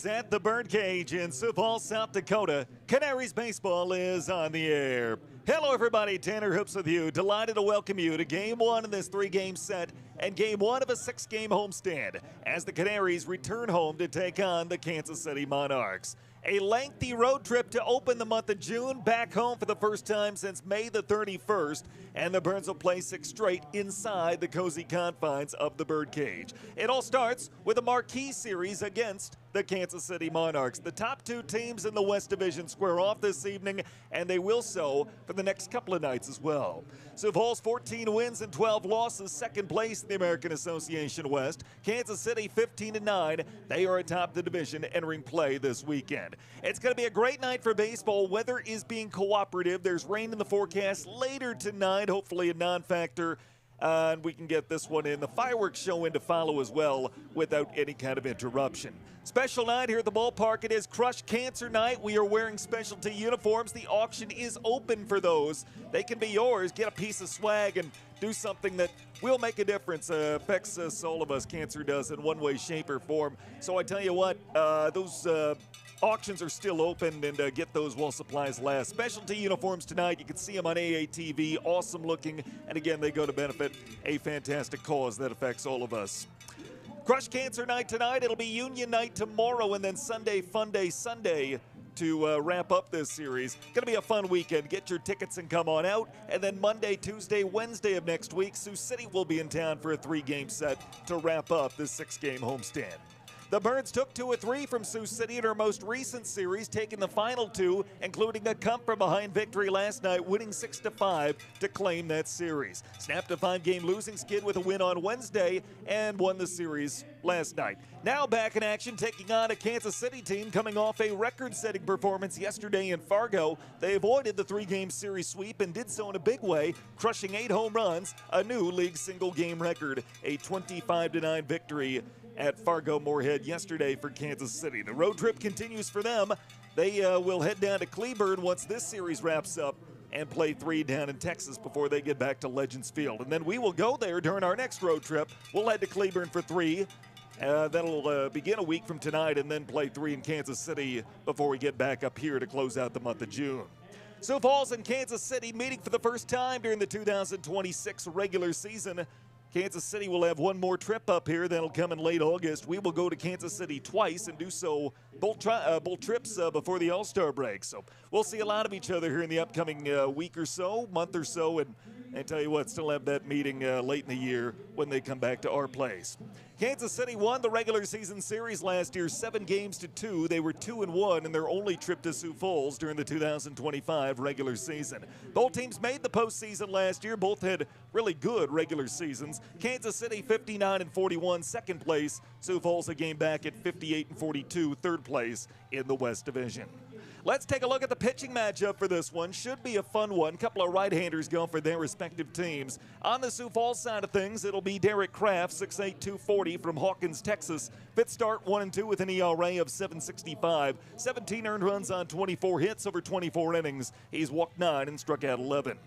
Canaries at the Birdcage in Sioux Falls, South Dakota. Canaries baseball is on the air. Hello everybody, Tanner Hoops with you. Delighted to welcome you to game one in this three-game set and game one of a six-game homestand as the Canaries return home to take on the Kansas City Monarchs. A lengthy road trip to open the month of June, back home for the first time since May the 31st, and the Birds will play six straight inside the cozy confines of the Birdcage. It all starts with a marquee series against the Kansas City Monarchs. The top two teams in the West Division square off this evening, and they will so for the next couple of nights as well. Sioux Falls 14 wins and 12 losses, second place in the American Association West. Kansas City 15-9. They are atop the division entering play this weekend. It's going to be a great night for baseball. Weather is being cooperative. There's rain in the forecast later tonight, hopefully a non-factor. And we can get this one in. The fireworks show in to follow as well without any kind of interruption. Special night here at the ballpark. It is Crush Cancer Night. We are wearing specialty uniforms. The auction is open for those. They can be yours. Get a piece of swag and do something that will make a difference. Affects us, all of us. Cancer does in one way, shape, or form. So I tell you what, those auctions are still open, and get those while supplies last. Specialty uniforms tonight. You can see them on AATV. Awesome looking. And again, they go to benefit a fantastic cause that affects all of us. Crush Cancer Night tonight. It'll be Union Night tomorrow, and then Sunday Fun Day Sunday to wrap up this series. Going to be a fun weekend. Get your tickets and come on out. And then Monday, Tuesday, Wednesday of next week, Sioux City will be in town for a three-game set to wrap up this six-game homestand. The Birds took 2 of 3 from Sioux City in our most recent series, taking the final two, including a come-from-behind victory last night, winning 6-5 to claim that series. Snapped a 5-game losing skid with a win on Wednesday and won the series last night. Now back in action, taking on a Kansas City team coming off a record-setting performance yesterday in Fargo. They avoided the 3-game series sweep and did so in a big way, crushing 8 home runs, a new league single-game record, a 25-9 victory at Fargo Moorhead yesterday for Kansas City. The road trip continues for them. They will head down to Cleburne once this series wraps up and play 3 down in Texas before they get back to Legends Field. And then we will go there during our next road trip. We'll head to Cleburne for 3. That'll begin a week from tonight and then play 3 in Kansas City before we get back up here to close out the month of June. Sioux Falls and Kansas City meeting for the first time during the 2026 regular season. Kansas City will have one more trip up here. That'll come in late August. We will go to Kansas City twice and do so both trips before the All-Star break. So we'll see a lot of each other here in the upcoming week or so, month or so. And I tell you what, still have that meeting late in the year when they come back to our place. Kansas City won the regular season series last year 7-2. They were 2-1 in their only trip to Sioux Falls during the 2025 regular season. Both teams made the postseason last year. Both had really good regular seasons. Kansas City 59-41, second place. Sioux Falls a game back at 58-42, third place in the West Division. Let's take a look at the pitching matchup for this one. Should be a fun one. Couple of right-handers go for their respective teams. On the Sioux Falls side of things, it'll be Derek Kraft, 6'8", 240 from Hawkins, Texas. Fifth start, 1-2 with an ERA of 7.65. 17 earned runs on 24 hits over 24 innings. He's walked 9 and struck out 11.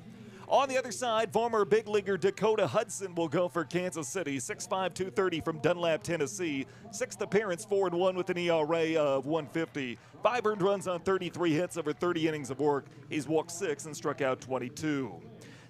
On the other side, former big leaguer Dakota Hudson will go for Kansas City, 6'5", 230 from Dunlap, Tennessee. Sixth appearance, 4-1 with an ERA of 1.50. 5 earned runs on 33 hits over 30 innings of work. He's walked 6 and struck out 22.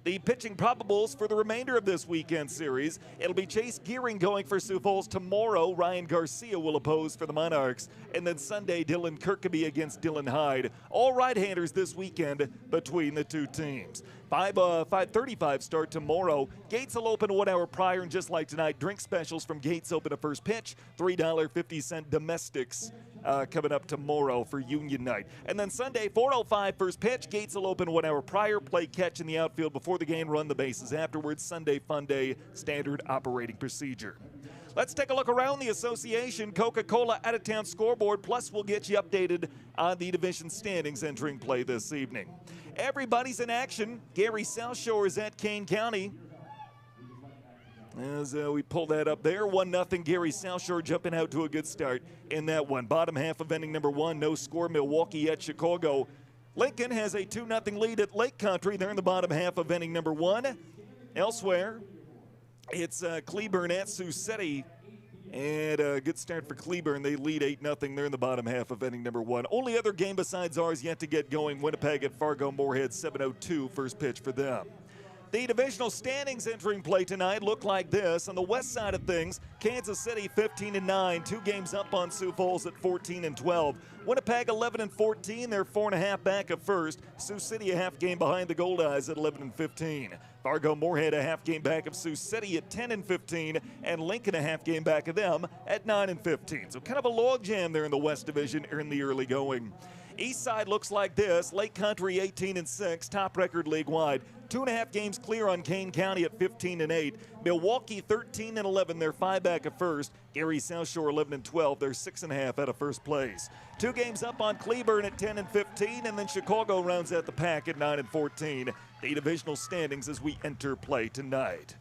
The pitching probables for the remainder of this weekend series. It'll be Chase Gearing going for Sioux Falls tomorrow. Ryan Garcia will oppose for the Monarchs. And then Sunday, Dylan Kirkaby against Dylan Hyde. All right-handers this weekend between the two teams. 5:35 start tomorrow. Gates will open 1 hour prior, and just like tonight, drink specials from Gates open at first pitch. $3.50 domestics coming up tomorrow for Union Night. And then Sunday, 4:05 first pitch. Gates will open 1 hour prior, play catch in the outfield before the game, run the bases afterwards. Sunday Fun Day, standard operating procedure. Let's take a look around the association. Coca-Cola out-of-town scoreboard, plus we'll get you updated on the division standings entering play this evening. Everybody's in action. Gary South Shore is at Kane County. As we pull that up there, 1-0. Gary South Shore jumping out to a good start in that one. Bottom half of inning number 1, no score, Milwaukee at Chicago. Lincoln has a 2-0 lead at Lake Country. They're in the bottom half of inning number 1. Elsewhere, it's Cleburne at Sioux City. And a good start for Cleburne. They lead 8-0. They're in the bottom half of inning number 1. Only other game besides ours yet to get going. Winnipeg at Fargo-Moorhead, 7:02, first pitch for them. The divisional standings entering play tonight look like this. On the west side of things, Kansas City 15-9, 2 games up on Sioux Falls at 14-12. Winnipeg 11-14, they're 4.5 back of first. Sioux City a half game behind the Goldeyes at 11-15. Fargo-Moorhead a half game back of Sioux City at 10-15, and Lincoln a half game back of them at 9-15. So kind of a logjam there in the West Division in the early going. East side looks like this. Lake Country 18-6, top record league-wide. 2.5 games clear on Kane County at 15-8. Milwaukee 13-11, they're 5 back of first. Gary South Shore 11-12, they're 6.5 out of first place. 2 games up on Cleburne at 10-15, and then Chicago rounds out the pack at 9-14. The divisional standings as we enter play tonight.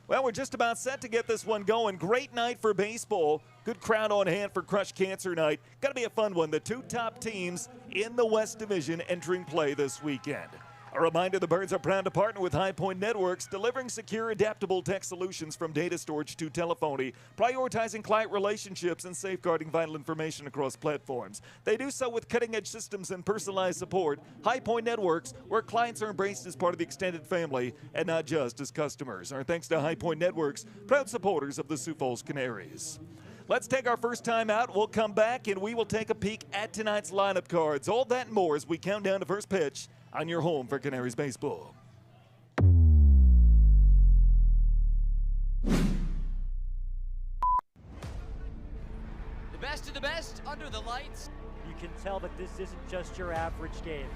Well, we're just about set to get this one going. Great night for baseball. Good crowd on hand for Crush Cancer Night. Going to be a fun one. The 2 top teams in the West Division entering play this weekend. A reminder, the Birds are proud to partner with High Point Networks, delivering secure, adaptable tech solutions from data storage to telephony, prioritizing client relationships and safeguarding vital information across platforms. They do so with cutting-edge systems and personalized support. High Point Networks, where clients are embraced as part of the extended family and not just as customers. Our thanks to High Point Networks, proud supporters of the Sioux Falls Canaries. Let's take our first time out. We'll come back and we will take a peek at tonight's lineup cards. All that and more as we count down to first pitch on your home for Canaries baseball. The best of the best under the lights. You can tell that this isn't just your average game.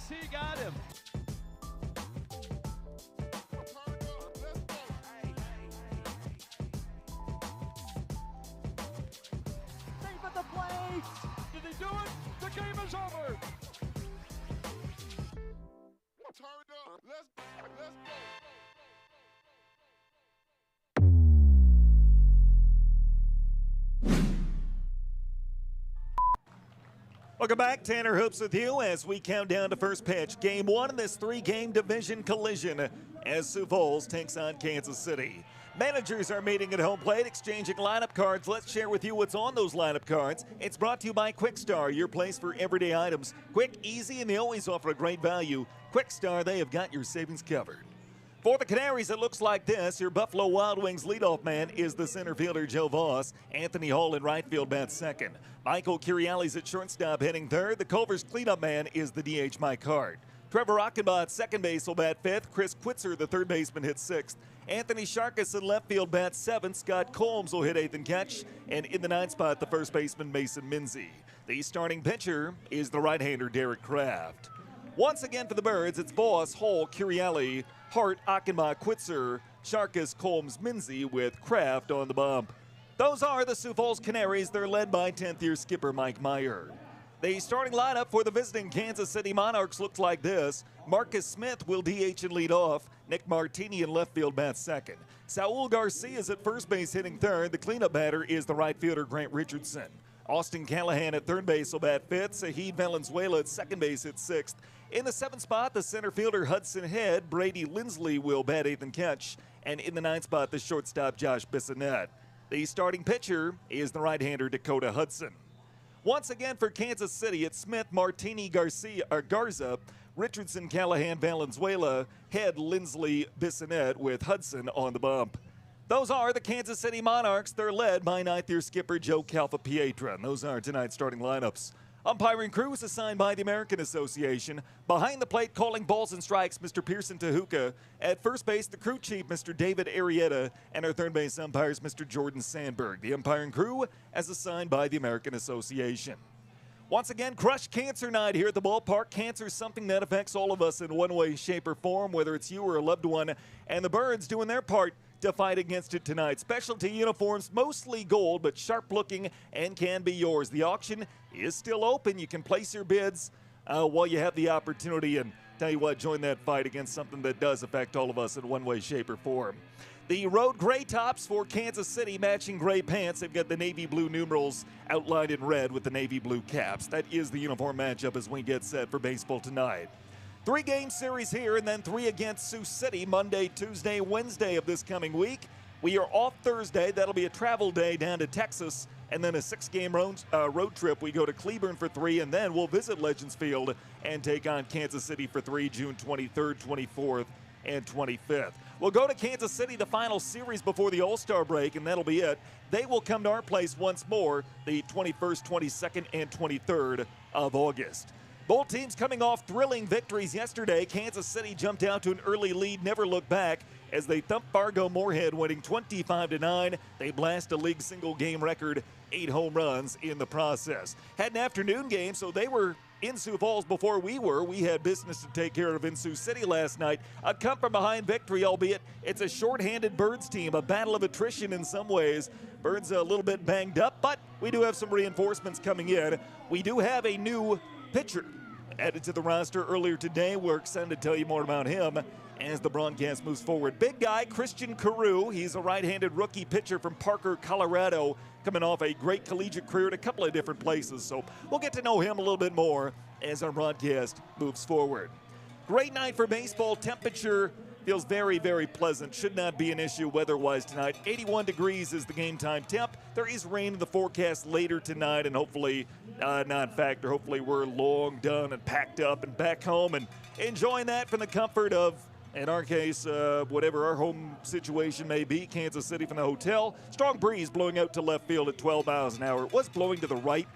He got him. Deep at the plate! Did he do it? The game is over. Turn up. Let's go. Welcome back. Tanner Hoops with you as we count down to first pitch. Game 1 in this 3-game division collision as Sioux Falls takes on Kansas City. Managers are meeting at home plate, exchanging lineup cards. Let's share with you what's on those lineup cards. It's brought to you by Quick Star, your place for everyday items. Quick, easy, and they always offer a great value. Quick Star, they have got your savings covered. For the Canaries, it looks like this. Your Buffalo Wild Wings leadoff man is the center fielder, Joe Voss. Anthony Hall in right field bats second. Michael Curiali's at shortstop hitting third. The Culver's cleanup man is the DH Mike Hart. Trevor Achenbach at second base will bat fifth. Chris Quitzer, the third baseman, hits sixth. Anthony Sharkus in left field bats seventh. Scott Combs will hit eighth and catch. And in the ninth spot, the first baseman, Mason Minzy. The starting pitcher is the right-hander, Derek Kraft. Once again for the Birds, it's Voss, Hall, Curiali, Hart, Achenbach, Quitzer, Sharkus, Combs, Minzy with Kraft on the bump. Those are the Sioux Falls Canaries. They're led by 10th-year skipper Mike Meyer. The starting lineup for the visiting Kansas City Monarchs looks like this. Marcus Smith will DH and lead off. Nick Martini in left field bats second. Saul Garcia is at first base hitting third. The cleanup batter is the right fielder Grant Richardson. Austin Callahan at third base will bat fifth. Sahid Valenzuela at second base hits sixth. In the seventh spot, the center fielder Hudson Head. Brady Lindsley will bat eighth and catch. And in the ninth spot, the shortstop Josh Bissonette. The starting pitcher is the right-hander Dakota Hudson. Once again for Kansas City, it's Smith, Martini, Garza, Richardson, Callahan, Valenzuela, Head, Lindsley, Bissonette with Hudson on the bump. Those are the Kansas City Monarchs. They're led by ninth-year skipper Joe Calfa-Pietra. And those are tonight's starting lineups. Umpiring crew is assigned by the American Association. Behind the plate, calling balls and strikes, Mr. Pearson Tahuka. At first base, the crew chief, Mr. David Arrieta. And our third base umpires, Mr. Jordan Sandberg. The umpiring crew as assigned by the American Association. Once again, Crush Cancer Night here at the ballpark. Cancer is something that affects all of us in one way, shape, or form, whether it's you or a loved one. And the Birds doing their part to fight against it tonight. Specialty uniforms, mostly gold, but sharp looking and can be yours. The auction is still open. You can place your bids while you have the opportunity. And tell you what, join that fight against something that does affect all of us in one way, shape, or form. The road gray tops for Kansas City, matching gray pants. They've got the navy blue numerals outlined in red with the navy blue caps. That is the uniform matchup as we get set for baseball tonight. 3-game series here, and then 3 against Sioux City Monday, Tuesday, Wednesday of this coming week. We are off Thursday. That'll be a travel day down to Texas, and then a 6-game road trip. We go to Cleburne for 3, and then we'll visit Legends Field and take on Kansas City for 3, June 23rd, 24th, and 25th. We'll go to Kansas City, the final series before the All-Star break, and that'll be it. They will come to our place once more the 21st, 22nd, and 23rd of August. Both teams coming off thrilling victories yesterday. Kansas City jumped out to an early lead, never looked back as they thumped Fargo Moorhead, winning 25-9. They blast a league single-game record, 8 home runs in the process. Had an afternoon game, so they were in Sioux Falls before we were. We had business to take care of in Sioux City last night. A come-from-behind victory, albeit it's a shorthanded Birds team, a battle of attrition in some ways. Birds a little bit banged up, but we do have some reinforcements coming in. We do have a new pitcher added to the roster earlier today. We're excited to tell you more about him as the broadcast moves forward. Big guy, Christian Carew. He's a right-handed rookie pitcher from Parker, Colorado, coming off a great collegiate career at a couple of different places. So we'll get to know him a little bit more as our broadcast moves forward. Great night for baseball. Temperature feels very, very pleasant. Should not be an issue weather-wise tonight. 81 degrees is the game time temp. There is rain in the forecast later tonight, and hopefully non-factor. Hopefully we're long done and packed up and back home and enjoying that from the comfort of, in our case, whatever our home situation may be, Kansas City from the hotel. Strong breeze blowing out to left field at 12 miles an hour. It was blowing to the right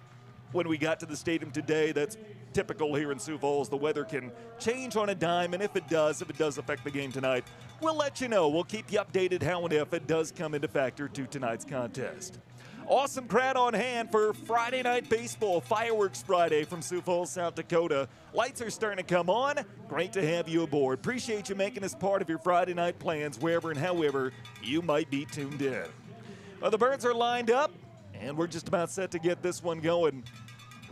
when we got to the stadium today. That's typical here in Sioux Falls. The weather can change on a dime, and if it does affect the game tonight, we'll let you know. We'll keep you updated how and if it does come into factor to tonight's contest. Awesome crowd on hand for Friday Night Baseball, Fireworks Friday from Sioux Falls, South Dakota. Lights are starting to come on. Great to have you aboard. Appreciate you making us part of your Friday night plans, wherever and however you might be tuned in. Well, the Birds are lined up, and we're just about set to get this one going.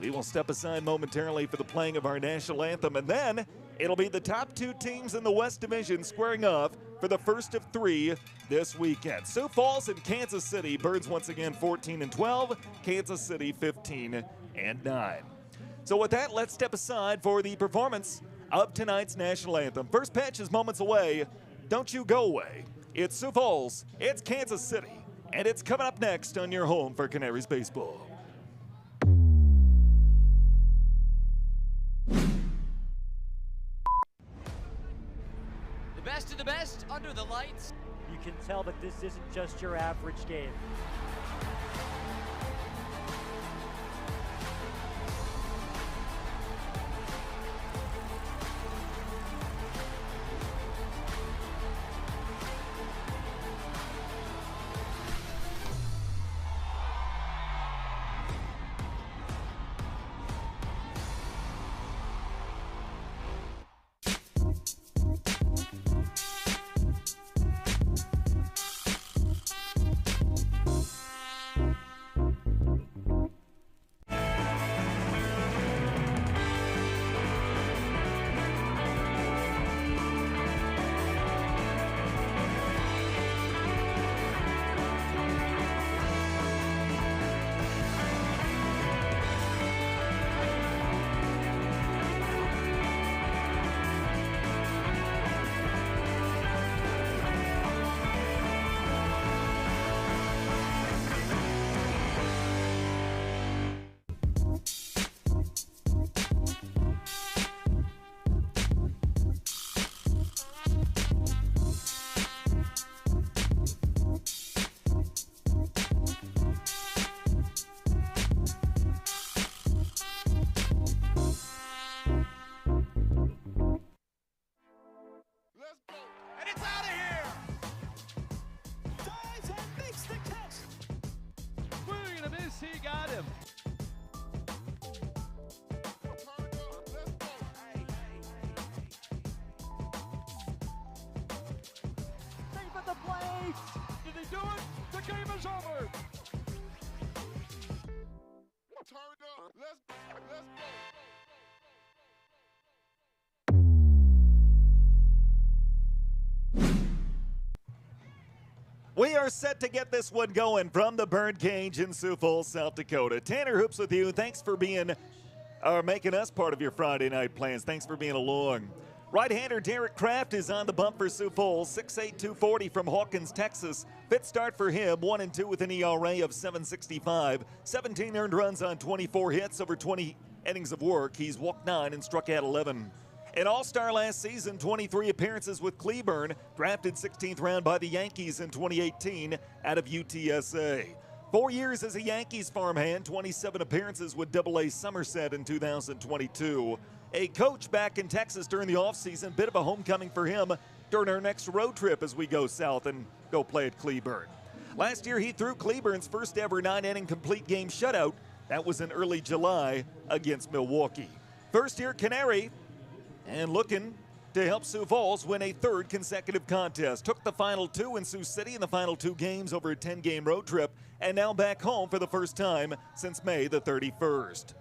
We will step aside momentarily for the playing of our national anthem, and then it'll be the top 2 teams in the West Division squaring off for the first of 3 this weekend. Sioux Falls and Kansas City. Birds once again 14-12. Kansas City 15-9. So with that, let's step aside for the performance of tonight's national anthem. First pitch is moments away. Don't you go away. It's Sioux Falls. It's Kansas City. And it's coming up next on your home for Canaries baseball. The best of the best under the lights. You can tell that this isn't just your average game. he got him. Turn up, let's go. Deep at the plate. Did he do it? The game is over. Turn up, let's go. We are set to get this one going from the Bird Cage in Sioux Falls, South Dakota. Tanner Hoops with you. Thanks for making us part of your Friday night plans. Thanks for being along. Right-hander Derek Kraft is on the bump for Sioux Falls, 6'8", 240 from Hawkins, Texas. Fit start for him, 1-2 with an ERA of 7.65. 17 earned runs on 24 hits over 20 innings of work. He's walked 9 and struck out 11. An all-star last season, 23 appearances with Cleburne, drafted 16th round by the Yankees in 2018 out of UTSA. 4 years as a Yankees farmhand, 27 appearances with AA Somerset in 2022. A coach back in Texas during the offseason, bit of a homecoming for him during our next road trip as we go south and go play at Cleburne. Last year, he threw Cleburne's first ever 9-inning complete game shutout. That was in early July against Milwaukee. First-year Canary, and looking to help Sioux Falls win a third consecutive contest. Took the final 2 in Sioux City in the final 2 games over a 10-game road trip, and now back home for the first time since May the 31st.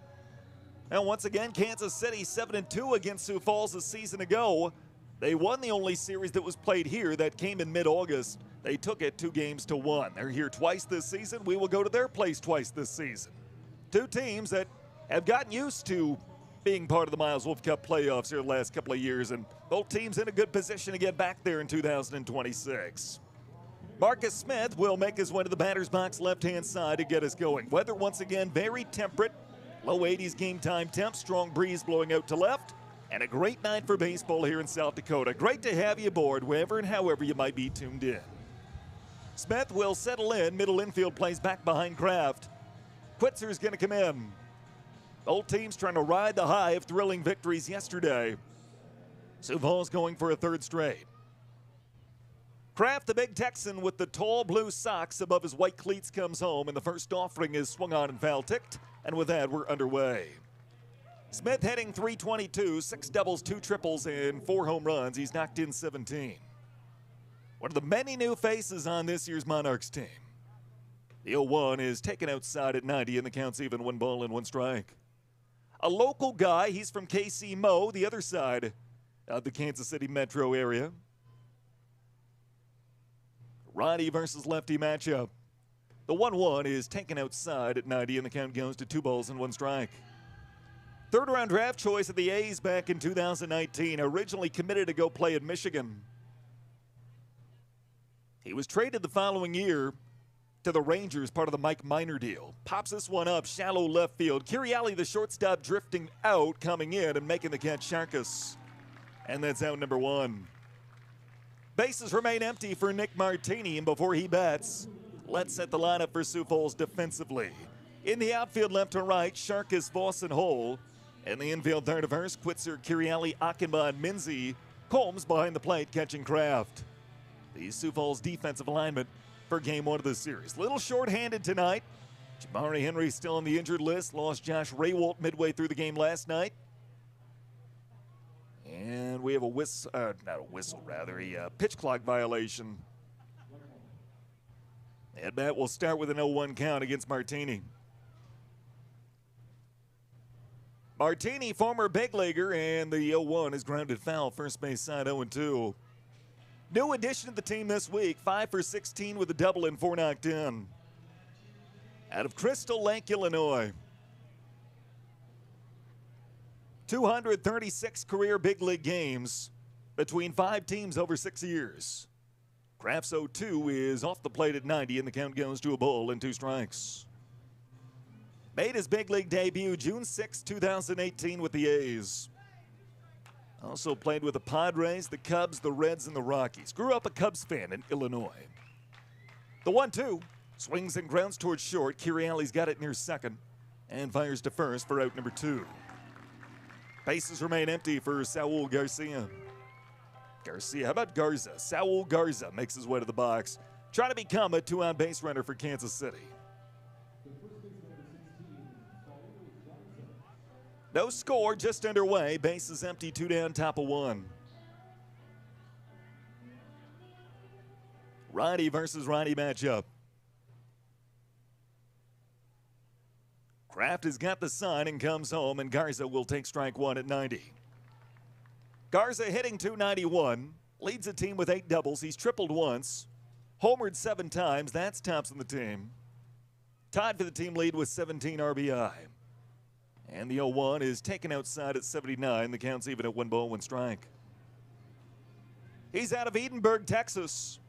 Now once again, Kansas City 7-2 against Sioux Falls a season ago. They won the only series that was played here that came in mid-August. They took it 2-1. They're here twice this season. We will go to their place twice this season. Two teams that have gotten used to being part of the Miles Wolf Cup playoffs here the last couple of years, and both teams in a good position to get back there in 2026. Marcus Smith will make his way to the batter's box left-hand side to get us going. Weather once again very temperate, low 80s game time temps, strong breeze blowing out to left, and a great night for baseball here in South Dakota. Great to have you aboard wherever and however you might be tuned in. Smith will settle in, middle infield plays back behind Kraft. Quitzer's going to come in. Both teams trying to ride the high of thrilling victories yesterday. Sioux Falls going for a third straight. Kraft, the big Texan with the tall blue socks above his white cleats, comes home, and the first offering is swung on and foul-ticked, and with that, we're underway. Smith hitting .322, 6 doubles, 2 triples, and 4 home runs. He's knocked in 17. One of the many new faces on this year's Monarchs team. The 0-1 is taken outside at 90, and the count's even, 1 ball and 1 strike. A local guy, he's from KC Mo, the other side of the Kansas City metro area. Righty versus lefty matchup. The 1-1 is taken outside at 90, and the count goes to 2 balls and 1 strike. Third-round draft choice of the A's back in 2019, originally committed to go play at Michigan. He was traded the following year to the Rangers, part of the Mike Minor deal. Pops this one up, shallow left field. Curiali, the shortstop, drifting out, coming in and making the catch, Sharkus. And that's out number 1. Bases remain empty for Nick Martini, and before he bats, let's set the lineup for Sioux Falls defensively. In the outfield, left to right, Sharkus, Voss, and Hole. In the infield, third of first, Quitzer, Curiali, Achenbach, and Minzy. Combs behind the plate, catching Kraft. The Sioux Falls defensive alignment for game 1 of the series. Little short-handed tonight. Jamari Henry still on the injured list. Lost Josh Raywalt midway through the game last night. And we have a pitch clock violation. At bat will start with an 0-1 count against Martini. Martini, former big leaguer, and the 0-1 is grounded foul. First base side 0-2. New addition to the team this week, 5 for 16 with a double and 4 knocked in. Out of Crystal Lake, Illinois. 236 career big league games between 5 teams over 6 years. Kraft's 0-2 is off the plate at 90, and the count goes to 1 ball and 2 strikes. Made his big league debut June 6, 2018 with the A's. Also played with the Padres, the Cubs, the Reds, and the Rockies. Grew up a Cubs fan in Illinois. The 1-2 swings and grounds towards short. Curiali's got it near second and fires to first for out number 2. Bases remain empty for Saul Garcia. How about Garza? Saul Garza makes his way to the box, trying to become a 2-out base runner for Kansas City. No score, just underway. Bases empty, 2 down, top of 1. Righty versus righty matchup. Kraft has got the sign and comes home, and Garza will take strike 1 at 90. Garza hitting .291, leads the team with 8 doubles. He's tripled once, homered 7 times. That's tops on the team. Tied for the team lead with 17 RBI. And the 0-1 is taken outside at 79. The count's even at 1 ball, 1 strike. He's out of Edinburgh, Texas.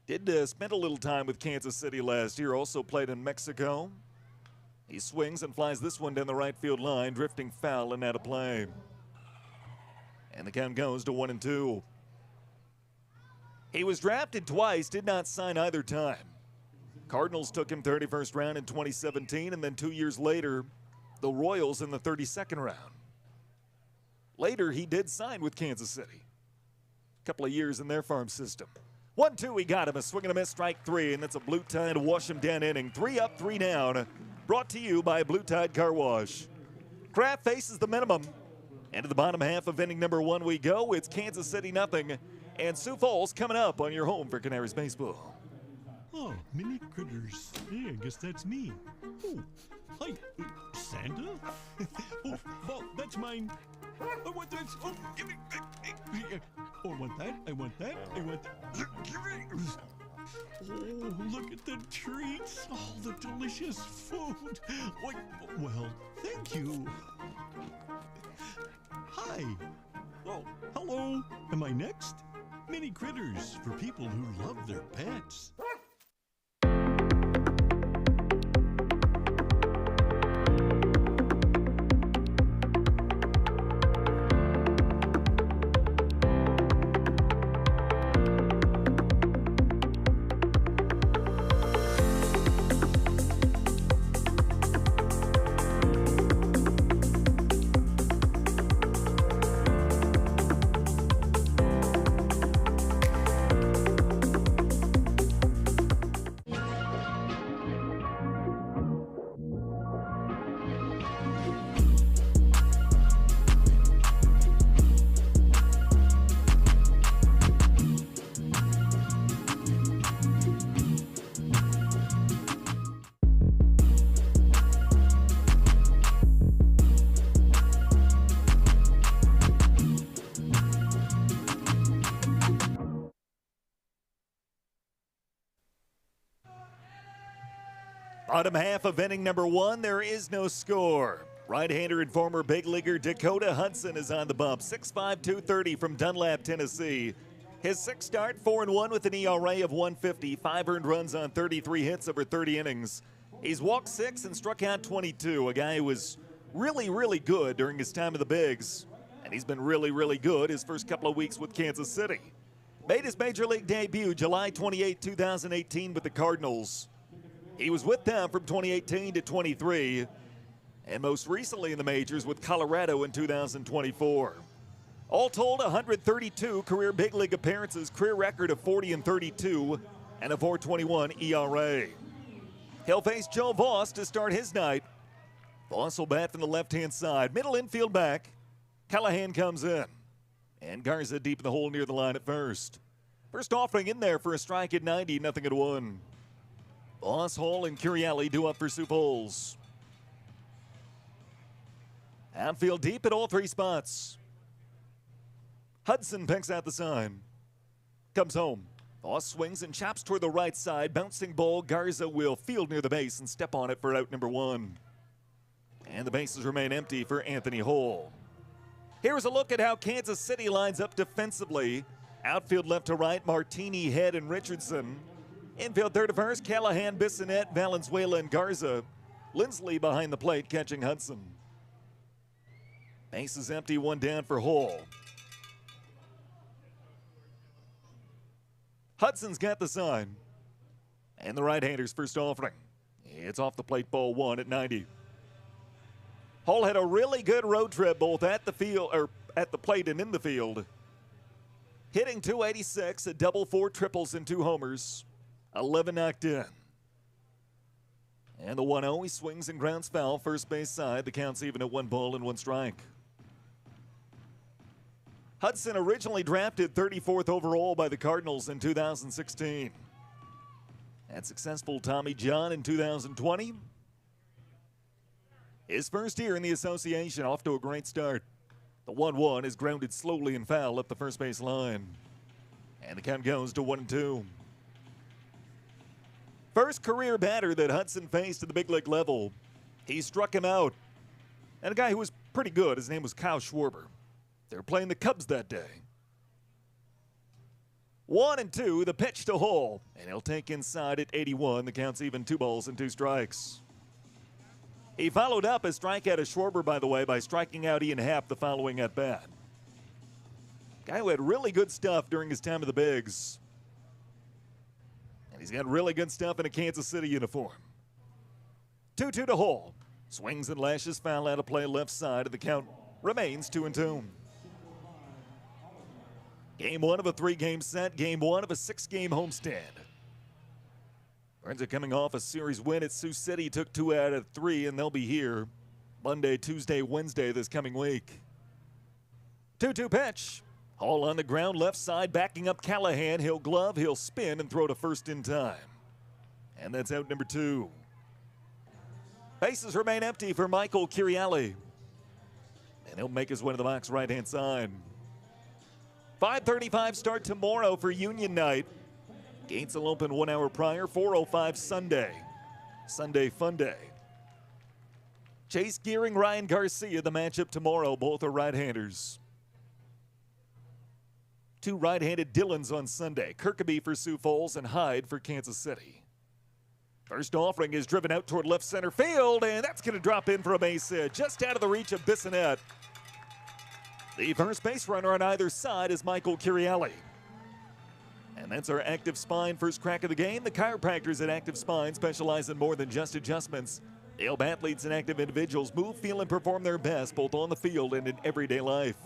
Did spend a little time with Kansas City last year. Also played in Mexico. He swings and flies this one down the right field line, drifting foul and out of play. And the count goes to 1-2. He was drafted twice, did not sign either time. Cardinals took him 31st round in 2017, and then 2 years later, the Royals in the 32nd round. Later, he did sign with Kansas City. A couple of years in their farm system. 1-2, he got him. A swing and a miss, strike 3, and that's a Blue Tide wash him down inning. 3 up, 3 down. Brought to you by Blue Tide Car Wash. Kraft faces the minimum. Into the bottom half of inning number 1 we go. It's Kansas City nothing, and Sioux Falls coming up on your home for Canaries baseball. Oh, mini critters. Yeah, I guess that's me. Oh, hi, Santa? Oh, well, that's mine. I want that. Oh, give me. Oh, I want that. I want that. I want that. Give me. Oh, look at the treats. All the delicious food. What? Well, thank you. Hi. Oh, hello. Am I next? Mini critters for people who love their pets. Bottom half of inning number 1, there is no score. Right-hander and former big leaguer Dakota Hudson is on the bump. 6'5", 230 from Dunlap, Tennessee. His 6th start, 4-1 with an ERA of 150, 5 earned runs on 33 hits over 30 innings. He's walked 6 and struck out 22, a guy who was really, really good during his time of the bigs. And he's been really, really good his first couple of weeks with Kansas City. Made his major league debut July 28, 2018 with the Cardinals. He was with them from 2018 to 23, and most recently in the majors with Colorado in 2024. All told, 132 career big league appearances, career record of 40-32, and a 4.21 ERA. He'll face Joe Voss to start his night. Voss will bat from the left-hand side, middle infield back. Callahan comes in, and Garza deep in the hole near the line at first. First offering in there for a strike at 90, 0-1. Voss, Hall, and Curielli due up for Sioux Falls. Outfield deep at all 3 spots. Hudson picks out the sign. Comes home. Voss swings and chops toward the right side. Bouncing ball. Garza will field near the base and step on it for out number 1. And the bases remain empty for Anthony Hall. Here's a look at how Kansas City lines up defensively. Outfield left to right, Martini, Head, and Richardson. Infield third to first, Callahan, Bissonette, Valenzuela, and Garza. Lindsley behind the plate catching Hudson. Bases empty, 1 down for Hall. Hudson's got the sign. And the right-hander's first offering. It's off the plate, ball 1 at 90. Hall had a really good road trip both at the field, or at the plate and in the field. Hitting .286, a double, 4 triples, and 2 homers. 11 knocked in. And the 1-0, he swings and grounds foul, first base side. The count's even at 1 ball and 1 strike. Hudson originally drafted 34th overall by the Cardinals in 2016. Had successful Tommy John in 2020. His first year in the association, off to a great start. The 1-1 is grounded slowly and foul up the first base line. And the count goes to 1-2. First career batter that Hudson faced at the big league level. He struck him out. And a guy who was pretty good, his name was Kyle Schwarber. They were playing the Cubs that day. 1-2, the pitch to Hall. And he'll take inside at 81. The count's even 2 balls and 2 strikes. He followed up a strikeout of Schwarber, by the way, by striking out Ian Happ the following at bat. Guy who had really good stuff during his time at the Bigs. And he's got really good stuff in a Kansas City uniform. 2-2 to Hall. Swings and lashes foul out of play left side, and the count remains 2-2. Game 1 of a 3-game set. Game 1 of a 6-game homestand. Burns are coming off a series win at Sioux City. Took 2 out of 3, and they'll be here Monday, Tuesday, Wednesday this coming week. 2-2 pitch. Hall on the ground, left side, backing up Callahan. He'll glove, he'll spin, and throw to first in time. And that's out number 2. Bases remain empty for Michael Curielli. And he'll make his way to the box right-hand side. 5:35 start tomorrow for Union Night. Gates will open 1 hour prior, 4:05 Sunday. Sunday Fun Day. Chase Gearing, Ryan Garcia, the matchup tomorrow. Both are right-handers. 2 right-handed Dillons on Sunday. Kirkaby for Sioux Falls and Hyde for Kansas City. First offering is driven out toward left center field, and that's going to drop in for a base hit just out of the reach of Bissonnette. The first base runner on either side is Michael Curielli. And that's our Active Spine first crack of the game. The chiropractors at Active Spine specialize in more than just adjustments. They help athletes and active individuals move, feel, and perform their best both on the field and in everyday life.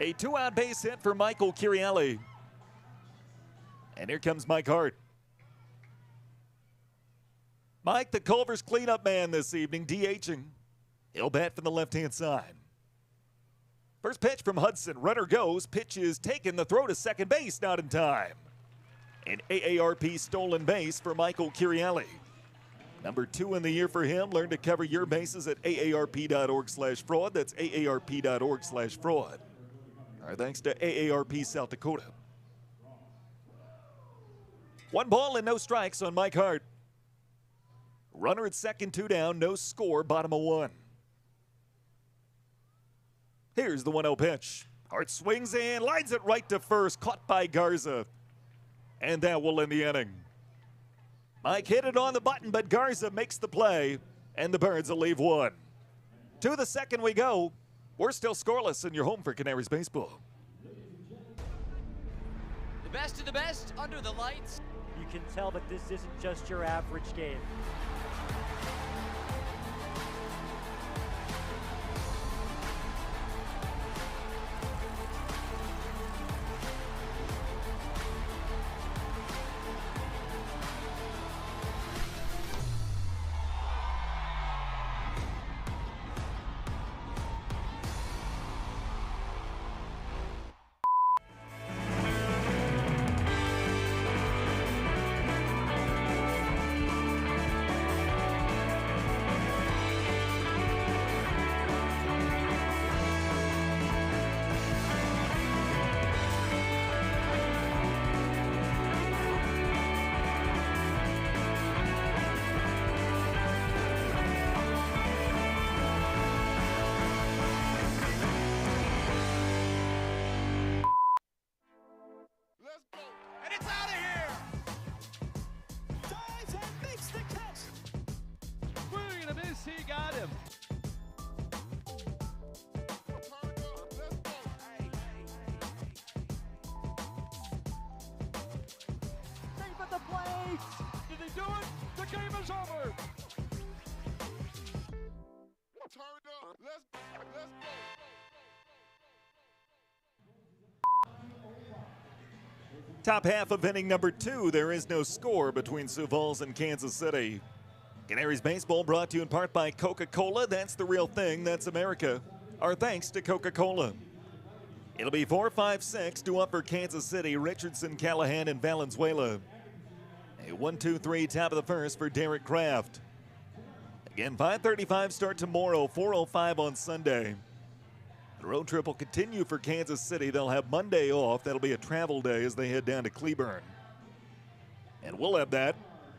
A 2-out base hit for Michael Curielli. And here comes Mike Hart. Mike, the Culver's cleanup man this evening, DHing. He'll bat from the left-hand side. First pitch from Hudson. Runner goes. Pitch is taken. The throw to second base, not in time. An AARP stolen base for Michael Curielli. Number 2 in the year for him. Learn to cover your bases at aarp.org/fraud. That's aarp.org/fraud. Our thanks to AARP South Dakota. 1 ball and no strikes on Mike Hart. Runner at second, 2 down, no score, bottom of 1. Here's the 1-0 pitch. Hart swings in, lines it right to first, caught by Garza. And that will end the inning. Mike hit it on the button, but Garza makes the play, and the Birds will leave 1. To the second we go. We're still scoreless, and you're home for Canaries baseball. The best of the best under the lights. You can tell that this isn't just your average game. He got him. Safe at the plate. Did he do it? The game is over. Turn up. Let's go. Top half of inning number 2, there is no score between Sioux Falls and Kansas City. Canaries baseball brought to you in part by Coca-Cola. That's the real thing. That's America. Our thanks to Coca-Cola. It'll be 4-5-6 due up for Kansas City, Richardson, Callahan, and Valenzuela. A 1-2-3 top of the first for Derek Kraft. Again, 5:35 start tomorrow, 4:05 on Sunday. The road trip will continue for Kansas City. They'll have Monday off. That'll be a travel day as they head down to Cleburne. And we'll have that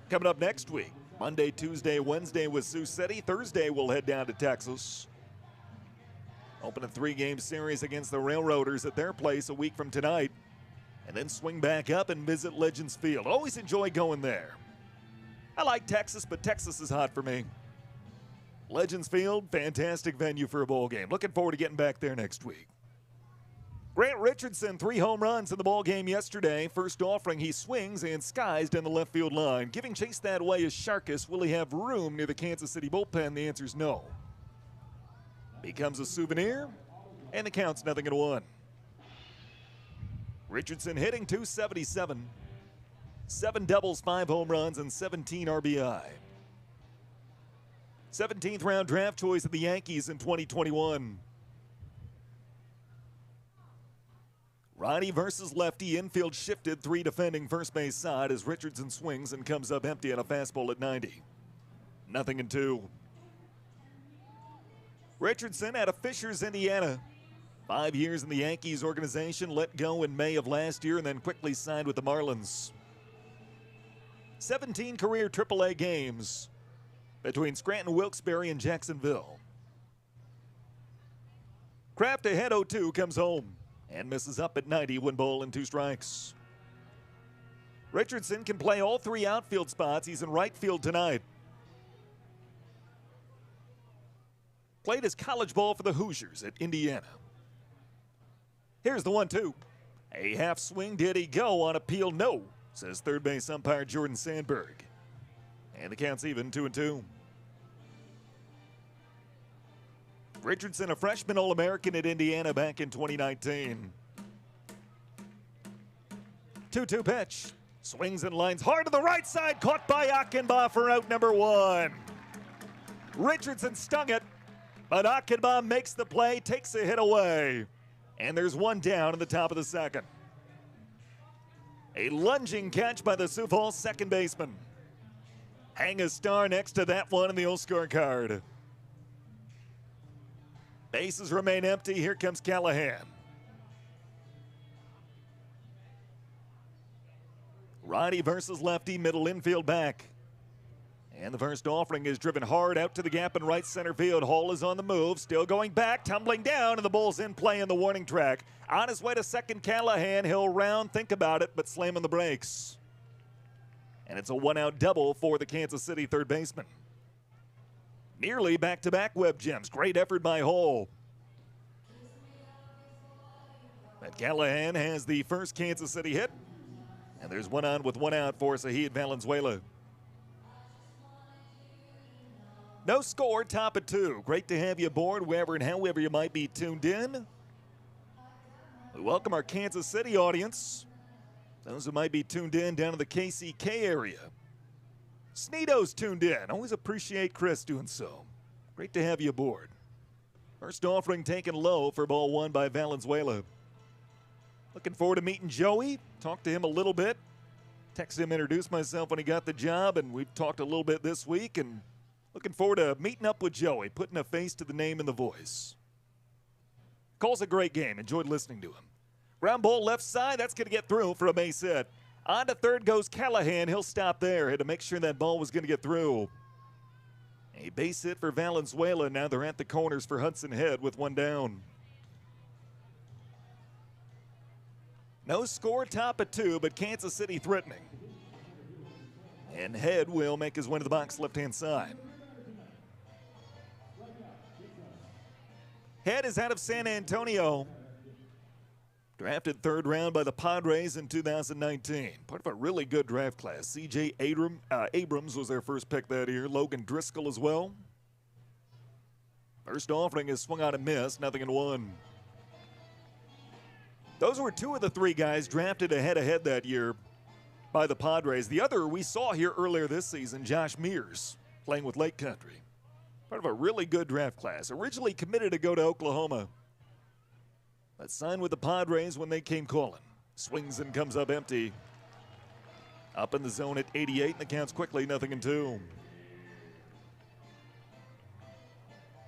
coming up next week. Monday, Tuesday, Wednesday with Sioux City. Thursday we'll head down to Texas. Open a 3-game series against the Railroaders at their place a week from tonight. And then swing back up and visit Legends Field. Always enjoy going there. I like Texas, but Texas is hot for me. Legends Field, fantastic venue for a bowl game. Looking forward to getting back there next week. Grant Richardson, 3 home runs in the ball game yesterday. First offering, he swings and skies down the left field line. Giving chase that way is Sharkus. Will he have room near the Kansas City bullpen? The answer is no. Becomes a souvenir, and the count's 0-1. Richardson hitting .277. 7 doubles, 5 home runs, and 17 RBI. 17th round draft choice of the Yankees in 2021. Righty versus lefty, infield shifted, 3 defending first base side as Richardson swings and comes up empty on a fastball at 90. 0-2. Richardson out of Fishers, Indiana. 5 years in the Yankees organization, let go in May of last year and then quickly signed with the Marlins. 17 career AAA games between Scranton, Wilkes-Barre, and Jacksonville. Kraft ahead 0-2, comes home and misses up at 90, 1 ball and 2 strikes. Richardson can play all 3 outfield spots. He's in right field tonight. Played his college ball for the Hoosiers at Indiana. Here's the 1-2. A half swing, did he go on appeal? No, says third base umpire Jordan Sandberg. And the count's even, 2-2. Richardson, a freshman All-American at Indiana back in 2019. 2-2 pitch. Swings and lines hard to the right side. Caught by Achenbach for out number 1. Richardson stung it, but Achenbach makes the play, takes a hit away. And there's 1 down in the top of the second. A lunging catch by the Sioux Falls second baseman. Hang a star next to that one in the old scorecard. Bases remain empty. Here comes Callahan. Righty versus lefty, middle infield back. And the first offering is driven hard out to the gap in right center field. Hall is on the move, still going back, tumbling down, and the ball's in play in the warning track. On his way to second, Callahan. He'll round, think about it, but slamming the brakes. And it's a 1-out double for the Kansas City third baseman. Nearly back-to-back web gems. Great effort by Hall. But Callahan has the first Kansas City hit. And there's 1 on with 1 out for Saheed Valenzuela. No score, top of 2. Great to have you aboard wherever and however you might be tuned in. We welcome our Kansas City audience. Those who might be tuned in down in the KCK area. Sneedo's tuned in. Always appreciate Chris doing so. Great to have you aboard. First offering taken low for ball 1 by Valenzuela. Looking forward to meeting Joey. Talked to him a little bit. Texted him, introduced myself when he got the job, and we've talked a little bit this week. And looking forward to meeting up with Joey, putting a face to the name and the voice. Calls a great game. Enjoyed listening to him. Ground ball left side. That's going to get through for a base hit. On to third goes Callahan. He'll stop there. Had to make sure that ball was going to get through. A base hit for Valenzuela. Now they're at the corners for Hudson Head with 1 down. No score, top of 2, but Kansas City threatening. And Head will make his way to the box left-hand side. Head is out of San Antonio. Drafted 3rd round by the Padres in 2019. Part of a really good draft class. C.J. Abrams was their first pick that year. Logan Driscoll as well. First offering is swung out and missed. 0-1. Those were two of the three guys drafted ahead that year by the Padres. The other we saw here earlier this season, Josh Mears, playing with Lake Country. Part of a really good draft class. Originally committed to go to Oklahoma, but signed with the Padres when they came calling. Swings and comes up empty. Up in the zone at 88, and the count's quickly 0-2.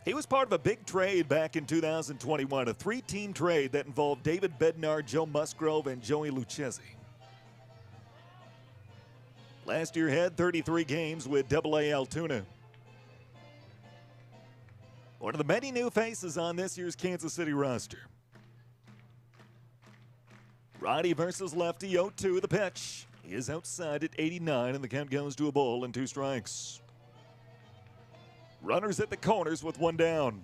He was part of a big trade back in 2021, a three-team trade that involved David Bednar, Joe Musgrove, and Joey Lucchesi. Last year had 33 games with AA Altoona. One of the many new faces on this year's Kansas City roster. Righty versus lefty, 0-2 the pitch. He is outside at 89, and the count goes to a ball and 2 strikes. Runners at the corners with 1 down.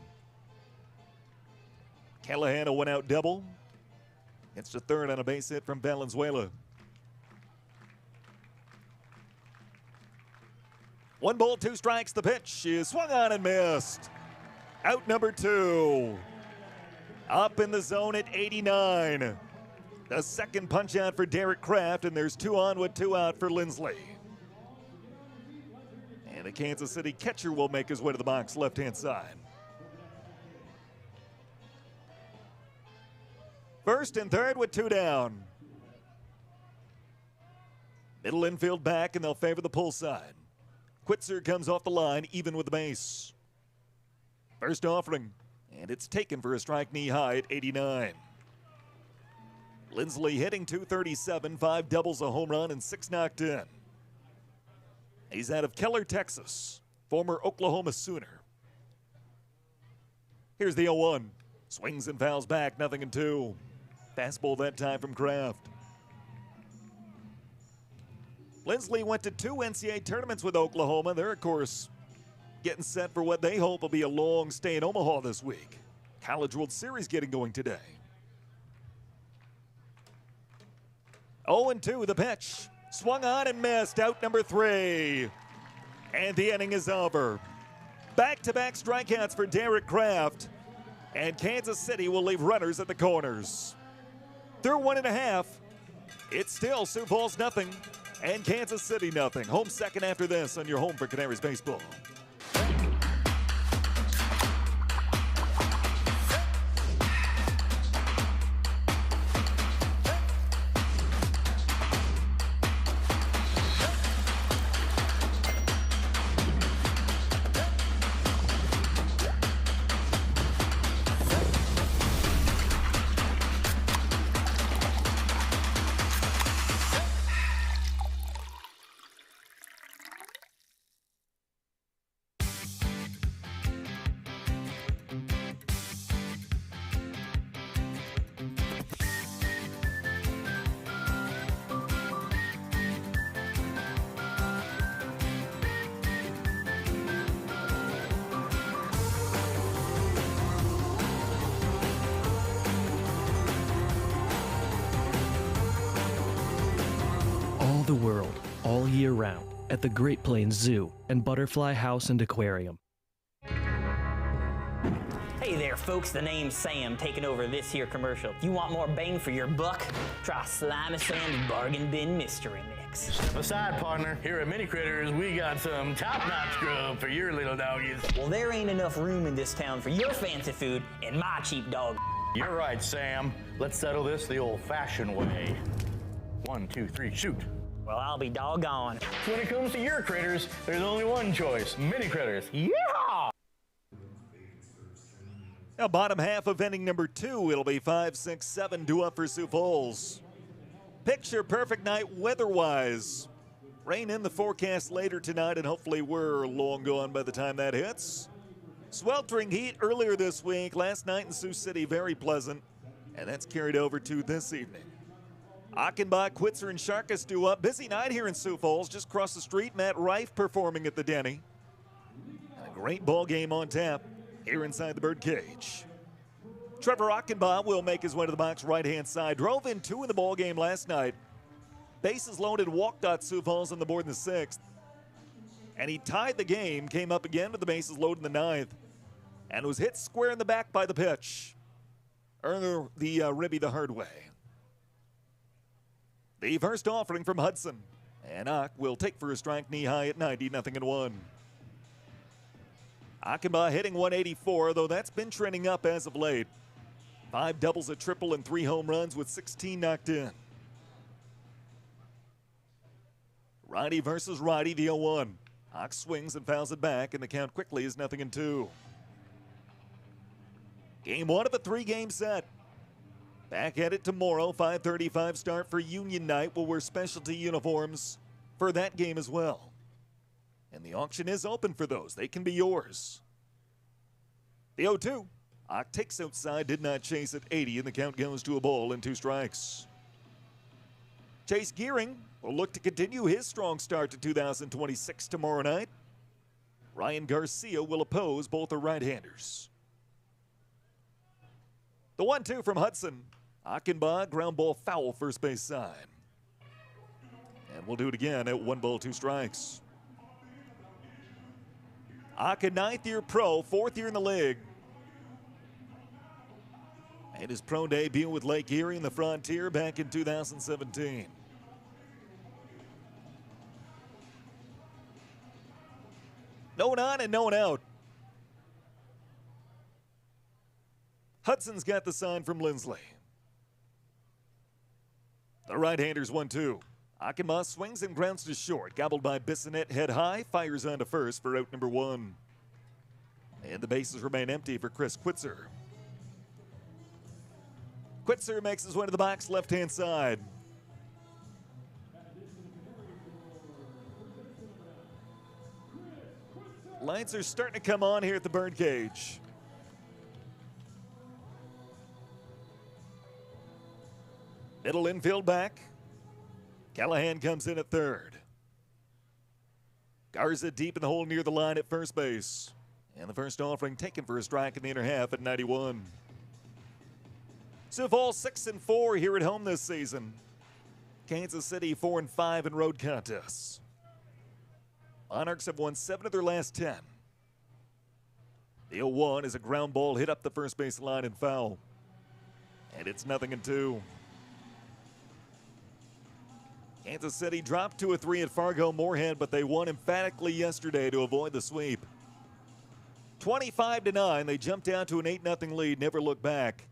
Callahan a 1-out double. It's the third on a base hit from Valenzuela. 1 ball, 2 strikes. The pitch is swung on and missed. Out number 2. Up in the zone at 89. The second punch out for Derek Kraft, and there's 2 on with 2 out for Lindsley. And the Kansas City catcher will make his way to the box left-hand side. First and third with 2 down. Middle infield back, and they'll favor the pull side. Quitzer comes off the line, even with the base. First offering, and it's taken for a strike knee high at 89. Lindsley hitting .237, 5 doubles, a home run, and 6 knocked in. He's out of Keller, Texas, former Oklahoma Sooner. Here's the 0-1. Swings and fouls back, 0-2. Fastball that time from Kraft. Lindsley went to 2 NCAA tournaments with Oklahoma. They're, of course, getting set for what they hope will be a long stay in Omaha this week. College World Series getting going today. 0-2 the pitch. Swung on and missed. Out number 3. And the inning is over. Back-to-back strikeouts for Derek Kraft. And Kansas City will leave runners at the corners. Through 1.5. It's still Sioux Falls 0 and Kansas City 0. Home second after this on your home for Canaries baseball. The world all year round at the Great Plains Zoo and Butterfly House and Aquarium. Hey there folks, the name's Sam, taking over this here commercial. If you want more bang for your buck, try Slimy Sam's Bargain Bin Mystery Mix. Step aside, partner. Here at Mini Critters, we got some top-notch grub for your little doggies. Well, there ain't enough room in this town for your fancy food and my cheap dog. You're right, Sam. Let's settle this the old-fashioned way. 1, 2, 3, shoot. Well, I'll be doggone. When it comes to your critters, there's only one choice. Mini Critters. Yeah! Now, bottom half of inning number 2, it'll be 5, 6, 7 due up for Sioux Falls. Picture perfect night weather-wise. Rain in the forecast later tonight, and hopefully we're long gone by the time that hits. Sweltering heat earlier this week. Last night in Sioux City, very pleasant, and that's carried over to this evening. Achenbach, Quitzer, and Sharkus due up. Busy night here in Sioux Falls. Just across the street, Matt Reif performing at the Denny. And a great ball game on tap here inside the birdcage. Trevor Achenbach will make his way to the box right-hand side. Drove in 2 in the ball game last night. Bases loaded, walked out Sioux Falls on the board in the 6th. And he tied the game, came up again with the bases loaded in the 9th, and was hit square in the back by the pitch. Earned the ribby the hard way. The first offering from Hudson. And Ock will take for a strike knee high at 90, 0-1. Achenbach hitting 184, though that's been trending up as of late. 5 doubles, a triple, and 3 home runs with 16 knocked in. Righty versus righty, the 0-1. Ock swings and fouls it back, and the count quickly is 0-2. Game 1 of a 3-game set. Back at it tomorrow, 5:35 start for Union Night. We'll wear specialty uniforms for that game as well. And the auction is open for those. They can be yours. The 0-2. Ock takes outside, did not chase at 80, and the count goes to a ball and 2 strikes. Chase Gearing will look to continue his strong start to 2026 tomorrow night. Ryan Garcia will oppose both are right-handers. The 1-2 from Hudson. Achenbach, ground ball foul, first base side. And we'll do it again at 1 ball, 2 strikes. Ock, a 9th-year pro, 4th year in the league. Made his pro debut with Lake Erie in the Frontier back in 2017. No one on and no one out. Hudson's got the sign from Lindsley. The right-hander's 1-2. Achenbach swings and grounds to short. Gobbled by Bissonette, head high, fires on to first for out number 1. And the bases remain empty for Chris Quitzer. Quitzer makes his way to the box, left-hand side. Lights are starting to come on here at the birdcage. Middle infield back. Callahan comes in at 3rd. Garza deep in the hole near the line at first base. And the first offering taken for a strike in the inner half at 91. Sioux Falls 6-4 here at home this season. Kansas City 4-5 in road contests. Monarchs have won 7 of their last 10. The 0-1 is a ground ball hit up the first base line and foul. And it's 0-2. Kansas City dropped 2-3 at Fargo Moorhead, but they won emphatically yesterday to avoid the sweep. 25-9, they jumped out to an 8-0 lead, never looked back.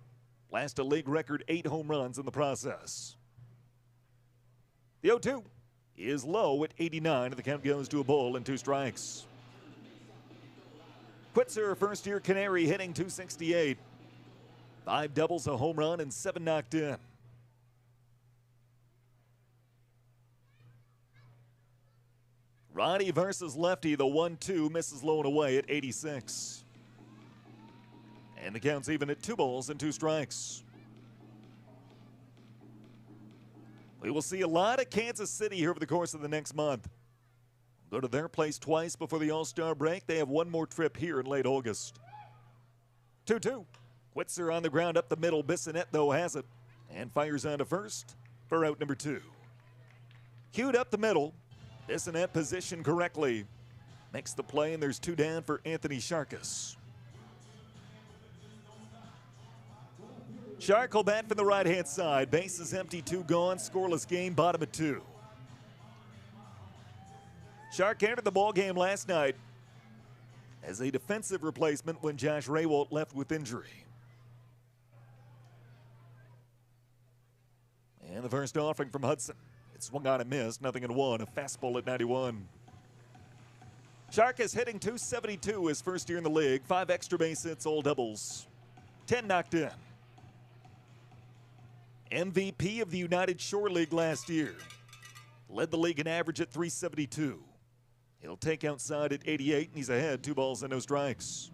Last a league record 8 home runs in the process. The 0-2 is low at 89, and the count goes to a ball and 2 strikes. Quitzer, first-year Canary, hitting .268. 5 doubles, a home run, and 7 knocked in. Righty versus lefty, the 1-2 misses low and away at 86. And the count's even at 2 balls and 2 strikes. We will see a lot of Kansas City here over the course of the next month. Go to their place twice before the All-Star break. They have one more trip here in late August. 2-2. Quitzer on the ground up the middle. Bissonette, though, has it and fires on to first for out number 2. Cued up the middle. Bissonette positioned correctly. Makes the play, and there's 2 down for Anthony Sharkus. Shark will bat from the right-hand side. Base is empty, 2 gone. Scoreless game, bottom of 2. Shark entered the ball game last night as a defensive replacement when Josh Raywalt left with injury. And the first offering from Hudson. It swung on and missed, 0-1, a fastball at 91. Shark is hitting .272 his first year in the league. 5 extra base hits, all doubles. 10 knocked in. MVP of the United Shore League last year. Led the league in average at .372. He'll take outside at 88, and he's ahead, 2 balls and no strikes.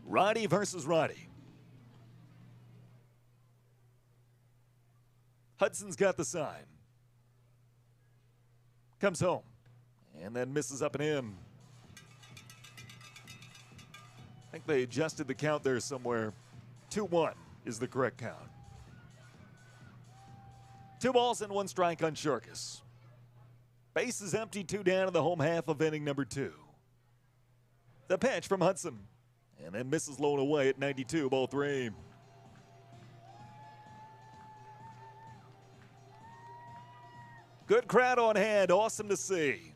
Righty versus righty. Hudson's got the sign. Comes home, and then misses up and in. I think they adjusted the count there somewhere. 2-1 is the correct count. 2 balls and 1 strike on Sharkus. Base is empty, 2 down in the home half of inning number 2. The pitch from Hudson, and then misses low and away at 92, ball 3. Good crowd on hand. Awesome to see.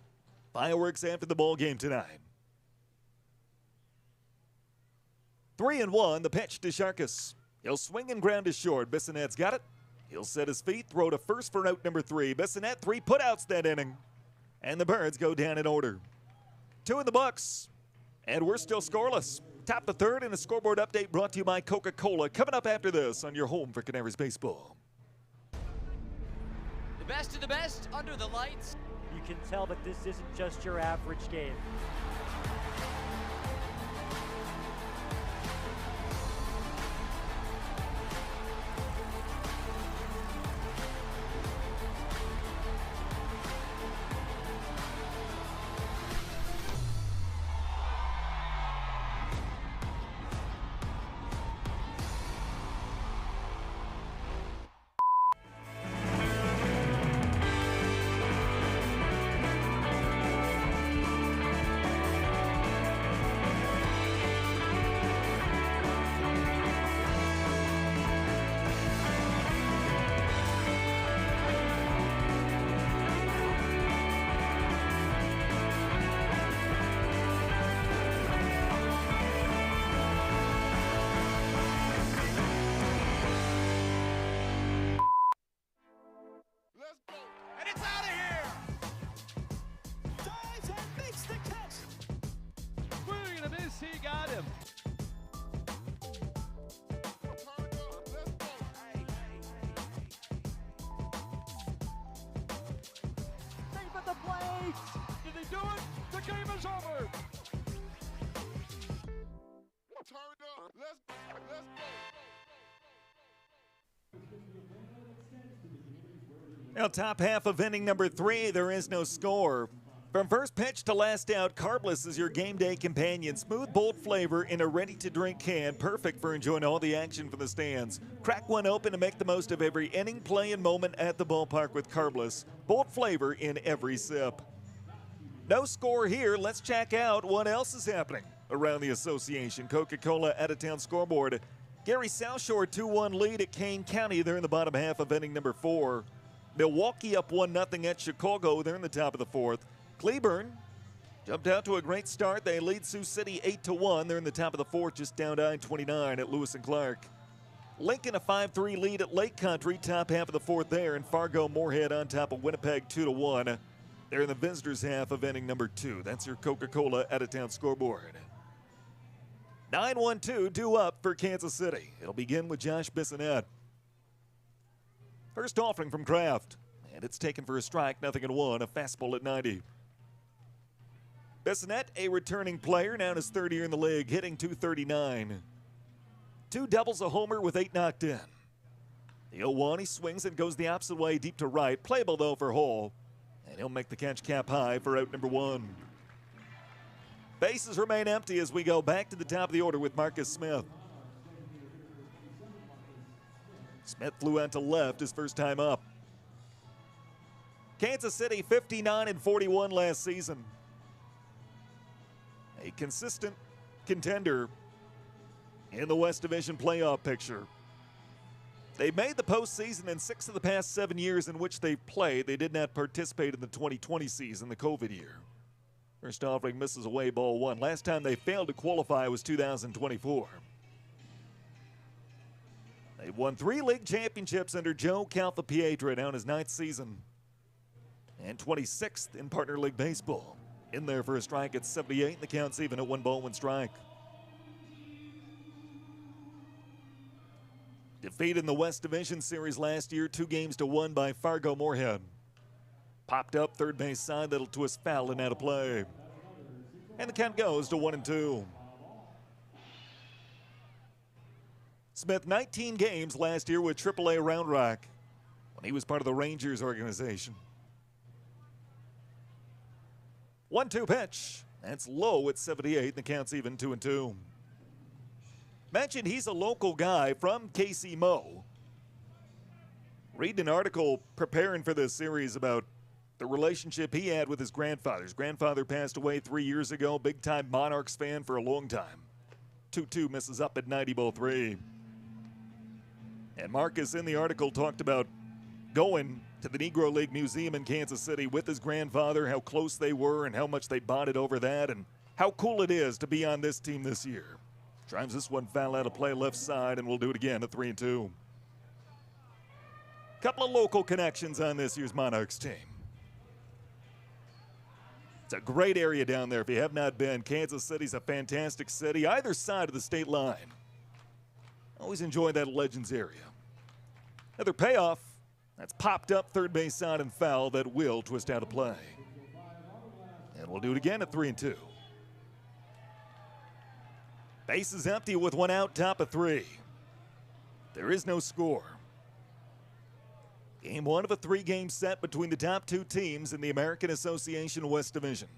Fireworks after the ball game tonight. 3-1, the pitch to Sharkus. He'll swing and ground to short. Bissonet's got it. He'll set his feet, throw to first for out number 3. Bissonnet, 3 putouts that inning. And the Birds go down in order. 2 in the books. And we're still scoreless. Top the third in a scoreboard update brought to you by Coca-Cola. Coming up after this on your home for Canaries baseball. The best of the best under the lights. You can tell that this isn't just your average game. Let's go. And it's out of here. Dives and makes the catch. Swing and a miss. He got him. Turn it up. Let's go. Safe at the plate. Did they do it? The game is over. Turn it up. Let's go. Now, top half of inning number 3, there is no score. From first pitch to last out, Carbless is your game day companion. Smooth, bold flavor in a ready-to-drink can, perfect for enjoying all the action from the stands. Crack one open to make the most of every inning, play, and moment at the ballpark with Carbless. Bold flavor in every sip. No score here. Let's check out what else is happening around the association. Coca-Cola out-of-town scoreboard. Gary South Shore 2-1 lead at Kane County. They're in the bottom half of inning number 4. Milwaukee up 1-0 at Chicago. They're in the top of the 4th. Cleburne jumped out to a great start. They lead Sioux City 8-1. They're in the top of the 4th, just down to I-29 at Lewis and Clark. Lincoln a 5-3 lead at Lake Country, top half of the 4th there. And Fargo Moorhead on top of Winnipeg 2-1. They're in the visitors' half of inning number 2. That's your Coca-Cola out-of-town scoreboard. 9-1-2 due up for Kansas City. It'll begin with Josh Bissonette. First offering from Kraft, and it's taken for a strike, 0-1, a fastball at 90. Bissonette, a returning player, now in his 3rd year in the league, hitting .239. 2 doubles, a homer with 8 knocked in. The 0-1, he swings and goes the opposite way, deep to right. Playable, though, for Hall, and he'll make the catch cap high for out number 1. Bases remain empty as we go back to the top of the order with Marcus Smith. Smith flew out to left his first time up. Kansas City 59-41 last season. A consistent contender in the West Division playoff picture. They've made the postseason in 6 of the past 7 years in which they've played. They did not participate in the 2020 season, the COVID year. First offering misses away, ball 1. Last time they failed to qualify was 2024. They've won 3 league championships under Joe Calthapietra, now in his 9th season. And 26th in partner league baseball. In there for a strike at 78, and the count's even at 1 ball, 1 strike. Defeat in the West Division Series last year, 2-1 by Fargo Moorhead. Popped up third base side, that'll twist foul and out of play. And the count goes to 1-2. Smith, 19 games last year with AAA Round Rock when he was part of the Rangers organization. 1-2 pitch. That's low at 78. The count's even 2-2. Mentioned he's a local guy from KC Mo. Reading an article preparing for this series about the relationship he had with his grandfather. His grandfather passed away 3 years ago. Big-time Monarchs fan for a long time. 2-2 misses up at 90, ball 3. And Marcus in the article talked about going to the Negro League Museum in Kansas City with his grandfather, how close they were and how much they bonded over that, and how cool it is to be on this team this year. Drives this one foul out of play left side, and we'll do it again at 3-2. Couple of local connections on this year's Monarchs team. It's a great area down there if you have not been. Kansas City's a fantastic city, either side of the state line. Always enjoy that Legends area. Another payoff. That's popped up third base side and foul that will twist out of play. And we'll do it again at 3-2. Base is empty with one out, top of 3. There is no score. Game 1 of a 3-game set between the top 2 teams in the American Association West Division.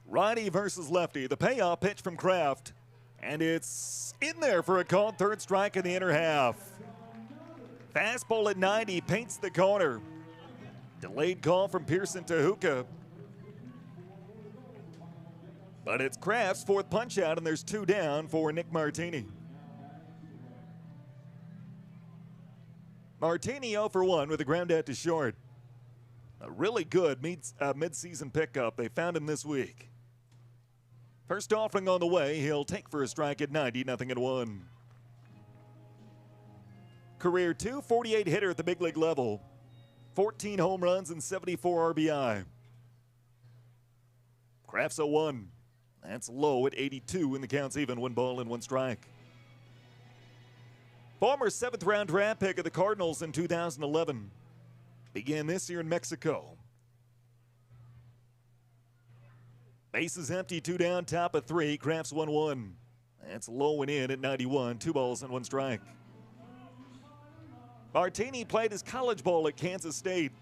Righty versus lefty. The payoff pitch from Kraft. And it's in there for a called third strike in the inner half. Fastball at 90 paints the corner. Delayed call from Pearson to Hookah. But it's Kraft's 4th punch out, and there's 2 down for Nick Martini. Martini 0 for 1 with a ground out to short. A really good mid-season pickup. They found him this week. First offering on the way, he'll take for a strike at 90, 0-1. Career .248 hitter at the big league level. 14 home runs and 74 RBI. Kraft's 0-1. That's low at 82 and the count's even, 1 ball and 1 strike. Former 7th round draft pick of the Cardinals in 2011. Began this year in Mexico. Base is empty, 2 down, top of 3. Kraft's 1-1. That's low and in at 91, 2 balls and 1 strike. Martini played his college ball at Kansas State.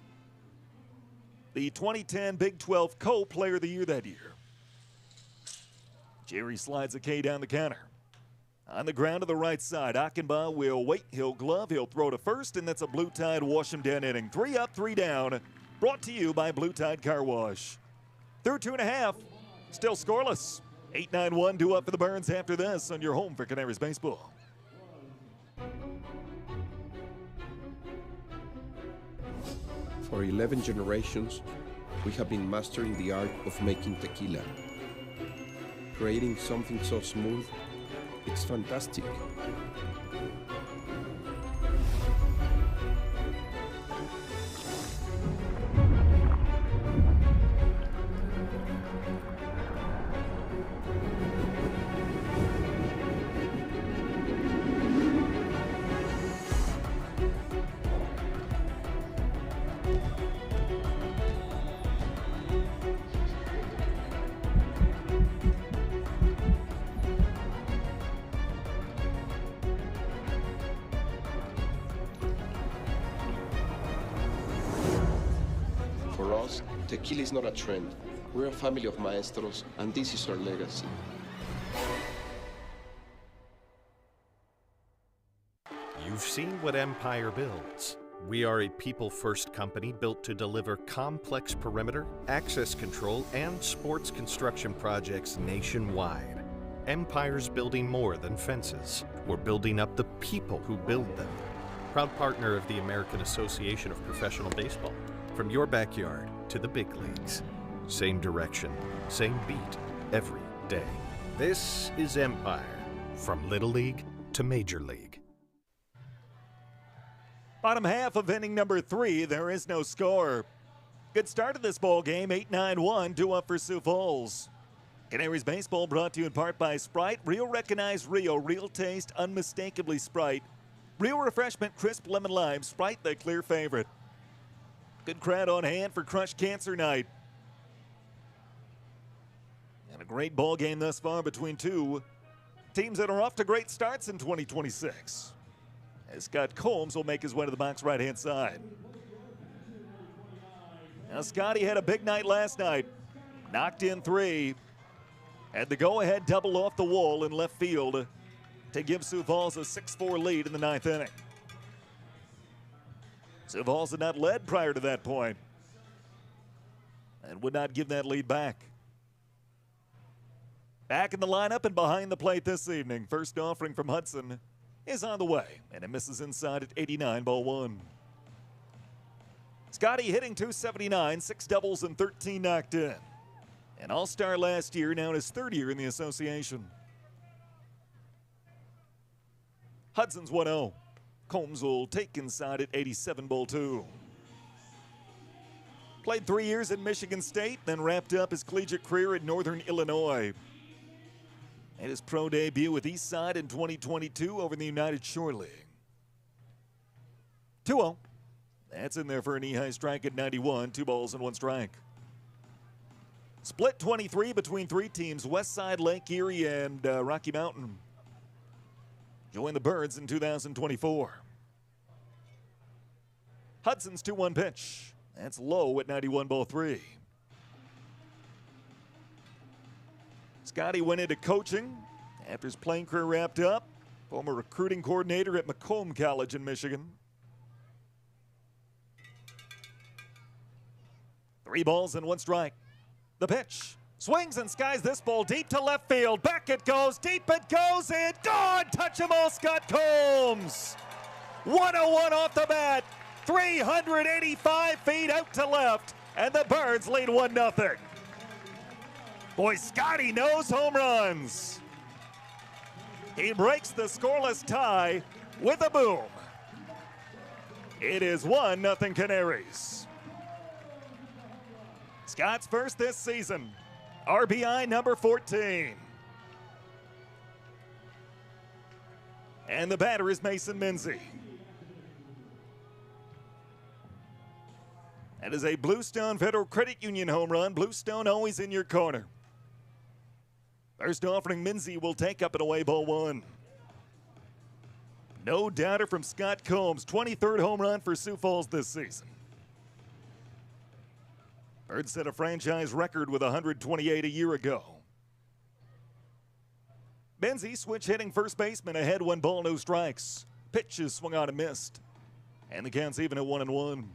The 2010 Big 12 Co-Player of the Year that year. Jerry slides a K down the counter. On the ground to the right side, Achenbach will wait, he'll glove, he'll throw to first, and that's a Blue Tide wash him down inning. 3 up, 3 down. Brought to you by Blue Tide Car Wash. Through 2.5, still scoreless. 8-9-1 due up for the Burns after this on your home for Canaries baseball. For 11 generations, we have been mastering the art of making tequila. Creating something so smooth, it's fantastic. For us, tequila is not a trend. We're a family of maestros, and this is our legacy. You've seen what Empire builds. We are a people-first company built to deliver complex perimeter, access control, and sports construction projects nationwide. Empire's building more than fences. We're building up the people who build them. Proud partner of the American Association of Professional Baseball. From your backyard to the big leagues. Same direction, same beat, every day. This is Empire. From Little League to Major League. Bottom half of inning number 3, there is no score. Good start of this ball game, 8-9-1, due up for Sioux Falls. Canaries baseball brought to you in part by Sprite. Real recognized Rio, real taste, unmistakably Sprite. Real refreshment, crisp lemon lime, Sprite the clear favorite. Good crowd on hand for Crush Cancer Night. And a great ball game thus far between 2 teams that are off to great starts in 2026. As Scott Combs will make his way to the box right-hand side. Now Scotty had a big night last night. Knocked in 3. Had the go-ahead double off the wall in left field to give Sioux Falls a 6-4 lead in the 9th inning. Sioux Falls had not led prior to that point and would not give that lead back. Back in the lineup and behind the plate this evening. First offering from Hudson. is on the way, and it misses inside at 89, ball one. Scotty hitting .279, 6 doubles and 13 knocked in. An all-star last year, now in his third year in the association. Hudson's 1-0. Combs will take inside at 87, ball two. Played 3 years at Michigan State, then wrapped up his collegiate career at Northern Illinois. Made his pro debut with Eastside in 2022 over in the United Shore League. 2-0. That's in there for a knee-high strike at 91, 2 balls and 1 strike. Split 23 between 3 teams, Westside, Lake Erie, and Rocky Mountain. Joined the Birds in 2024. Hudson's 2-1 pitch. That's low at 91, ball 3. Scotty went into coaching after his playing career wrapped up. Former recruiting coordinator at Macomb College in Michigan. 3 balls and 1 strike. The pitch. Swings and skies this ball deep to left field. Back it goes, deep it goes, and gone! Touch 'em all, Scott Combs! 101 off the bat. 385 feet out to left, and the Birds lead 1-0. Boy, Scotty knows home runs. He breaks the scoreless tie with a boom. It is 1-0 Canaries. Scott's first this season, RBI number 14. And the batter is Mason Minzy. That is a Bluestone Federal Credit Union home run. Bluestone always in your corner. First offering, Minzy will take up and away, ball 1. No doubter from Scott Combs, 23rd home run for Sioux Falls this season. Birds set a franchise record with 128 a year ago. Minzy switch hitting first baseman ahead, 1 ball, no strikes. Pitch is swung on and missed. And the count's even at 1-1.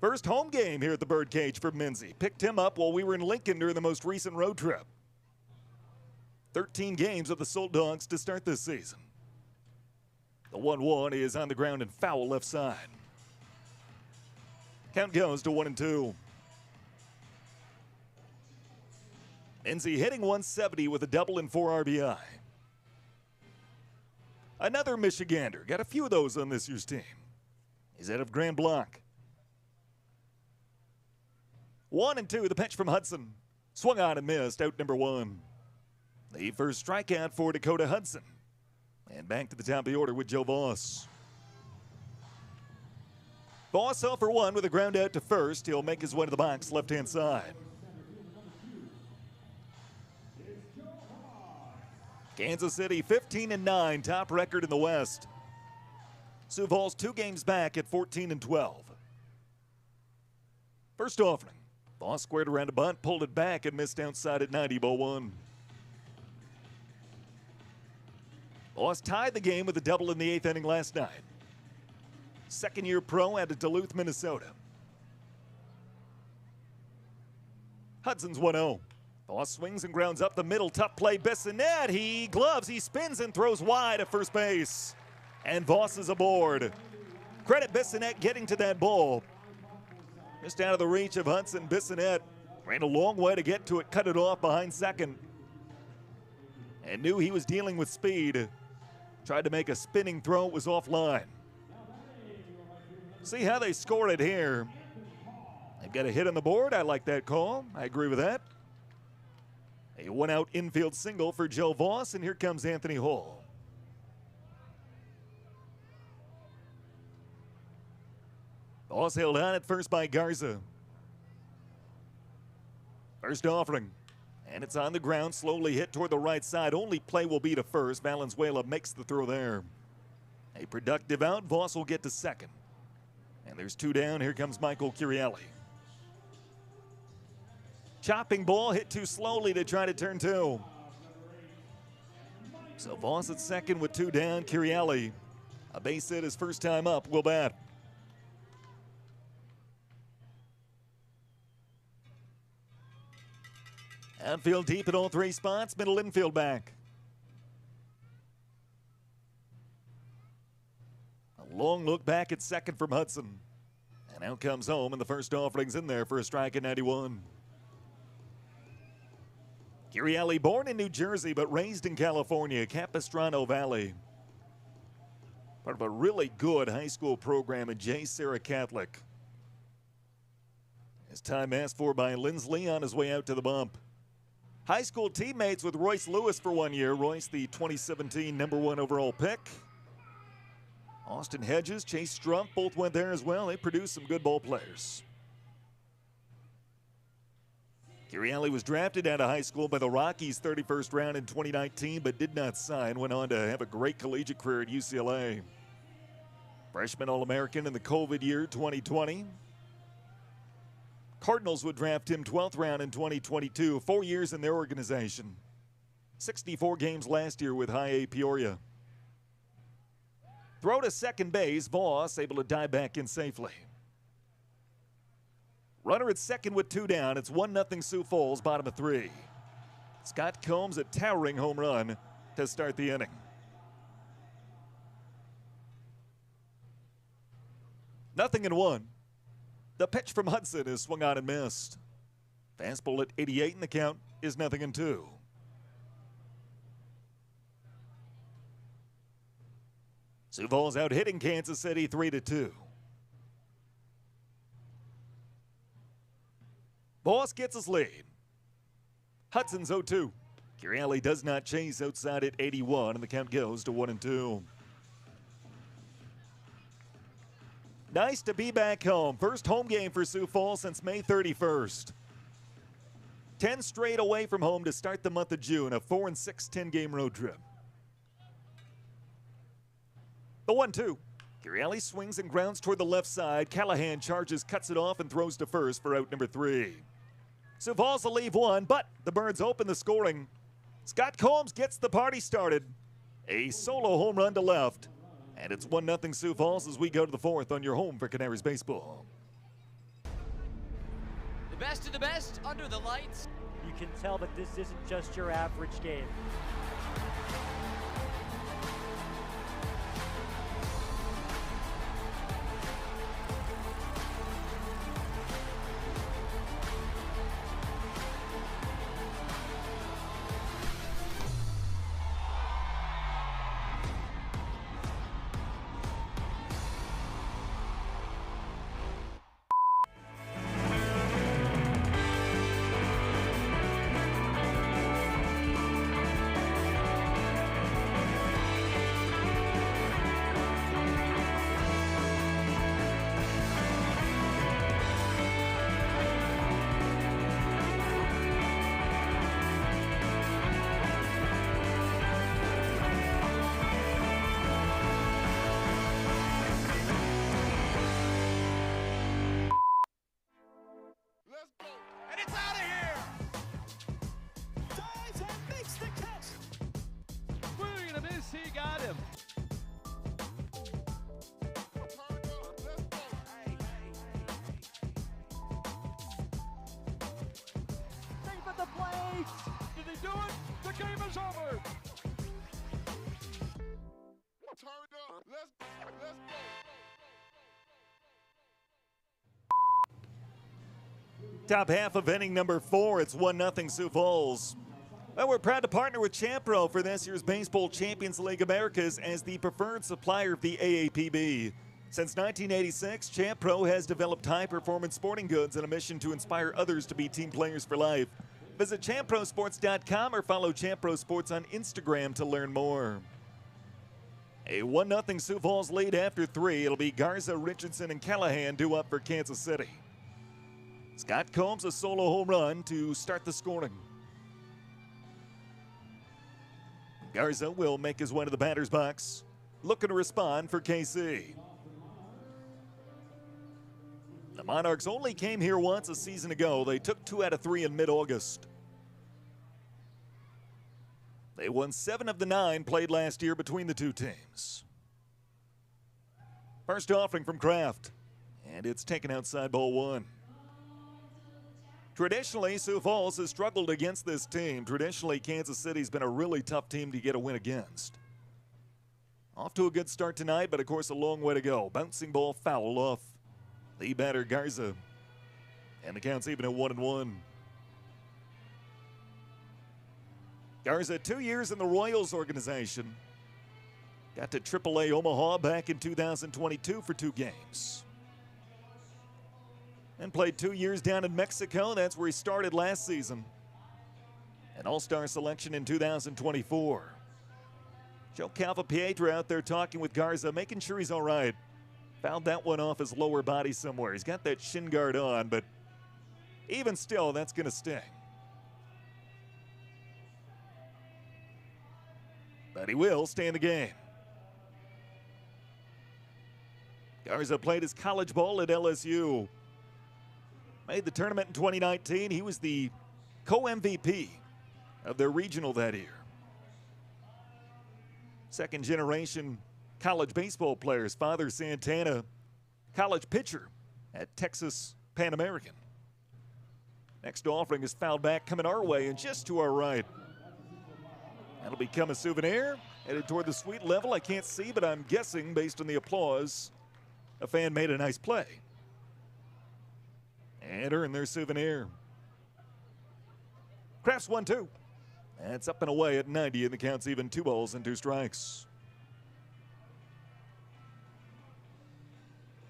First home game here at the Birdcage for Minzy. Picked him up while we were in Lincoln during the most recent road trip. 13 games with the Solt Dogs to start this season. The 1-1 is on the ground and foul left side. Count goes to 1-2. Minzy hitting .170 with a double and 4 RBI. Another Michigander. Got a few of those on this year's team. He's out of Grand Blanc. 1-2, the pitch from Hudson. Swung on and missed, out number 1. The first strikeout for Dakota Hudson. And back to the top of the order with Joe Voss. Voss 0 for 1 with a ground out to first. He'll make his way to the box, left-hand side. Kansas City 15-9, top record in the West. Sioux Falls 2 games back at 14-12. First offering. Voss squared around a bunt, pulled it back, and missed outside at 90, ball 1. Voss tied the game with a double in the 8th inning last night. Second-year pro out of Duluth, Minnesota. Hudson's 1-0. Voss swings and grounds up the middle. Tough play, Bissonette. He gloves, he spins and throws wide at first base. And Voss is aboard. Credit Bissonette getting to that ball. Just out of the reach of Hudson. Bissonette ran a long way to get to it, cut it off behind second. And knew he was dealing with speed. Tried to make a spinning throw, it was offline. See how they score it here. They've got a hit on the board. I like that call. I agree with that. A 1-out infield single for Joe Voss, and here comes Anthony Hall. Voss held on at first by Garza. First offering, and it's on the ground, slowly hit toward the right side. Only play will be to first. Valenzuela makes the throw there. A productive out. Voss will get to second. And there's 2 down. Here comes Michael Curielli. Chopping ball hit too slowly to try to turn 2. So Voss at second with 2 down. Curielli, a base hit his first time up, will bat. Outfield deep at all 3 spots, middle infield back. A long look back at second from Hudson. And out comes home, and the first offering's in there for a strike at 91. Curielli, born in New Jersey but raised in California, Capistrano Valley. Part of a really good high school program at J. Sarah Catholic. His time asked for by Lindsley on his way out to the bump. High school teammates with Royce Lewis for 1 year. Royce, the 2017 #1 overall pick. Austin Hedges, Chase Strumpf, both went there as well. They produced some good ball players. Curielli was drafted out of high school by the Rockies 31st round in 2019, but did not sign. Went on to have a great collegiate career at UCLA. Freshman All-American in the COVID year 2020. Cardinals would draft him 12th round in 2022, 4 years in their organization. 64 games last year with High A Peoria. Throw to second base, Voss able to dive back in safely. Runner at second with 2 down. It's 1-0 Sioux Falls, bottom of 3. Scott Combs a towering home run to start the inning. 0-1. The pitch from Hudson is swung on and missed. Fastball at 88, and the count is 0-2. Sioux Falls out hitting Kansas City 3-2. Voss gets his lead. Hudson's 0-2. Curielli does not chase outside at 81, and the count goes to 1-2. Nice to be back home. First home game for Sioux Falls since May 31st. 10 straight away from home to start the month of June, a 4-6 10-game road trip. The 1-2. Curielli swings and grounds toward the left side. Callahan charges, cuts it off, and throws to first for out number 3. Sioux Falls will leave 1, but the Birds open the scoring. Scott Combs gets the party started. A solo home run to left. And it's 1-0 Sioux Falls as we go to the 4th on your home for Canaries baseball. The best of the best under the lights. You can tell that this isn't just your average game. And it's out of here! Dives and makes the catch! Swing and a miss, he got him. Safe at the plate! Did he do it? The game is over. Turn up. Let's go. Top half of inning number 4. It's 1-0 Sioux Falls. Well, we're proud to partner with Champro for this year's Baseball Champions League Americas as the preferred supplier of the AAPB. Since 1986, Champro has developed high-performance sporting goods and a mission to inspire others to be team players for life. Visit ChamproSports.com or follow Champro Sports on Instagram to learn more. A 1-0 Sioux Falls lead after 3. It'll be Garza, Richardson, and Callahan due up for Kansas City. Scott Combs a solo home run to start the scoring. Garza will make his way to the batter's box, looking to respond for KC. The Monarchs only came here once a season ago. They took 2 out of 3 in mid-August. They won 7 of the 9 played last year between the two teams. First offering from Kraft, and it's taken outside ball 1. Traditionally, Sioux Falls has struggled against this team. Traditionally, Kansas City's been a really tough team to get a win against. Off to a good start tonight, but of course a long way to go. Bouncing ball foul off the batter Garza. And the count's even at 1-1. Garza, 2 years in the Royals organization. Got to AAA Omaha back in 2022 for 2 games. And played 2 years down in Mexico. That's where he started last season. An all-star selection in 2024. Joe Calva-Pietra out there talking with Garza, making sure he's all right. Fouled that one off his lower body somewhere. He's got that shin guard on, but even still, that's going to sting. But he will stay in the game. Garza played his college ball at LSU. Made the tournament in 2019. He was the co-MVP of their regional that year. Second generation college baseball player. His father, Santana, college pitcher at Texas Pan American. Next offering is fouled back, coming our way and just to our right. That'll become a souvenir, headed toward the suite level. I can't see, but I'm guessing based on the applause, a fan made a nice play and earned their souvenir. Crafts 1-2. That's up and away at 90, and the count's even. 2 balls and 2 strikes.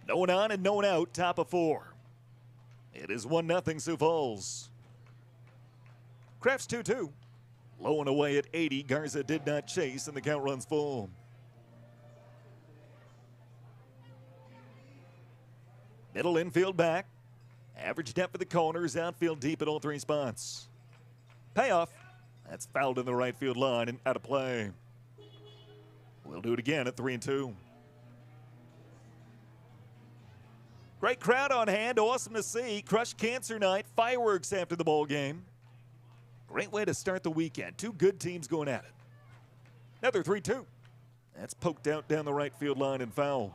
No one on and no one out, top of 4. It is 1-0 Sioux Falls. Crafts 2-2. Low and away at 80. Garza did not chase, and the count runs full. Middle infield back. Average depth of the corners. Outfield deep at all 3 spots. Payoff. That's fouled in the right field line and out of play. We'll do it again at 3-2. Great crowd on hand. Awesome to see. Crushed Cancer Night. Fireworks after the ball game. Great way to start the weekend. 2 good teams going at it. Another 3-2. That's poked out down the right field line and foul.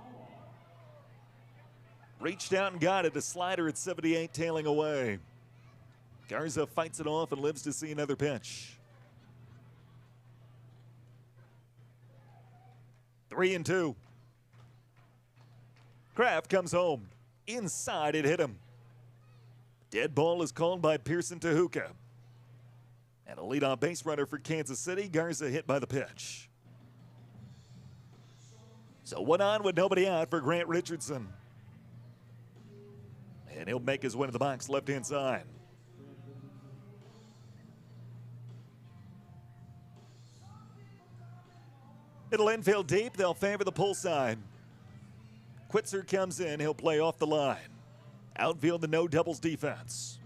Reached out and got it. A slider at 78, tailing away. Garza fights it off and lives to see another pitch. 3-2. Kraft comes home. Inside, it hit him. Dead ball is called by Pearson Tehuka. And a leadoff base runner for Kansas City. Garza hit by the pitch. So 1 on with nobody out for Grant Richardson. And he'll make his way to the box left-hand side. Middle infield deep. They'll favor the pull side. Quitzer comes in. He'll play off the line. Outfield the no doubles defense.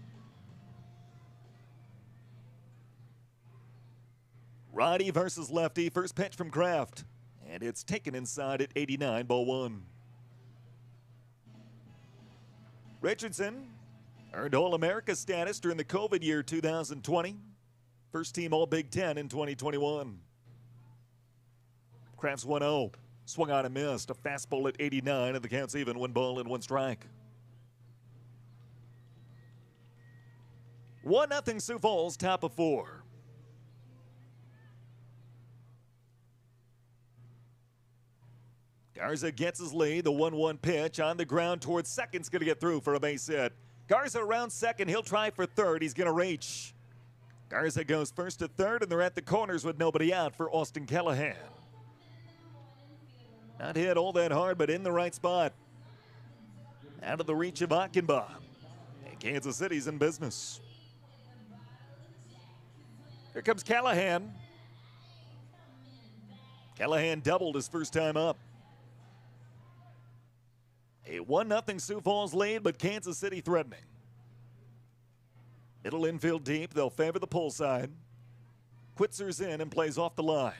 Righty versus lefty. First pitch from Kraft. And it's taken inside at 89, ball 1. Richardson earned All-America status during the COVID year 2020. First team All-Big Ten in 2021. Kraft's 1-0. Swung on and missed. A fastball at 89, and the count's even. 1 ball and 1 strike. 1-0 Sioux Falls, top of 4. Garza gets his lead. The 1-1 pitch on the ground towards second's going to get through for a base hit. Garza around second. He'll try for third. He's going to reach. Garza goes first to third, and they're at the corners with nobody out for Austin Callahan. Not hit all that hard, but in the right spot. Out of the reach of Achenbach. And Kansas City's in business. Here comes Callahan. Callahan doubled his first time up. A 1-0 Sioux Falls lead, but Kansas City threatening. Middle infield deep. They'll favor the pull side. Quitzer's in and plays off the line.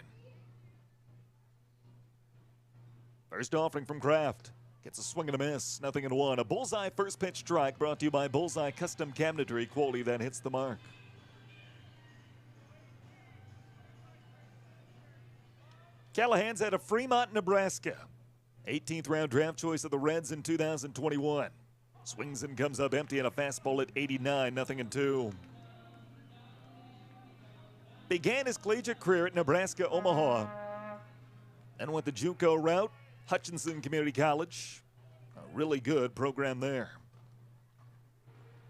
First offering from Kraft. Gets a swing and a miss. 0-1. A bullseye first pitch strike brought to you by Bullseye Custom Cabinetry. Quality that hits the mark. Callahan's out of Fremont, Nebraska. 18th round draft choice of the Reds in 2021. Swings and comes up empty and a fastball at 89, 0-2. Began his collegiate career at Nebraska, Omaha. And with the JUCO route, Hutchinson Community College, a really good program there.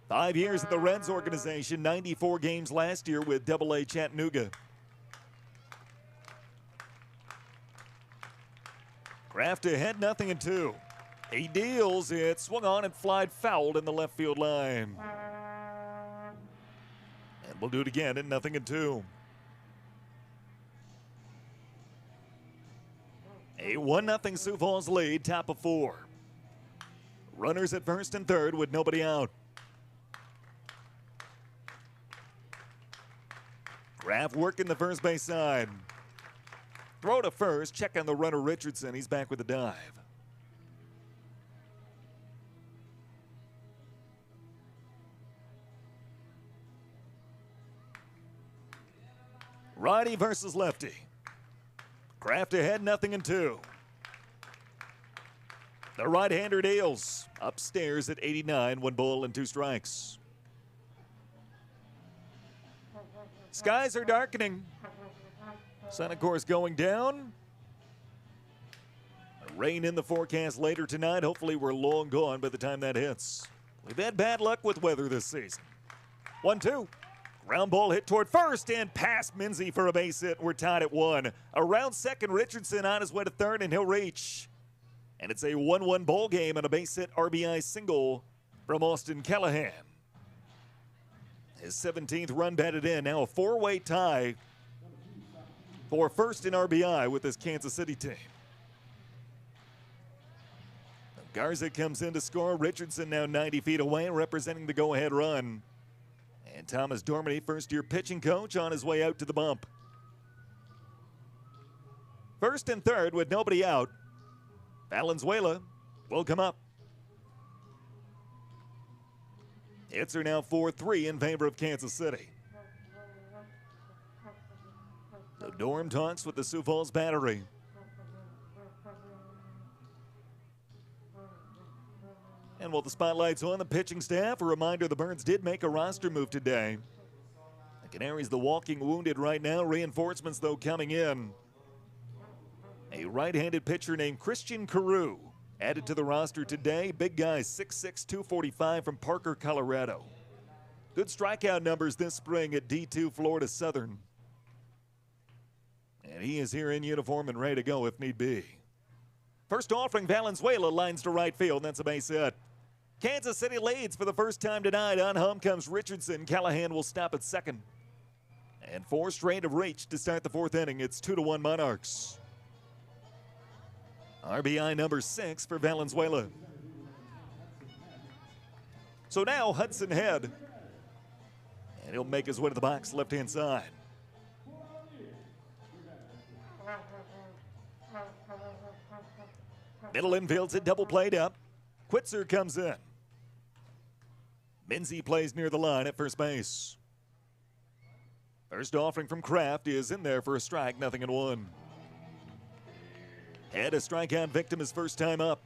5 years at the Reds organization, 94 games last year with AA Chattanooga. Kraft ahead, 0-2. He deals, it swung on and flied fouled in the left field line. And we'll do it again at 0-2. A 1-0 Sioux Falls lead, top of 4. Runners at first and third with nobody out. Kraft working the first base side. Throw to first, check on the runner Richardson. He's back with a dive. Righty versus lefty. Kraft ahead, 0-2. The right-hander deals. Upstairs at 89, 1 ball and 2 strikes. Skies are darkening. Sun, of course, going down. Rain in the forecast later tonight. Hopefully we're long gone by the time that hits. We've had bad luck with weather this season. 1-2. Ground ball hit toward first and past Minzy for a base hit. We're tied at 1. Around second, Richardson on his way to third, and he'll reach. And it's a 1-1 ball game and a base hit RBI single from Austin Callahan. His 17th run batted in. Now a 4-way tie for first in RBI with this Kansas City team. Garza comes in to score. Richardson now 90 feet away, representing the go-ahead run. And Thomas Dormany, first-year pitching coach, on his way out to the bump. First and third with nobody out. Valenzuela will come up. Hits are now 4-3 in favor of Kansas City. So Dorm talks with the Sioux Falls battery. And while the spotlight's on the pitching staff, a reminder the Birds did make a roster move today. The Canaries, the walking wounded right now. Reinforcements, though, coming in. A right-handed pitcher named Christian Carew added to the roster today. Big guy, 6'6", 245 from Parker, Colorado. Good strikeout numbers this spring at D2 Florida Southern. And he is here in uniform and ready to go if need be. First offering, Valenzuela lines to right field. That's a base hit. Kansas City leads for the first time tonight. On home comes Richardson. Callahan will stop at second. And 4 straight have reached to start the 4th inning. It's 2-1 Monarchs. RBI number 6 for Valenzuela. So now Hudson Head. And he'll make his way to the box left-hand side. Middle infield's a double played up. Quitzer comes in. Minzy plays near the line at first base. First offering from Kraft is in there for a strike, 0-1. Head a strikeout victim his first time up.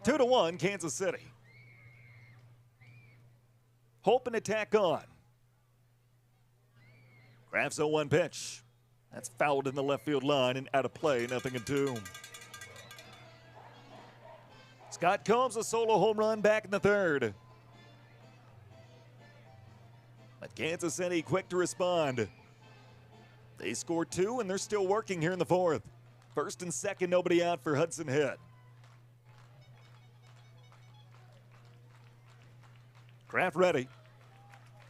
2-1 Kansas City. Hope and attack on. Kraft's 0-1 pitch. That's fouled in the left field line and out of play, 0-2. Scott Combs a solo home run back in the 3rd. But Kansas City quick to respond. They score 2 and they're still working here in the 4th. First and second, nobody out for Hudson Head. Kraft ready.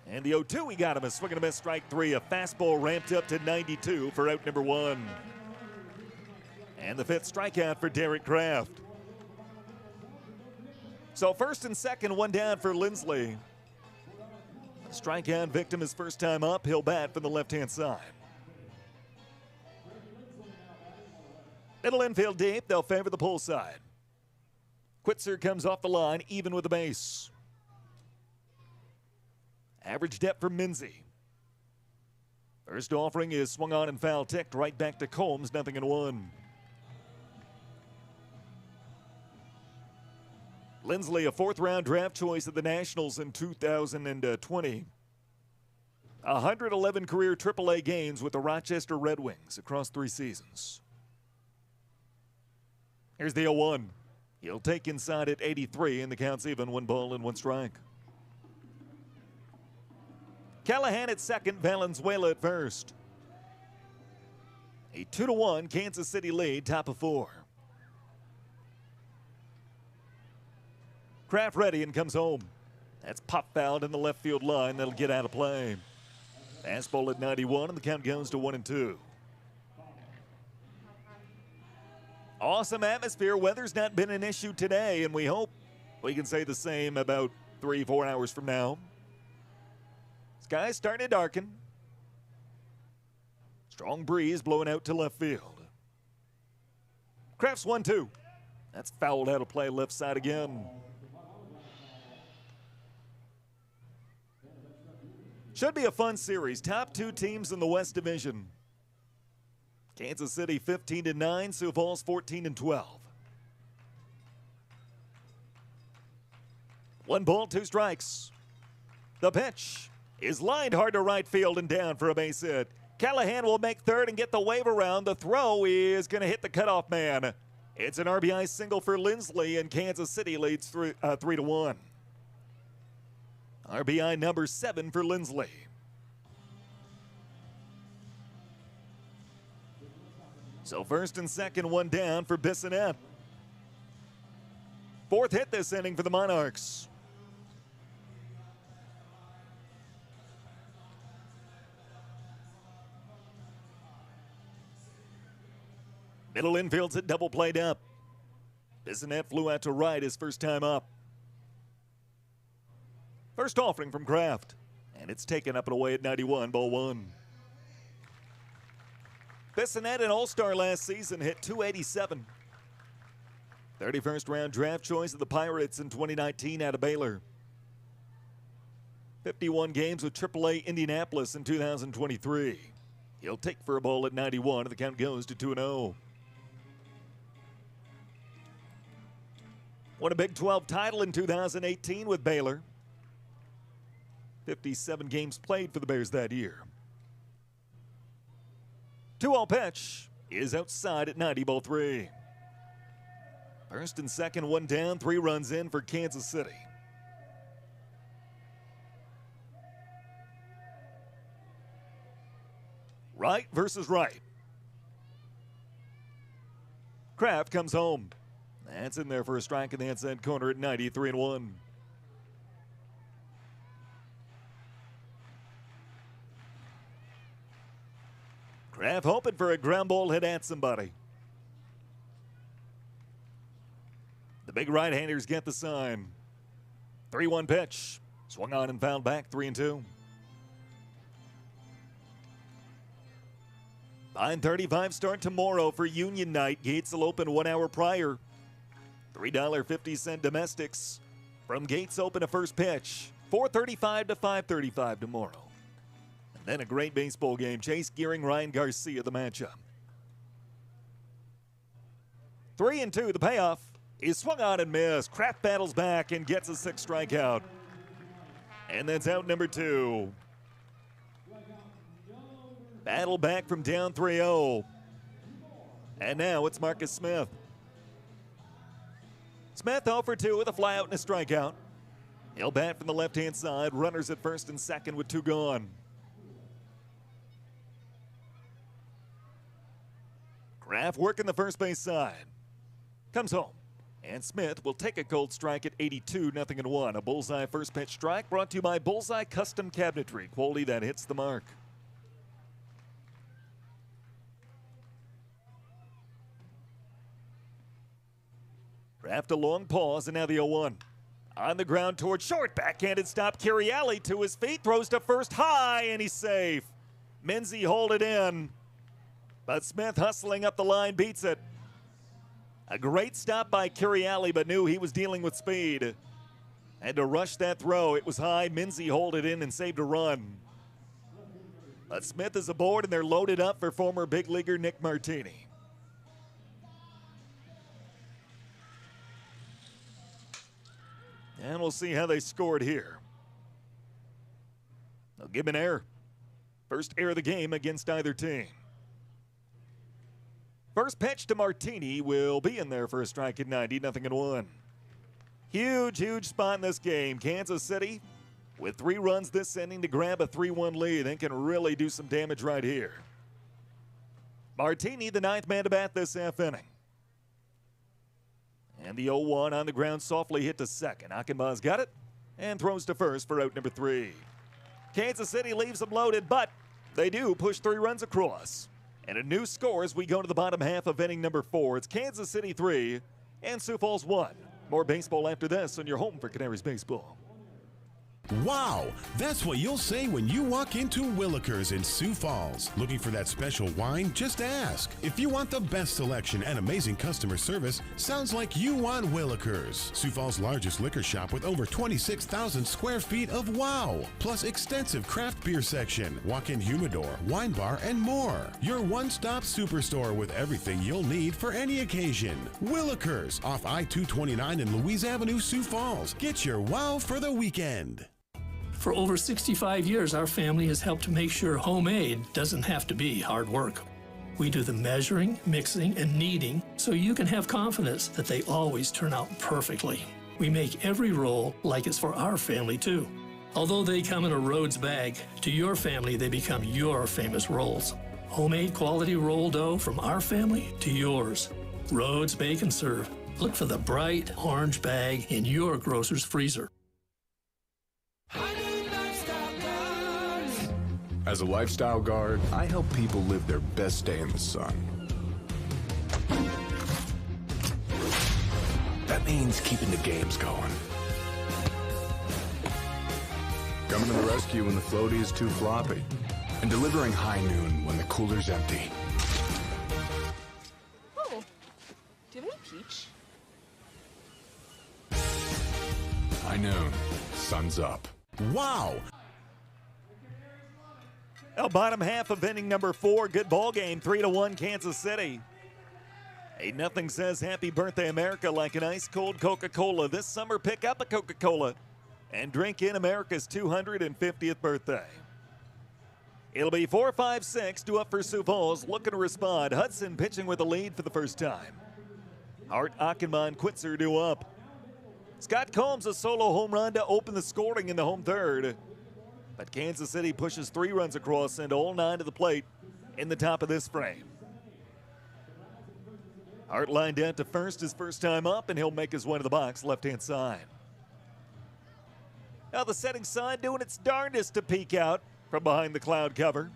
And the 0-2, he got him. A swing and a miss, strike 3. A fastball ramped up to 92 for out number 1. And the 5th strikeout for Derek Kraft. So first and second, 1 down for Lindsley. A strikeout victim his first time up. He'll bat from the left-hand side. Middle infield deep. They'll favor the pull side. Quitzer comes off the line, even with the base. Average depth for Minzy. First offering is swung on and foul ticked right back to Combs, 0-1. Lindsley, a 4th round draft choice of the Nationals in 2020. 111 career AAA games with the Rochester Red Wings across 3 seasons. Here's the 0-1. He'll take inside at 83, and the count's even, 1 ball and 1 strike. Callahan at second, Valenzuela at first. A 2-1 Kansas City lead, top of 4. Kraft ready and comes home. That's pop fouled in the left field line. That'll get out of play. Fastball at 91, and the count goes to 1-2. Awesome atmosphere. Weather's not been an issue today, and we hope we can say the same about 3-4 hours from now. Sky's starting to darken. Strong breeze blowing out to left field. Kraft's 1-2. That's fouled out of play left side again. Should be a fun series. Top 2 teams in the West Division. Kansas City 15-9, Sioux Falls 14-12. 1 ball, 2 strikes. The pitch is lined hard to right field and down for a base hit. Callahan will make third and get the wave around. The throw is going to hit the cutoff man. It's an RBI single for Lindsley, and Kansas City leads 3-1. RBI number 7 for Lindsley. So first and second, 1 down for Bissonnette. 4th hit this inning for the Monarchs. Middle infield's at double played up. Bissonnette flew out to right his first time up. First offering from Kraft, and it's taken up and away at 91, ball 1. Bissonnette, an all-star last season, hit .287. 31st round draft choice of the Pirates in 2019 out of Baylor. 51 games with AAA Indianapolis in 2023. He'll take for a ball at 91, and the count goes to 2-0. Won a Big 12 title in 2018 with Baylor. 57 games played for the Bears that year. 2-0 pitch is outside at 90, ball 3. First and second, 1 down, 3 runs in for Kansas City. Right versus right. Kraft comes home. That's in there for a strike in the inside corner at 90, 3-1. Kraft hoping for a ground ball hit at somebody. The big right-handers get the sign. 3-1 pitch. Swung on and fouled back, 3-2. 9:35 start tomorrow for Union Night. Gates will open 1 hour prior. $3.50 domestics. From gates open to first pitch. 4:35 to 5:35 tomorrow. And then a great baseball game. Chase Gearing, Ryan Garcia, the matchup. 3-2, the payoff is swung on and missed. Kraft battles back and gets a 6th strikeout. And that's out number 2. Battle back from down 3-0. And now it's Marcus Smith. Smith 0 for 2 with a flyout and a strikeout. He'll bat from the left-hand side. Runners at first and second with 2 gone. Kraft working the first base side. Comes home. And Smith will take a cold strike at 82, 0-1. A bullseye first pitch strike brought to you by Bullseye Custom Cabinetry. Quality that hits the mark. Kraft a long pause, and now the 0-1. On the ground toward short, backhanded stop. Curielli to his feet, throws to first high, and he's safe. Menzie hold it in, but Smith hustling up the line beats it. A great stop by Curielli, but knew he was dealing with speed. Had to rush that throw. It was high. Menzie hold it in and saved a run. But Smith is aboard, and they're loaded up for former big leaguer Nick Martini. And we'll see how they scored here. They'll give him an error. First error of the game against either team. First pitch to Martini will be in there for a strike at 90, 0-1. Huge spot in this game. Kansas City with 3 runs this inning to grab a 3-1 lead and can really do some damage right here. Martini, the 9th man to bat this half inning. And the 0-1 on the ground, softly hit to second. Achenbach's got it and throws to first for out number 3. Kansas City leaves them loaded, but they do push 3 runs across. And a new score as we go to the bottom half of inning number 4. It's Kansas City 3 and Sioux Falls 1. More baseball after this on your home for Canaries baseball. Wow, that's what you'll say when you walk into Willikers in Sioux Falls. Looking for that special wine? Just ask. If you want the best selection and amazing customer service, sounds like you want Willikers. Sioux Falls' largest liquor shop with over 26,000 square feet of wow, plus extensive craft beer section, walk-in humidor, wine bar, and more. Your one-stop superstore with everything you'll need for any occasion. Willikers, off I-229 and Louise Avenue, Sioux Falls. Get your wow for the weekend. For over 65 years, our family has helped make sure homemade doesn't have to be hard work. We do the measuring, mixing, and kneading so you can have confidence that they always turn out perfectly. We make every roll like it's for our family too. Although they come in a Rhodes bag, to your family they become your famous rolls. Homemade quality roll dough from our family to yours. Rhodes Bake and Serve. Look for the bright orange bag in your grocer's freezer. As a lifestyle guard, I help people live their best day in the sun. That means keeping the games going. Coming to the rescue when the floaty is too floppy. And delivering high noon when the cooler's empty. Oh, do you have any peach? High noon. Sun's up. Wow! Now, bottom half of inning number 4, good ball game, 3-1 Kansas City. 8-0 says happy birthday America like an ice cold Coca-Cola. This summer pick up a Coca-Cola and drink in America's 250th birthday. It'll be 4-5-6 due up for Sioux Falls, looking to respond. Hudson pitching with a lead for the first time. Hart, Achenbach, Quitzer due up. Scott Combs a solo home run to open the scoring in the home third. But Kansas City pushes 3 runs across and all 9 to the plate in the top of this frame. Hart lined out to first his first time up, and he'll make his way to the box left-hand side. Now the setting sun doing its darndest to peek out from behind the cloud cover.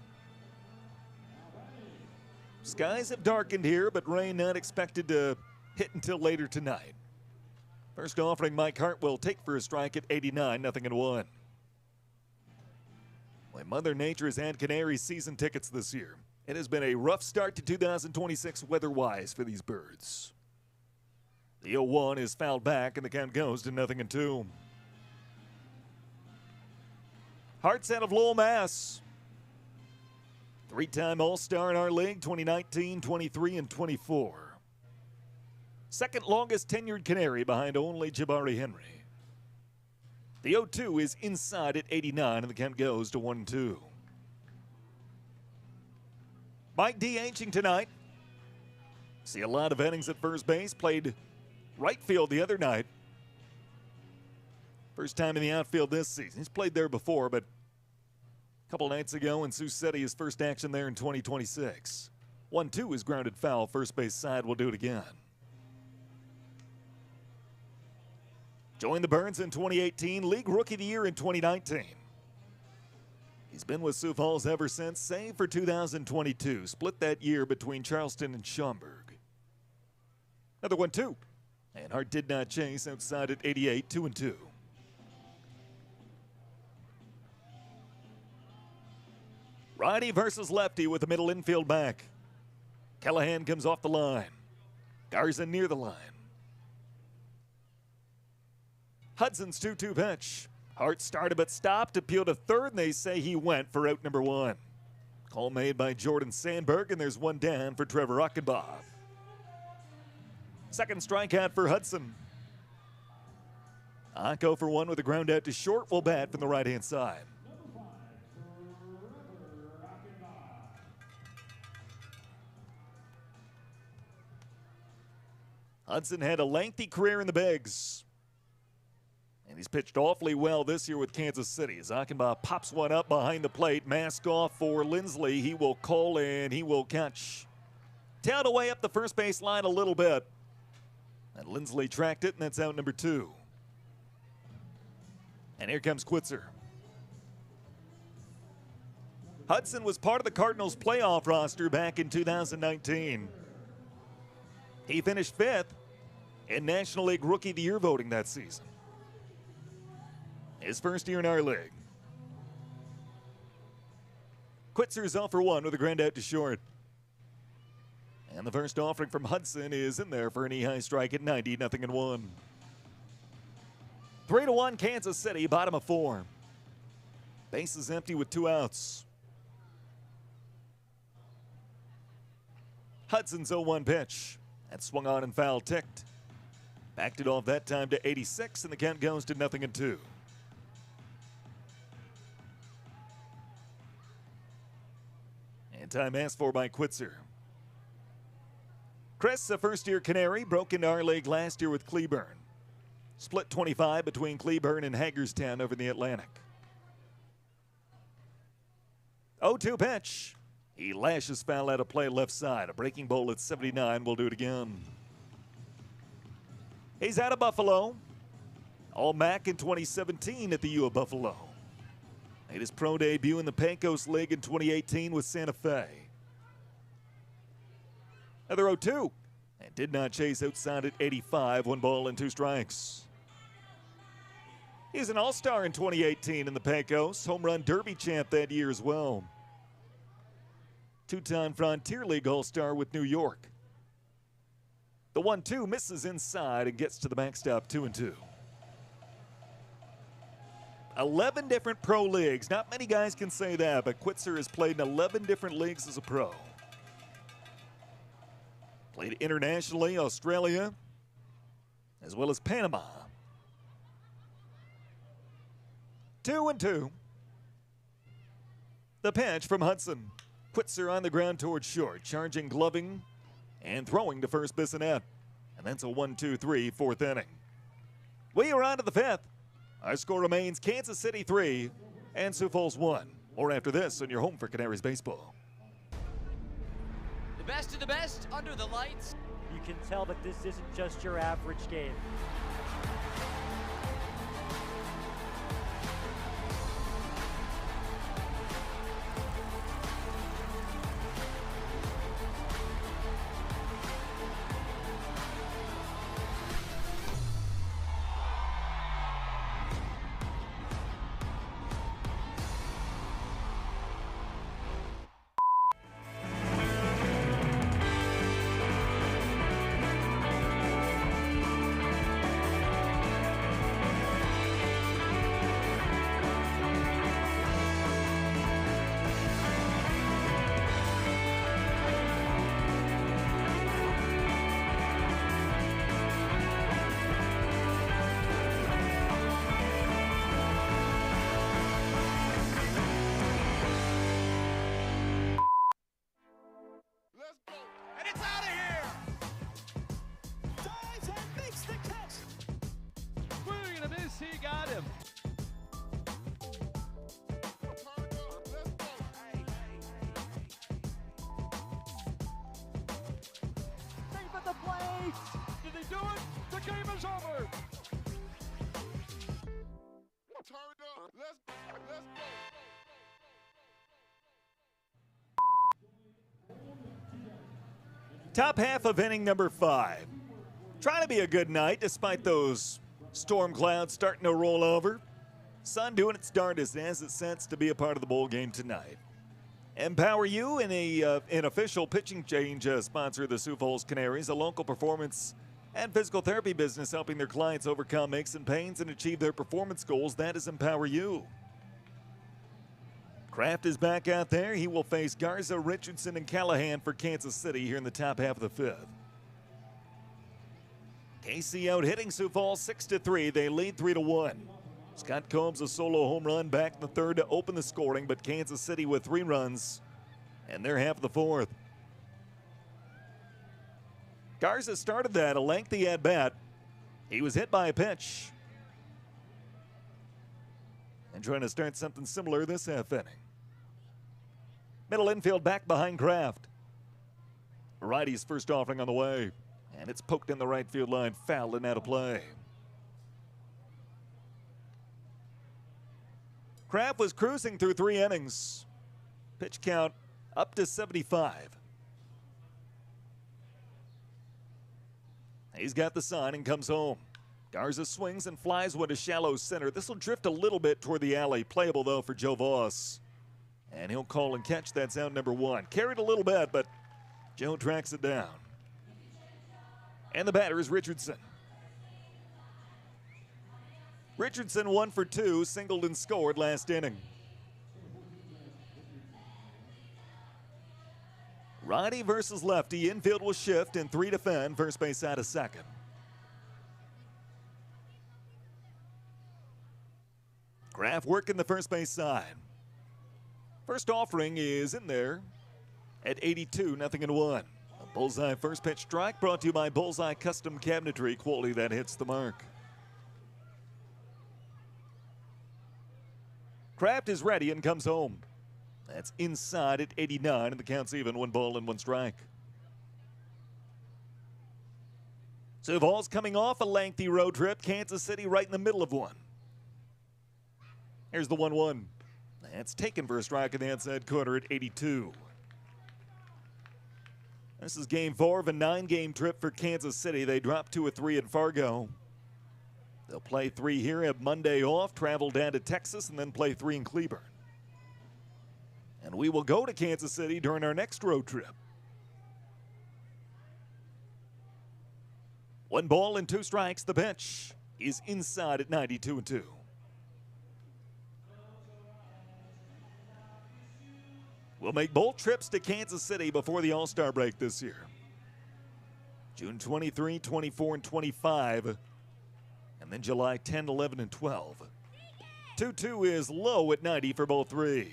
Skies have darkened here, but rain not expected to hit until later tonight. First offering, Mike Hart will take for a strike at 89, 0-1. When Mother Nature has had Canaries season tickets this year, it has been a rough start to 2026 weather-wise for these birds. The 0-1 is fouled back, and the count goes to 0-2. Hart's out of Lowell, Mass. 3-time All-Star in our league, 2019, 23, and 24. Second longest tenured Canary behind only Jabari Henry. The 0-2 is inside at 89, and the count goes to 1-2. Mike DHing tonight. See a lot of innings at first base. Played right field the other night. First time in the outfield this season. He's played there before, but a couple nights ago in Sioux City, his first action there in 2026. 1-2 is grounded foul. First base side will do it again. Joined the Burns in 2018, League Rookie of the Year in 2019. He's been with Sioux Falls ever since, save for 2022. Split that year between Charleston and Schaumburg. Another 1-2. And Hart did not chase outside at 88, 2-2. Righty versus lefty with the middle infield back. Callahan comes off the line. Garza near the line. Hudson's 2-2 pitch. Hart started but stopped, appeal to third, and they say he went for out number 1. Call made by Jordan Sandberg, and there's one down for Trevor Achenbach. Second strikeout for Hudson. Acco for 1 with a ground out to short, will bat from the right-hand side. Hudson had a lengthy career in the bigs. And he's pitched awfully well this year with Kansas City. Achenbach pops one up behind the plate. Mask off for Lindsley. He will call and he will catch. Tailed away up the first base line a little bit. And Lindsley tracked it, and that's out number 2. And here comes Quitzer. Hudson was part of the Cardinals' playoff roster back in 2019. He finished 5th in National League Rookie of the Year voting that season. His first year in our league. Quitzer's 0 for 1 with a ground out to short. And the first offering from Hudson is in there for an E-high strike at 90, 0-1. 3-1 Kansas City, bottom of 4. Base is empty with 2 outs. Hudson's 0-1 pitch. That swung on and foul ticked. Backed it off that time to 86, and the count goes to 0-2. And time asked for by Quitzer. Chris, a first-year Canary, broke into our league last year with Cleburne. Split 25 between Cleburne and Hagerstown over the Atlantic. 0-2 pitch. He lashes foul out of play left side. A breaking ball at 79 will do it again. He's out of Buffalo. All-MAC in 2017 at the U of Buffalo. Made his pro debut in the Pecos League in 2018 with Santa Fe. Another 0-2. And did not chase outside at 85, 1 ball and 2 strikes. He's an all-star in 2018 in the Pecos. Home run derby champ that year as well. 2-time Frontier League all-star with New York. The 1-2 misses inside and gets to the backstop 2-2. 11 different pro leagues. Not many guys can say that, but Quitzer has played in 11 different leagues as a pro. Played internationally, Australia, as well as Panama. 2-2. The pitch from Hudson. Quitzer on the ground towards short, charging, gloving, and throwing to first Bissonette. And that's a 1-2-3 4th inning. We are on to the 5th. Our score remains Kansas City 3 and Sioux Falls 1. More after this on your home for Canaries baseball. The best of the best under the lights. You can tell that this isn't just your average game. And it's out of here! Dives and makes the catch! Swing and a miss, he got him. Safe at the plate! Did he do it? The game is over. Let's go! Top half of inning number 5. Trying to be a good night despite those storm clouds starting to roll over. Sun doing its darndest as it sets to be a part of the bowl game tonight. Empower You, an official pitching change sponsor of the Sioux Falls Canaries, a local performance and physical therapy business helping their clients overcome aches and pains and achieve their performance goals. That is Empower You. Kraft is back out there. He will face Garza, Richardson, and Callahan for Kansas City here in the top half of the 5th. KC out hitting Sioux Falls 6-3. They lead 3-1. Scott Combs a solo home run back in the 3rd to open the scoring, but Kansas City with 3 runs, and they're half of the 4th. Garza started that, a lengthy at-bat. He was hit by a pitch. And trying to start something similar this half inning. Middle infield back behind Kraft. Righty's first offering on the way. And it's poked in the right field line, fouled and out of play. Kraft was cruising through 3 innings. Pitch count up to 75. He's got the sign and comes home. Garza swings and flies one to shallow center. This will drift a little bit toward the alley. Playable, though, for Joe Voss. And he'll call and catch. That's out number 1. Carried a little bit, but Joe tracks it down. And the batter is Richardson. Richardson 1 for 2, singled and scored last inning. Righty versus lefty. Infield will shift and 3 defend. First base out of second. Kraft working the first base side. First offering is in there at 82, 0-1. A bullseye first pitch strike brought to you by Bullseye Custom Cabinetry, quality that hits the mark. Kraft is ready and comes home. That's inside at 89, and the count's even. 1 ball and 1 strike. Sioux Falls coming off a lengthy road trip. Kansas City right in the middle of one. Here's the 1-1. That's taken for a strike in the outside corner at 82. This is game 4 of a 9-game trip for Kansas City. They dropped 2 of 3 in Fargo. They'll play 3 here, have Monday off, travel down to Texas, and then play 3 in Cleburne. And we will go to Kansas City during our next road trip. 1 ball and 2 strikes. The pitch is inside at 92-2. We'll make both trips to Kansas City before the All-Star break this year. June 23, 24, and 25. And then July 10, 11, and 12. 2-2 is low at 90 for both 3.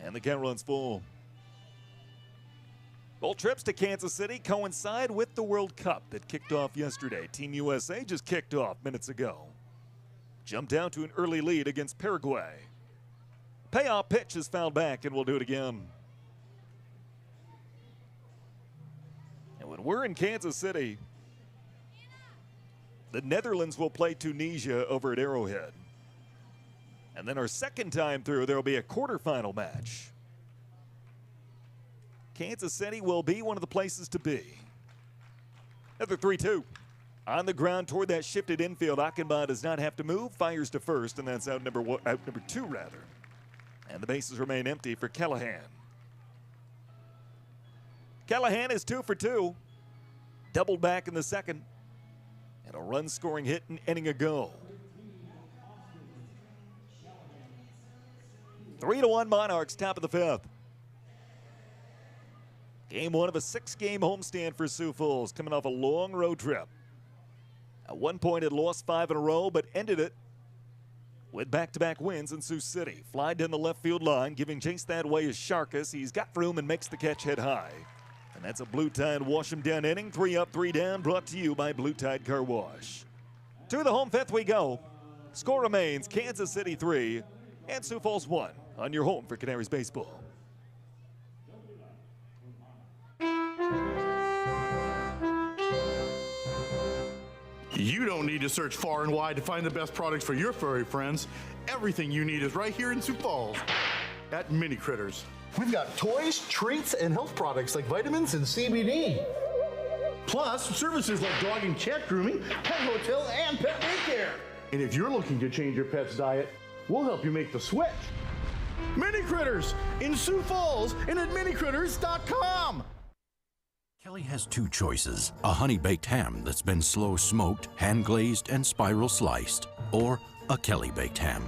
And the count runs full. Both trips to Kansas City coincide with the World Cup that kicked off yesterday. Team USA just kicked off minutes ago. Jumped out to an early lead against Paraguay. Payoff pitch is fouled back, and we'll do it again. And when we're in Kansas City, the Netherlands will play Tunisia over at Arrowhead. And then our second time through, there will be a quarterfinal match. Kansas City will be one of the places to be. Another 3-2. On the ground toward that shifted infield. Achenbach does not have to move. Fires to first, and that's out number 2, rather. And the bases remain empty for Callahan. Callahan is 2 for 2. Doubled back in the second. And a run-scoring hit an inning ago. 3-1 Monarchs, top of the 5th. Game 1 of a 6-game homestand for Sioux Falls, coming off a long road trip. At one point, it lost 5 in a row, but ended it with back-to-back wins in Sioux City. Fly down the left field line, giving chase that way is Sharkus. He's got room and makes the catch head high. And that's a Blue Tide wash him down inning. 3 up, 3 down, brought to you by Blue Tide Car Wash. To the home 5th we go. Score remains Kansas City 3 and Sioux Falls 1 on your home for Canaries baseball. You don't need to search far and wide to find the best products for your furry friends. Everything you need is right here in Sioux Falls at Mini Critters. We've got toys, treats, and health products like vitamins and CBD. Plus, services like dog and cat grooming, pet hotel, and pet daycare. And if you're looking to change your pet's diet, we'll help you make the switch. Mini Critters in Sioux Falls and at minicritters.com. Kelly has 2 choices: a honey-baked ham that's been slow smoked, hand-glazed, and spiral sliced, or a Kelly-baked ham.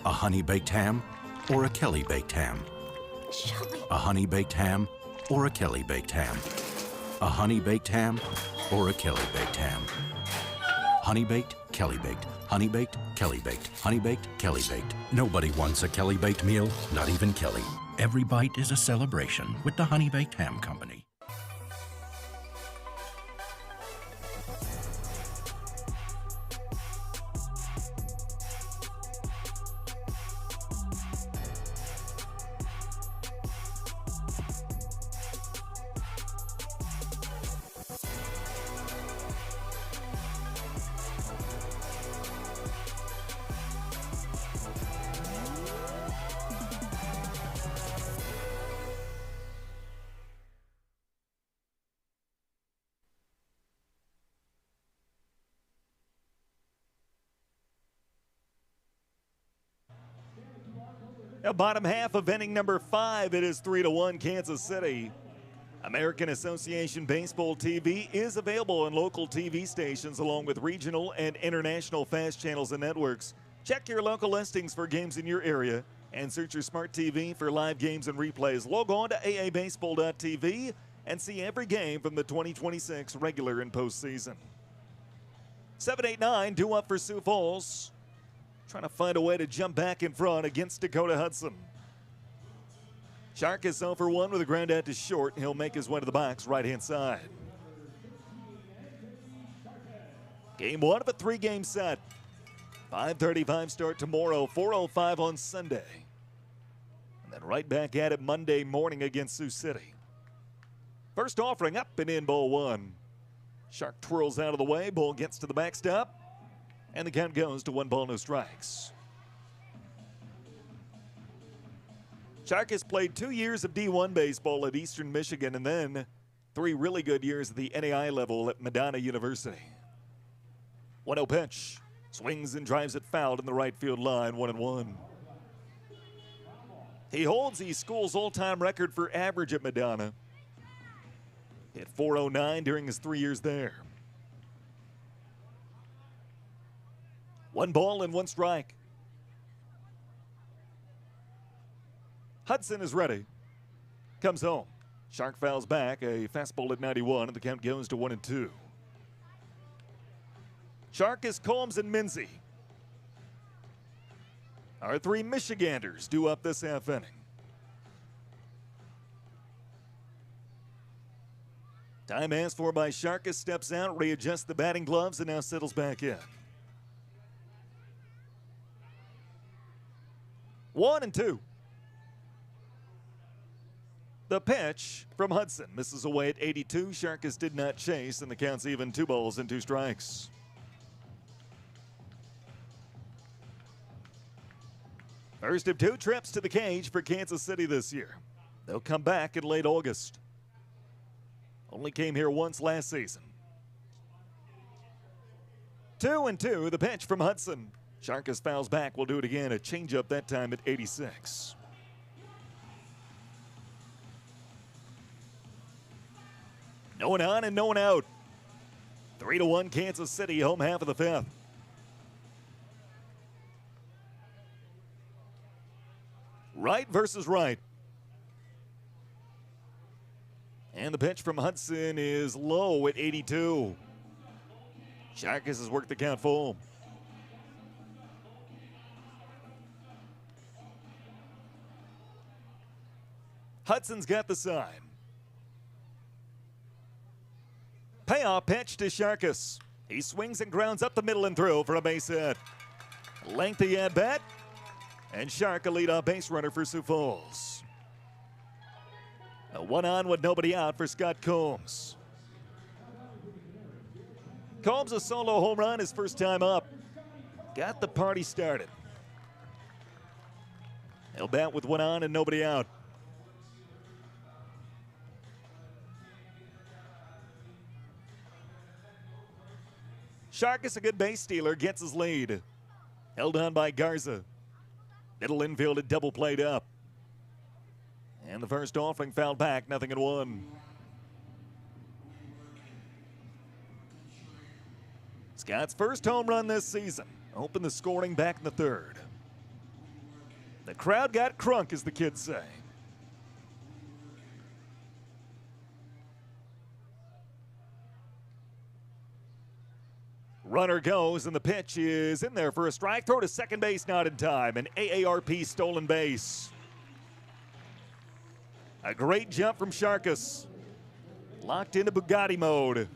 A honey-baked ham or a Kelly-baked ham. A honey-baked ham or a Kelly-baked ham. A honey-baked ham or a Kelly-baked ham. Honey-baked, Kelly-baked. Honey-baked, Kelly-baked. Honey-baked, Kelly-baked. Nobody wants a Kelly-baked meal, not even Kelly. Every bite is a celebration with the Honey-Baked Ham Company. The bottom half of inning number 5, it is 3-1 Kansas City. American Association Baseball TV is available on local TV stations along with regional and international fast channels and networks. Check your local listings for games in your area and search your smart TV for live games and replays. Log on to aabaseball.tv and see every game from the 2026 regular and postseason. 7-8-9 due up for Sioux Falls. Trying to find a way to jump back in front against Dakota Hudson. Shark is 0 for 1 with a ground out to short. He'll make his way to the box right-hand side. Game 1 of a 3-game set. 5:35 start tomorrow, 4:05 on Sunday. And then right back at it Monday morning against Sioux City. First offering up and in, ball 1. Shark twirls out of the way, ball gets to the backstop, and the count goes to 1 ball, no strikes. Shark has played 2 years of D1 baseball at Eastern Michigan and then 3 really good years at the NAI level at Madonna University. 1-0 pitch. Swings and drives it foul in the right field line, 1-1. He holds the school's all-time record for average at Madonna. Hit .409 during his 3 years there. 1 ball and 1 strike. Hudson is ready. Comes home. Shark fouls back, a fastball at 91, and the count goes to 1-2. Shark is Combs and Minzy. Our 3 Michiganders due up this half inning. Time asked for by Sharkus steps out, readjusts the batting gloves, and now settles back in. 1-2. The pitch from Hudson misses away at 82. Sharkus did not chase, and the count's even, 2 balls and 2 strikes. First of 2 trips to the cage for Kansas City this year. They'll come back in late August. Only came here once last season. 2-2, the pitch from Hudson. Sharkus fouls back, will do it again. A changeup that time at 86. No one on and no one out. 3-1 Kansas City, home half of the 5th. Right versus right. And the pitch from Hudson is low at 82. Sharkus has worked the count full. Hudson's got the sign. Payoff pitch to Sharkus. He swings and grounds up the middle and through for a base hit. Lengthy at bat. And Shark a leadoff base runner for Sioux Falls. A 1 on with nobody out for Scott Combs. Combs a solo home run his first time up. Got the party started. He'll bat with 1 on and nobody out. Sharkus, a good base stealer, gets his lead. Held on by Garza. Middle infield had double played up. And the first offering fouled back, 0-1. Scott's first home run this season. Opened the scoring back in the 3rd. The crowd got crunk, as the kids say. Runner goes, and the pitch is in there for a strike. Throw to second base, not in time. An AARP stolen base. A great jump from Sharkus. Locked into Bugatti mode.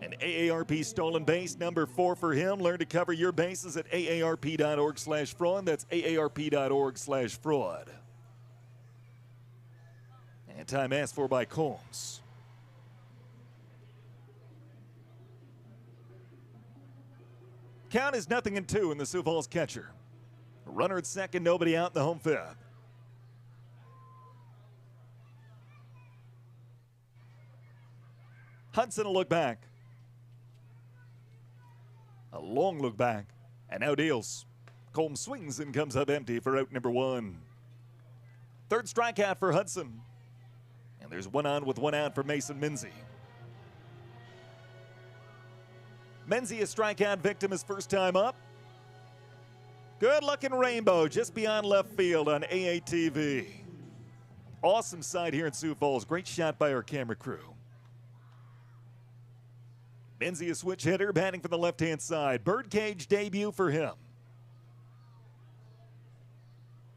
An AARP stolen base, number 4 for him. Learn to cover your bases at aarp.org/fraud. That's aarp.org/fraud. And time asked for by Combs. Count is 0-2 in the Sioux Falls catcher. Runner at second, nobody out in the home 5th. Hudson will look back. A long look back, and now deals. Combs swings and comes up empty for out number 1. Third strikeout for Hudson. And there's one on with one out for Mason Minzy. Minzy, a strikeout victim, his first time up. Good looking rainbow just beyond left field on AATV. Awesome sight here in Sioux Falls. Great shot by our camera crew. Minzy, a switch hitter, batting from the left-hand side. Birdcage debut for him.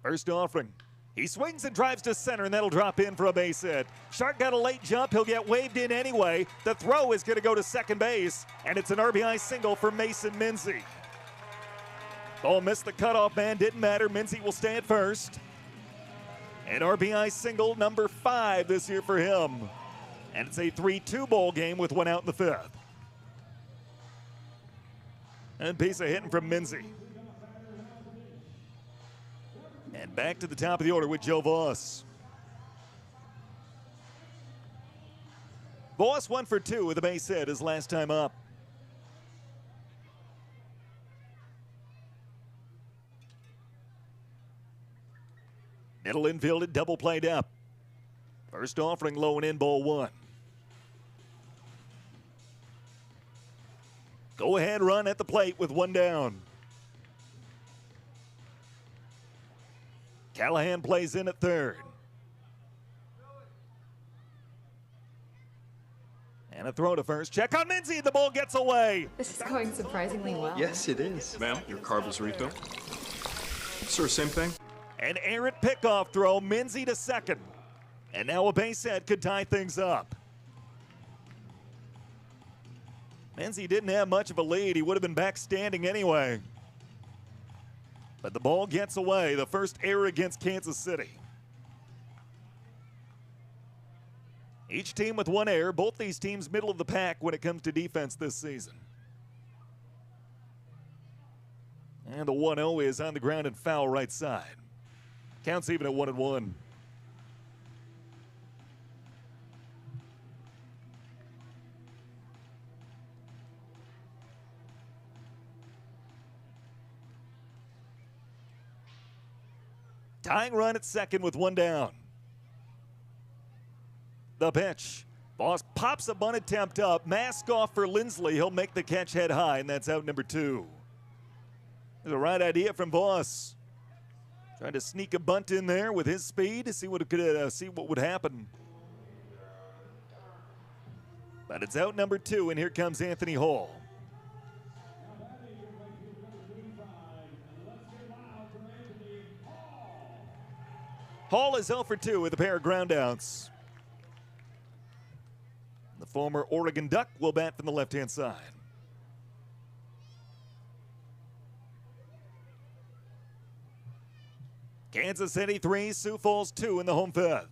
First offering. He swings and drives to center, and that'll drop in for a base hit. Shark got a late jump. He'll get waved in anyway. The throw is going to go to second base, and it's an RBI single for Mason Minzy. Ball missed the cutoff man. Didn't matter. Minzy will stay at first. An RBI single, number 5 this year for him. And it's a 3-2 ball game with one out in the 5th. And piece of hitting from Minzy. And back to the top of the order with Joe Voss. Voss 1 for 2 with a base hit his last time up. Middle infielded, double played up. First offering low and in, ball 1. Go ahead run at the plate with one down. Callahan plays in at third. And a throw to first. Check on Minzy. The ball gets away. This is going surprisingly well. Yes, it is. Ma'am, your carb is refill. Sir, same thing. An errant pickoff throw. Minzy to second. And now a base hit could tie things up. Minzy didn't have much of a lead. He would have been back standing anyway. But the ball gets away. The first error against Kansas City. Each team with one error. Both these teams middle of the pack when it comes to defense this season. And the 1-0 is on the ground and foul right side. Counts even at 1-1. Tying run at second with one down. The pitch. Voss pops a bunt attempt up. Mask off for Lindsley. He'll make the catch head high, and that's out number 2. There's a right idea from Voss. Trying to sneak a bunt in there with his speed to see what would happen. But it's out number 2, and here comes Anthony Hall. Hall is 0 for 2 with a pair of groundouts. The former Oregon Duck will bat from the left-hand side. Kansas City 3, Sioux Falls 2 in the home 5th.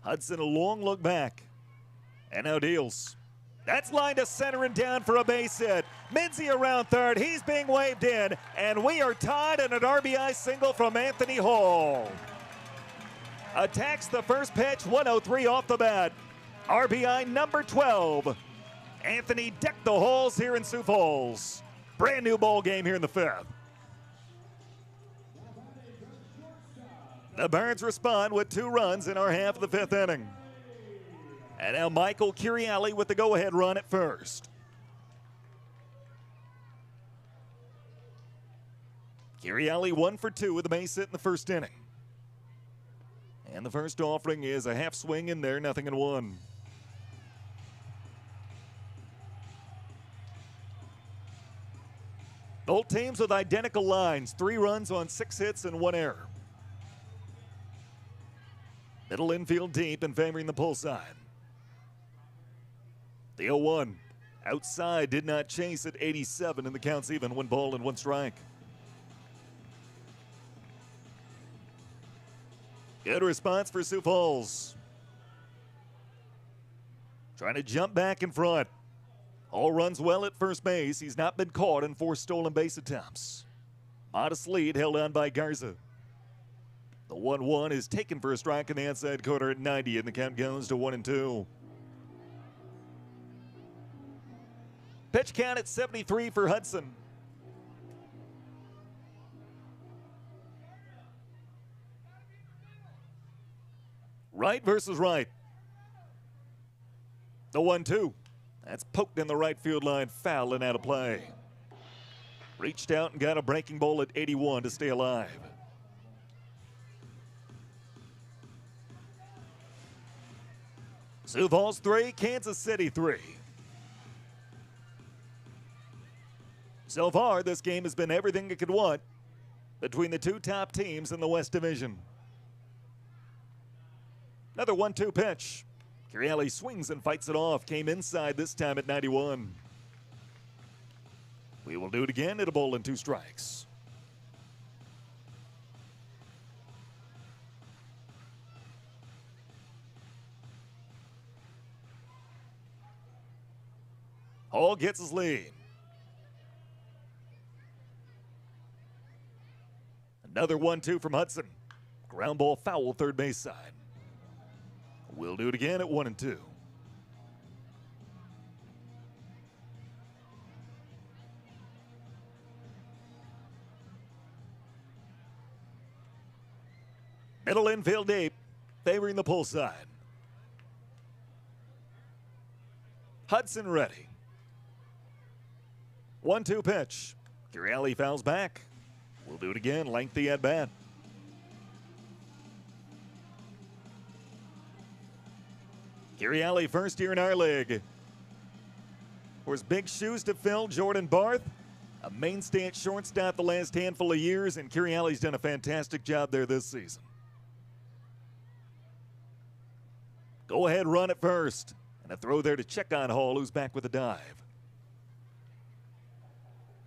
Hudson a long look back. And now deals. That's lined to center and down for a base hit. Minzy around third. He's being waved in. And we are tied in an RBI single from Anthony Hall. Attacks the first pitch, 103 off the bat. RBI number 12. Anthony decked the halls here in Sioux Falls. Brand new ball game here in the 5th. The Birds respond with 2 runs in our half of the 5th inning. And now Michael Curielli with the go-ahead run at first. Curielli 1 for 2 with a base hit in the first inning. And the first offering is a half swing in there, 0-1. Both teams with identical lines, 3 runs on 6 hits and 1 error. Middle infield deep and favoring the pull side. The 0-1 outside did not chase at 87, and the count's even, 1 ball and 1 strike. Good response for Sioux Falls. Trying to jump back in front. Hall runs well at first base. He's not been caught in 4 stolen base attempts. Modest lead held on by Garza. The 1-1 is taken for a strike in the outside corner at 90, and the count goes to 1-2. Pitch Pitch count at 73 for Hudson. Right versus right. The 1-2. That's poked in the right field line, foul and out of play. Reached out and got a breaking ball at 81 to stay alive. Sioux Falls 3, Kansas City 3. So far, this game has been everything it could want between the two top teams in the West Division. Another 1-2 pitch. Curielli swings and fights it off. Came inside this time at 91. We will do it again at a ball and 2 strikes. Hall gets his lead. Another 1-2 from Hudson. Ground ball foul third base side. We'll do it again at 1-2. Middle infield deep, favoring the pull side. Hudson ready. 1-2 pitch. Curielli fouls back. We'll do it again, lengthy at bat. Curielli, first year in our league. For his big shoes to fill, Jordan Barth, a mainstay at shortstop the last handful of years, and Curielli's done a fantastic job there this season. Go ahead, run at first. And a throw there to check on Hall, who's back with a dive.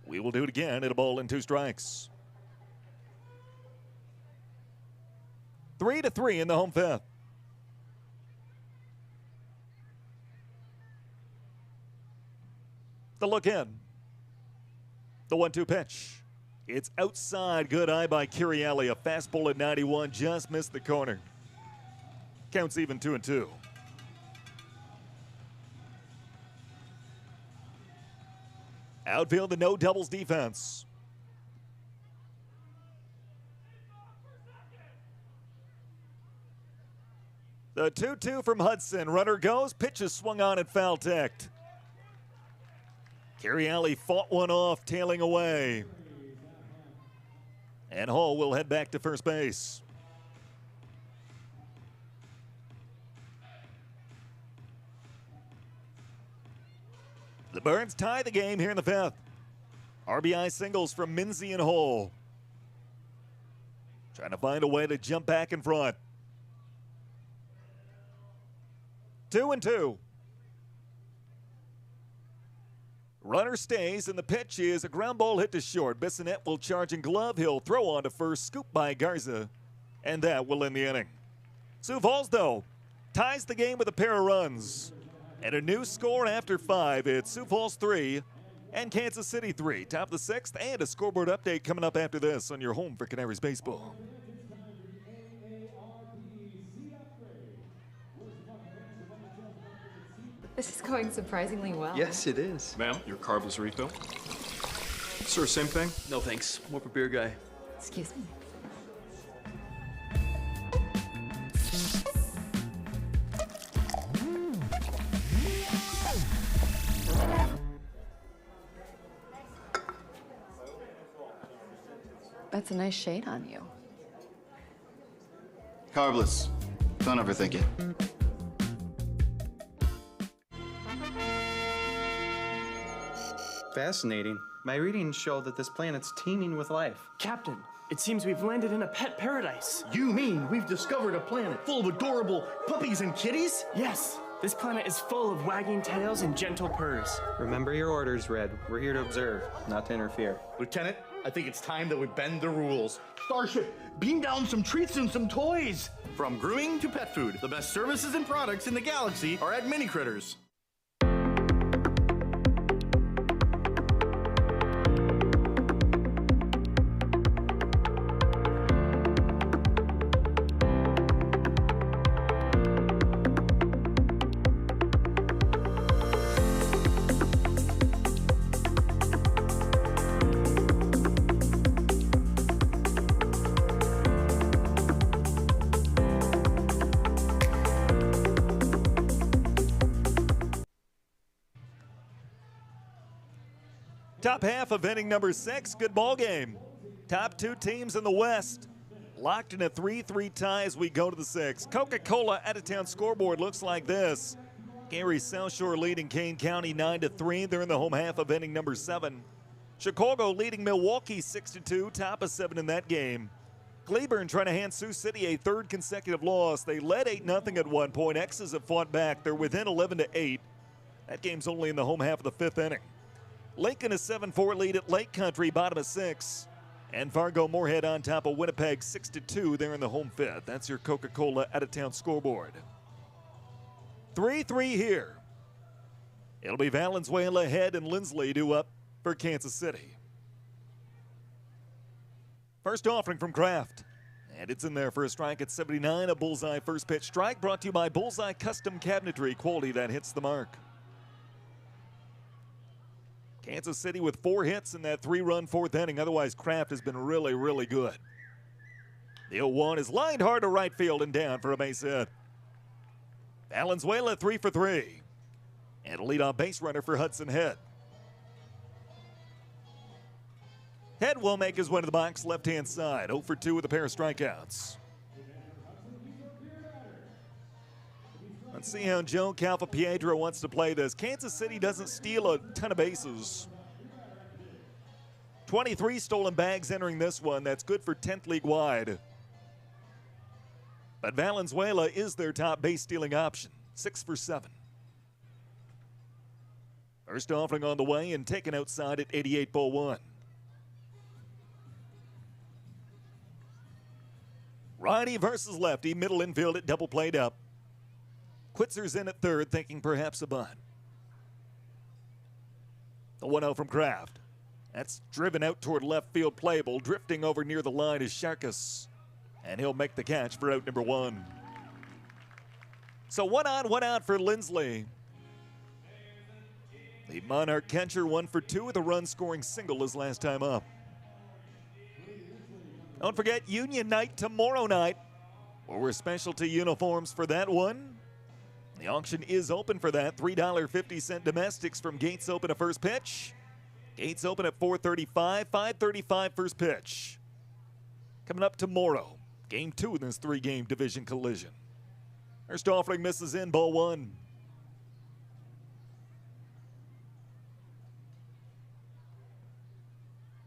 We will do it again at a ball and 2 strikes. 3-3 in the home fifth. The look in. The 1-2 pitch. It's outside. Good eye by Curielli. A fastball at 91 just missed the corner. Counts even 2-2. Outfield, the no doubles defense. The 2-2 from Hudson. Runner goes. Pitch is swung on and foul ticked. Curielli fought one off, tailing away. And Hall will head back to first base. The Birds tie the game here in the fifth. RBI singles from Minzy and Hall. Trying to find a way to jump back in front. 2-2. Runner stays, and the pitch is a ground ball hit to short. Bissonette will charge and glove. He'll throw on to first, scoop by Garza, and that will end the inning. Sioux Falls, though, ties the game with a pair of runs. And a new score after 5. It's Sioux Falls 3 and Kansas City 3. Top of the 6th, and a scoreboard update coming up after this on your home for Canaries baseball. This is going surprisingly well. Yes, it is. Ma'am, your carbless refill. Sir, same thing? No thanks. More for beer guy. Excuse me. That's a nice shade on you. Carbless. Don't overthink it. Fascinating. My readings show that this planet's teeming with life. Captain, it seems we've landed in a pet paradise. You mean we've discovered a planet full of adorable puppies and kitties? Yes, this planet is full of wagging tails and gentle purrs. Remember your orders, Red. We're here to observe, not to interfere. Lieutenant, I think it's time that we bend the rules. Starship, beam down some treats and some toys. From grooming to pet food, the best services and products in the galaxy are at Mini Critters. Top half of inning number 6. Good ball game. Top 2 teams in the West locked in a 3-3 tie as we go to the 6th. Coca-Cola out-of-town scoreboard looks like this. Gary South Shore leading Kane County 9-3. They're in the home half of inning number 7. Chicago leading Milwaukee 6-2, top of 7 in that game. Cleburne trying to hand Sioux City a 3rd consecutive loss. They led 8-0 at one point. X's have fought back. They're within 11-8. That game's only in the home half of the 5th inning. Lincoln a 7-4 lead at Lake Country, bottom of 6. And Fargo-Moorhead on top of Winnipeg 6-2. They're in the home 5th. That's your Coca-Cola out-of-town scoreboard. 3-3 here. It'll be Valenzuela, Head, and Lindsley due up for Kansas City. First offering from Kraft. And it's in there for a strike at 79. A bullseye first pitch strike brought to you by Bullseye Custom Cabinetry. Quality that hits the mark. Kansas City with 4 hits in that 3-run 4th inning. Otherwise, Kraft has been really, really good. The 0-1 is lined hard to right field and down for a base hit. Valenzuela 3 for 3. And a leadoff base runner for Hudson Head. Head will make his way to the box, left-hand side. 0 for 2 with a pair of strikeouts. Let's see how Joe Calfa-Piedra wants to play this. Kansas City doesn't steal a ton of bases. 23 stolen bags entering this one. That's good for 10th league-wide. But Valenzuela is their top base stealing option. 6 for 7. First offering on the way and taken outside at 88 ball 1. Righty versus lefty, middle infield at double played up. Quitzer's in at 3rd, thinking perhaps a bunt. The 1-0 from Kraft. That's driven out toward left field playable. Drifting over near the line is Sharkus. And he'll make the catch for out number 1. So 1 on, 1 out for Lindsley. The Monarch catcher 1 for 2 with a run-scoring single his last time up. Don't forget Union Night tomorrow night. We're specialty uniforms for that one. The auction is open for that. $3.50 domestics from Gates Open at first pitch. Gates Open at 4:35, 5:35 first pitch. Coming up tomorrow, game 2 in this 3-game division collision. First offering misses in, ball 1.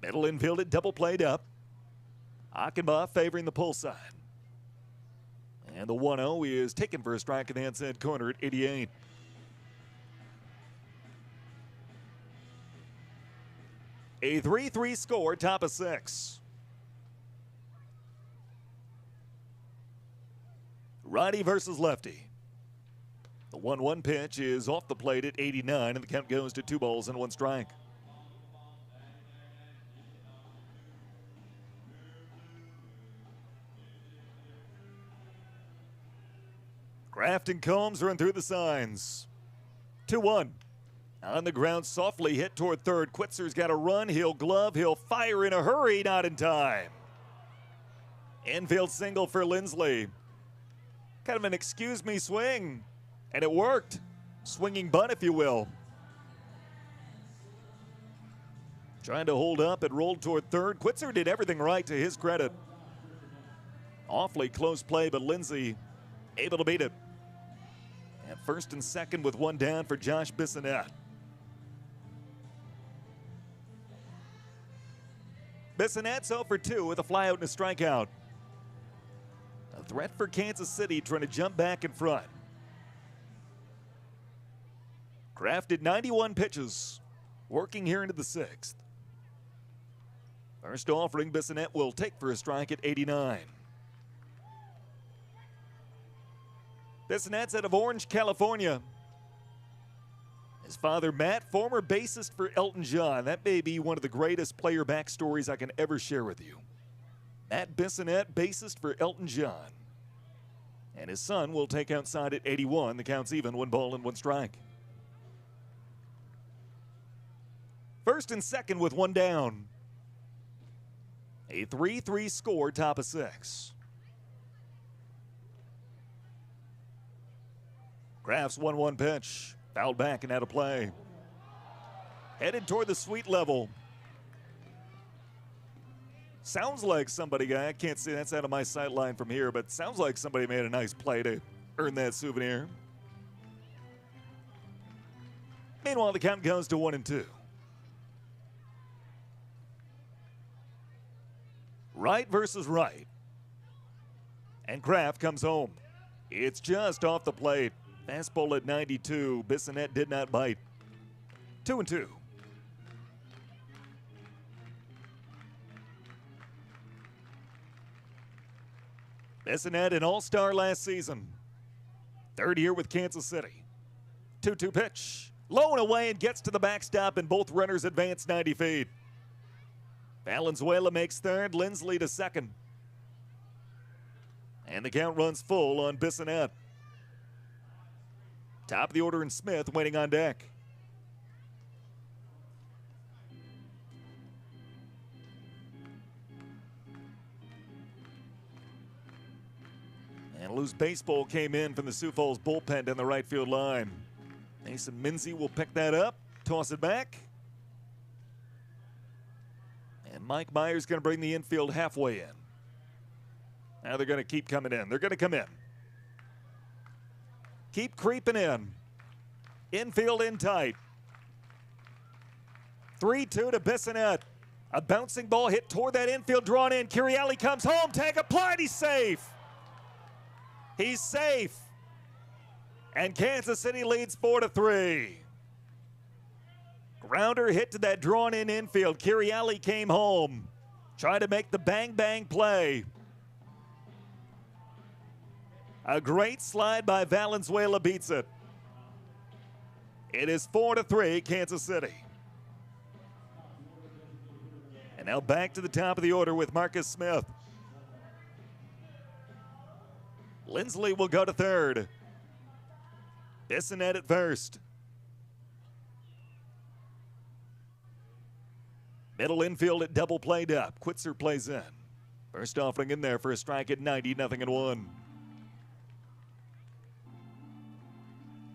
Middle infield at double played up. Achenbach favoring the pull side. And the 1-0 is taken for a strike in the inside corner at 88. A 3-3 score, top of 6. Righty versus lefty. The 1-1 pitch is off the plate at 89, and the count goes to 2 balls and 1 strike. Kraft and Combs run through the signs. 2-1. On the ground, softly hit toward 3rd. Quitzer's got a run. He'll glove. He'll fire in a hurry. Not in time. Infield single for Lindsley. Kind of an excuse me swing. And it worked. Swinging bunt, if you will. Trying to hold up. It rolled toward 3rd. Quitzer did everything right to his credit. Awfully close play, but Lindsay able to beat it. At 1st and 2nd with 1 down for Josh Bissonette. Bissonette's 0 for 2 with a flyout and a strikeout. A threat for Kansas City trying to jump back in front. Kraft did 91 pitches, working here into the 6th. First offering, Bissonette will take for a strike at 89. Bissonette's out of Orange, California. His father, Matt, former bassist for Elton John. That may be one of the greatest player backstories I can ever share with you. Matt Bissonette, bassist for Elton John. And his son will take outside at 81. The count's even, 1 ball and 1 strike. 1st and 2nd with 1 down. A 3-3 score, top of 6. Kraft's 1-1 pitch. Fouled back and out of play. Headed toward the suite level. Sounds like somebody, I can't see, that's out of my sight line from here, but sounds like somebody made a nice play to earn that souvenir. Meanwhile, the count goes to 1-2. Right versus right. And Kraft comes home. It's just off the plate. Fastball at 92. Bissonette did not bite. 2-2. Bissonette, an all-star last season. Third year with Kansas City. 2-2 pitch. Low and away and gets to the backstop, and both runners advance 90 feet. Valenzuela makes third, Lindsley to second. And the count runs full on Bissonette. Top of the order, and Smith waiting on deck. And a loose baseball came in from the Sioux Falls bullpen down the right field line. Mason Minzy will pick that up, toss it back. And Mike Myers going to bring the infield halfway in. Now they're going to keep coming in. They're going to come in. Keep creeping in. Infield in tight. 3-2 to Bissonette. A bouncing ball hit toward that infield, drawn in. Curielli comes home, tag applied, he's safe. He's safe. And Kansas City leads 4-3. Grounder hit to that drawn-in infield. Curielli came home. Tried to make the bang-bang play. A great slide by Valenzuela beats it. It is 4-3, Kansas City. And now back to the top of the order with Marcus Smith. Lindsley will go to third. Bissonette at first. Middle infield at double played up. Quitzer plays in. First offering in there for a strike at 90, 0-1.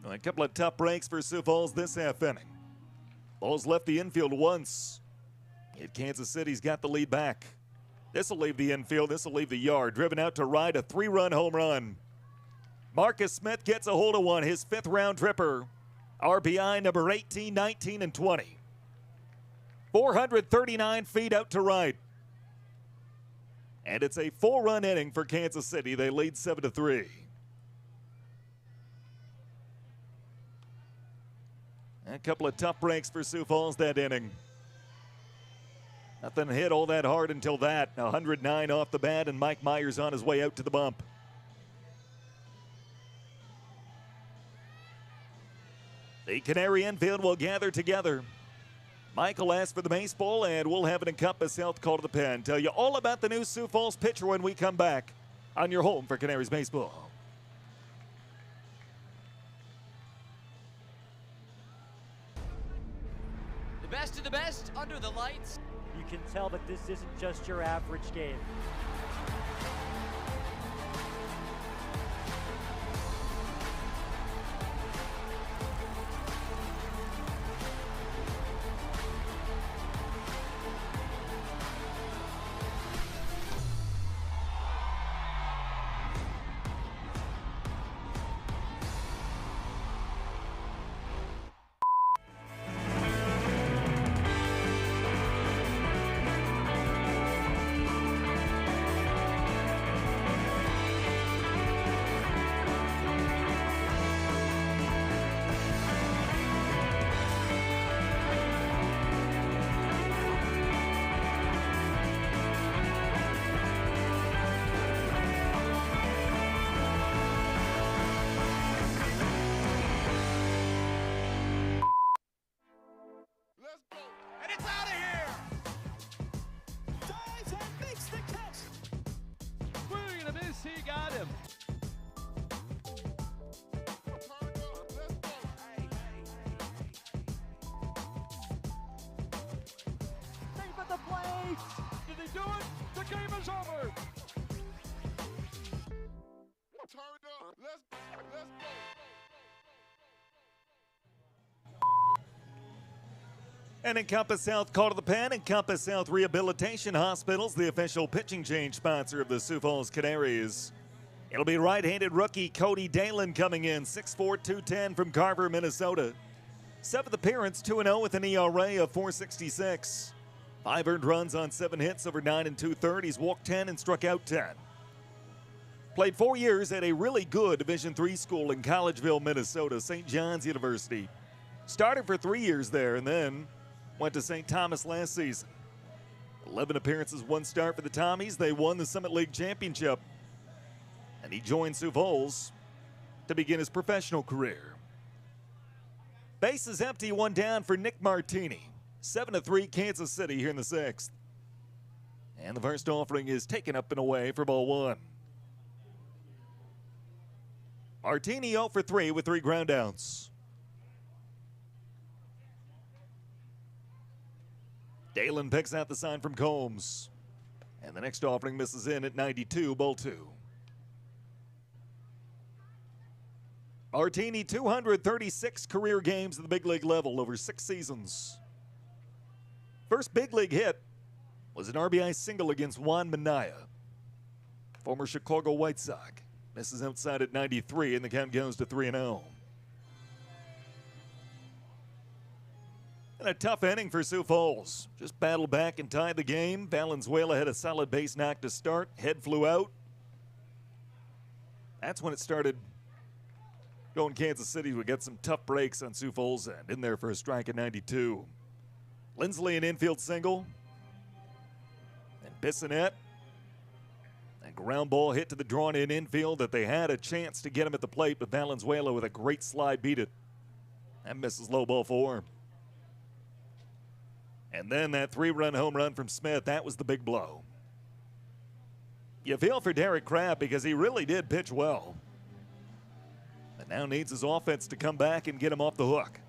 A couple of tough breaks for Sioux Falls this half inning. Ball's left the infield once. Yet Kansas City's got the lead back. This will leave the infield. This will leave the yard. Driven out to right, a 3-run home run. Marcus Smith gets a hold of one, his 5th round tripper. RBI number 18, 19, and 20. 439 feet out to right. And it's a 4-run inning for Kansas City. They lead 7-3. A couple of tough breaks for Sioux Falls that inning. Nothing hit all that hard until that. 109 off the bat, and Mike Myers on his way out to the bump. The Canary infield will gather together. Michael asked for the baseball, and we'll have an Encompass Health call to the pen. Tell you all about the new Sioux Falls pitcher when we come back on your home for Canaries baseball. The best of the best under the lights. You can tell that this isn't just your average game. And it's out of here! Dives and makes the catch! Swing and a miss, he got him. Safe at the plate! Did he do it? The game is over. Let's go! And Encompass South call to the pen. Encompass South Rehabilitation Hospitals, the official pitching change sponsor of the Sioux Falls Canaries. It'll be right-handed rookie Cody Dalen coming in, 6'4", 210 from Carver, Minnesota. 7th appearance, 2-0 with an ERA of .466. 5 earned runs on 7 hits over 9 2/3. He's walked 10 and struck out 10. Played 4 years at a really good Division III school in Collegeville, Minnesota, St. John's University. Started for 3 years there and then went to St. Thomas last season. 11 appearances, 1 start for the Tommies. They won the Summit League Championship. And he joined Sioux Falls to begin his professional career. Base is empty, 1 down for Nick Martini. 7-3 Kansas City here in the 6th. And the first offering is taken up and away for ball 1. Martini 0 for 3 with 3 groundouts. Dalen picks out the sign from Combs. And the next offering misses in at 92, ball 2. Martini, 236 career games at the big league level over 6 seasons. First big league hit was an RBI single against Juan Minaya, former Chicago White Sox. Misses outside at 93, and the count goes to 3-0. And a tough inning for Sioux Falls. Just battled back and tied the game. Valenzuela had a solid base knock to start. Head flew out. That's when it started going Kansas City would get some tough breaks on Sioux Falls end. In there for a strike at 92. Lindsley an infield single. And Bissonette. And ground ball hit to the drawn-in infield that they had a chance to get him at the plate, but Valenzuela with a great slide beat it. That misses low, ball 4. And then that 3-run home run from Smith, that was the big blow. You feel for Derek Kraft because he really did pitch well. But now needs his offense to come back and get him off the hook.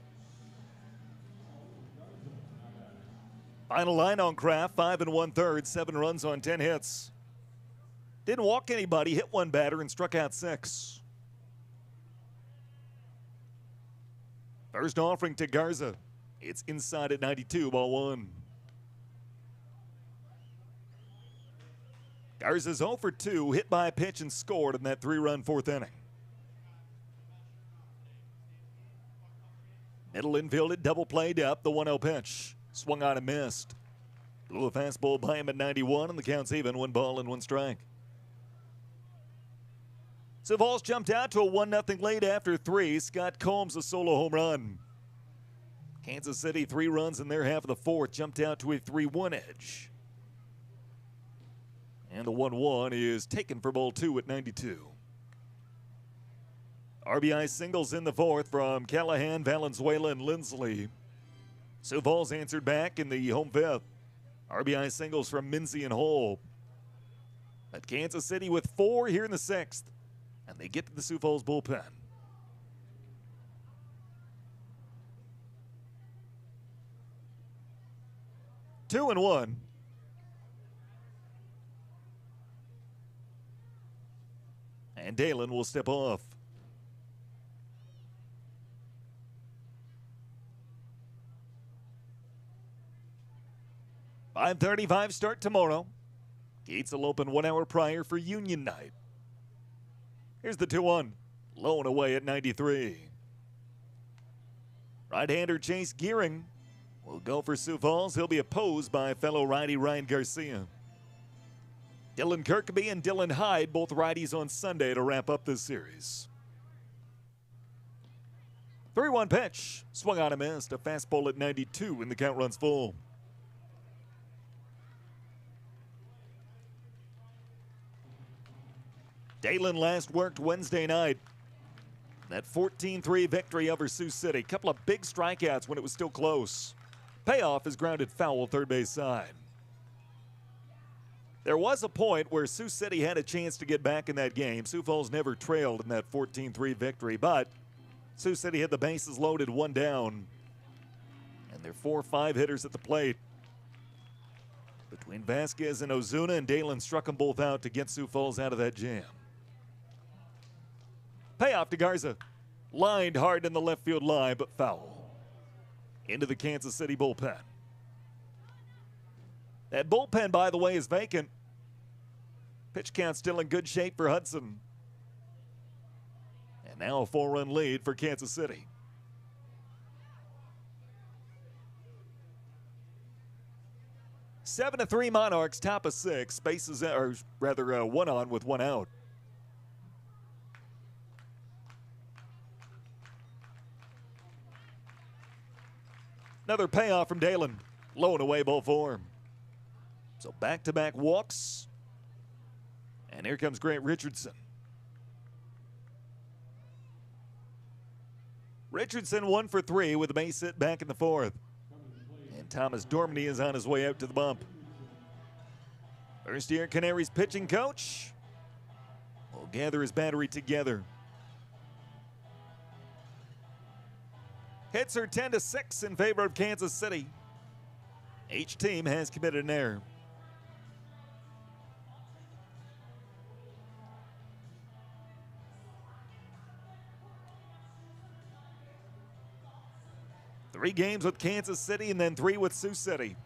Final line on Kraft, 5 1/3, 7 runs on 10 hits. Didn't walk anybody, hit 1 batter and struck out 6. First offering to Garza. It's inside at 92, ball 1. Garza's 0 for 2, hit by a pitch and scored in that 3-run 4th inning. Middle infielded, double played up, the 1-0 pitch. Swung on and missed. Blew a fastball by him at 91, and the count's even, 1 ball and 1 strike. Sioux Falls jumped out to a 1-0 lead after 3. Scott Combs a solo home run. Kansas City 3 runs in their half of the 4th, jumped out to a 3-1 edge. And the 1-1 is taken for ball 2 at 92. RBI singles in the 4th from Callahan, Valenzuela, and Lindsley. Sioux Falls answered back in the home 5th. RBI singles from Mincy and Hall. But Kansas City with 4 here in the 6th. And they get to the Sioux Falls bullpen. Two and 1. And Dalen will step off. .535 start tomorrow. Gates will open 1 hour prior for Union Night. Here's the 2-1. Low and away at 93. Right-hander Chase Gearing will go for Sioux Falls. He'll be opposed by fellow righty Ryan Garcia. Dylan Kirkby and Dylan Hyde, both righties on Sunday to wrap up this series. 3-1 pitch. Swung on and missed. A fastball at 92 and the count runs full. Dalen last worked Wednesday night. That 14-3 victory over Sioux City. Couple of big strikeouts when it was still close. Payoff is grounded foul third base side. There was a point where Sioux City had a chance to get back in that game. Sioux Falls never trailed in that 14-3 victory, but Sioux City had the bases loaded, 1 down. And their 4-5 hitters at the plate. Between Vasquez and Ozuna, and Dalen struck them both out to get Sioux Falls out of that jam. Payoff to Garza. Lined hard in the left field line, but foul. into the Kansas City bullpen. That bullpen, by the way, is vacant. Pitch count still in good shape for Hudson. And now a 4-run lead for Kansas City. Seven to 3 Monarchs, top of 6. Bases, or rather, 1 on with 1 out. Another payoff from Dalen. Low and away ball 4. So back-to-back walks. And here comes Grant Richardson. Richardson 1 for 3 with a base hit back in the 4th. And Thomas Dormany is on his way out to the bump. First-year Canaries pitching coach will gather his battery together. Hits are 10-6 in favor of Kansas City. Each team has committed an error. Three games with Kansas City and then 3 with Sioux City.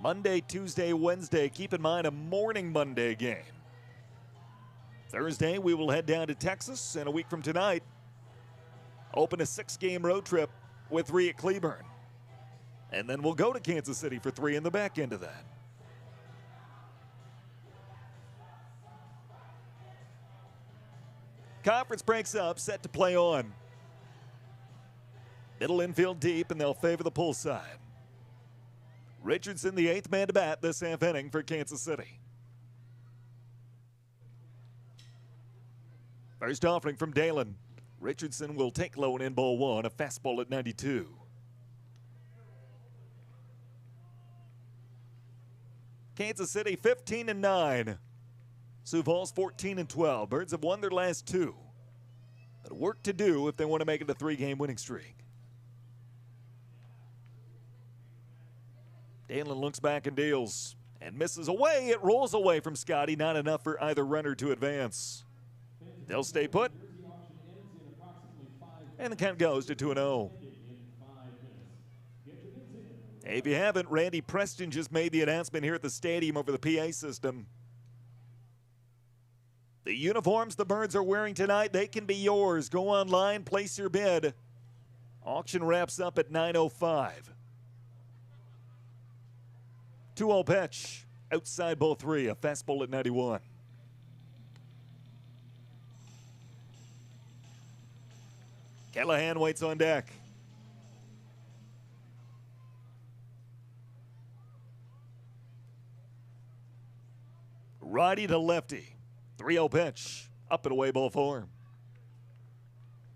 Monday, Tuesday, Wednesday. Keep in mind a morning Monday game. Thursday, we will head down to Texas, and a week from tonight, open a 6-game road trip with 3 at Cleburne. And then we'll go to Kansas City for 3 in the back end of that. Conference breaks up, set to play on. Middle infield deep, and they'll favor the pull side. Richardson, the 8th man to bat this half inning for Kansas City. First offering from Dalen. Richardson will take low and in ball 1, a fastball at 92. Kansas City 15-9. Sioux Falls 14-12. Birds have won their last 2. But work to do if they want to make it a 3-game winning streak. Dalen looks back and deals and misses away. It rolls away from Scotty. Not enough for either runner to advance. They'll stay put. And the count goes to 2-0. If you haven't, Randy Preston just made the announcement here at the stadium over the PA system. The uniforms the Birds are wearing tonight, they can be yours. Go online, place your bid. Auction wraps up at 9:05. 2-0 pitch. Outside ball 3, a fastball at 91. Callahan waits on deck. Righty to lefty. 3-0 pitch. Up and away ball 4.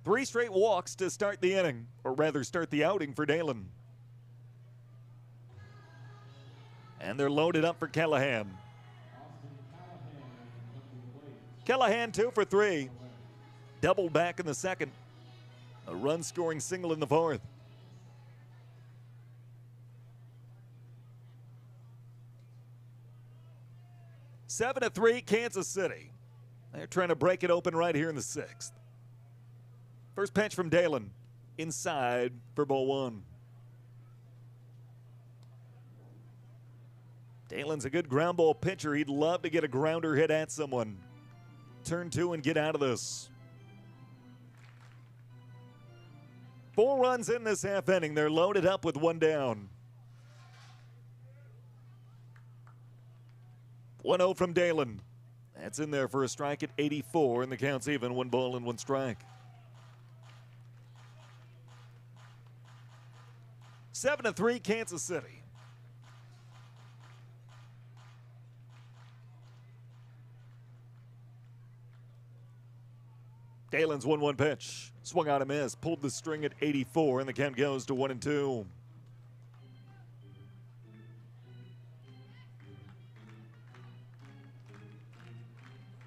3 straight walks to start the inning, or rather start the outing for Dalen. And they're loaded up for Callahan. Callahan 2 for 3. Doubled back in the 2nd. A run-scoring single in the 4th. Seven to 3, Kansas City. They're trying to break it open right here in the 6th. First pitch from Dalen. Inside for ball 1. Dalen's a good ground ball pitcher. He'd love to get a grounder hit at someone. Turn 2 and get out of this. 4 runs in this half inning. They're loaded up with 1 down. 1-0 from Dalen. That's in there for a strike at 84, and the count's even. 1 ball and 1 strike. 7 to 3, Kansas City. Dalen's 1-1 pitch. Swung out a miss. Pulled the string at 84, and the count goes to 1-2.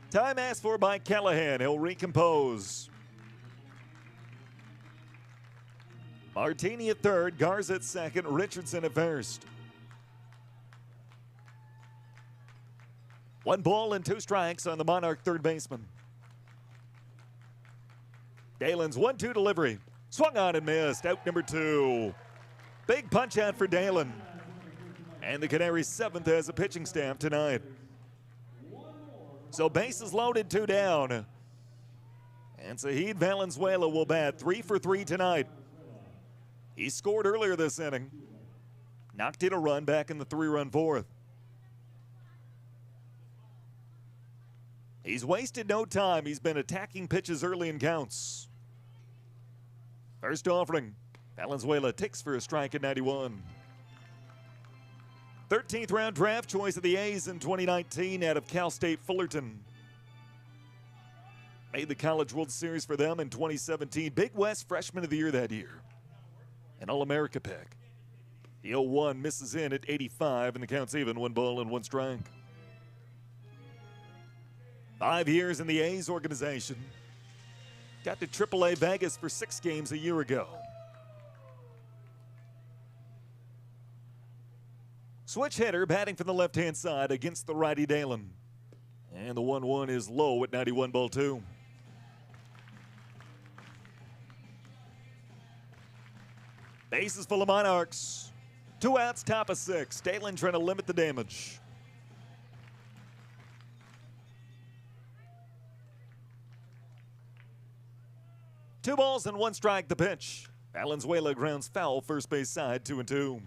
Time asked for by Callahan. He'll recompose. Martini at 3rd, Garza at 2nd, Richardson at 1st. 1 ball and 2 strikes on the Monarch 3rd baseman. Dalen's 1-2 delivery. Swung on and missed. Out number 2. Big punch out for Dalen. And the Canaries 7th as a pitching staff tonight. So bases loaded, 2 down. And Zahid Valenzuela will bat 3 for 3 tonight. He scored earlier this inning. Knocked in a run back in the 3-run 4th. He's wasted no time. He's been attacking pitches early in counts. First offering. Valenzuela takes for a strike at 91. 13th round draft choice of the A's in 2019 out of Cal State Fullerton. Made the College World Series for them in 2017. Big West Freshman of the Year that year. An All-America pick. The 0-1 misses in at 85 and the count's even, 1 ball and 1 strike. 5 years in the A's organization. Got to AAA Vegas for 6 games a year ago. Switch hitter batting from the left-hand side against the righty Dalen. And the 1-1 is low at 91 ball 2. Bases full of Monarchs. 2 outs, top of 6. Dalen trying to limit the damage. Two balls and 1 strike, the pitch. Valenzuela grounds foul, first base side, 2-2.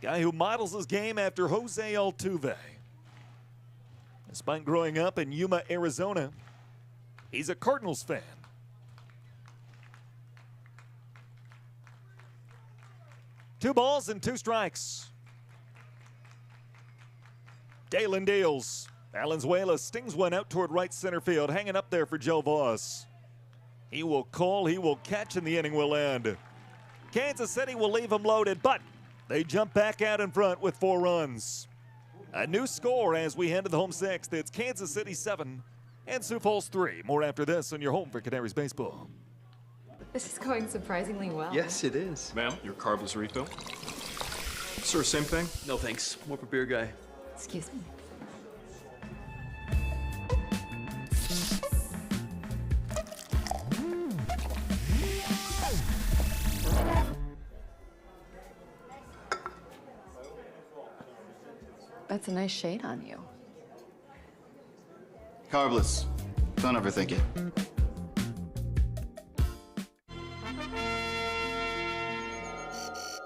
Guy who models his game after Jose Altuve. Despite growing up in Yuma, Arizona, he's a Cardinals fan. Two balls and 2 strikes. Dalen deals. Valenzuela stings one out toward right center field, hanging up there for Joe Voss. He will call, he will catch, and the inning will end. Kansas City will leave him loaded, but they jump back out in front with 4 runs. A new score as we head to the home 6th. It's Kansas City 7 and Sioux Falls 3. More after this on your home for Canaries baseball. This is going surprisingly well. Yes, it is. Ma'am, your carbless refill. Sir, same thing? No thanks. More for beer guy. Excuse me. That's a nice shade on you. Carbless. Don't overthink it.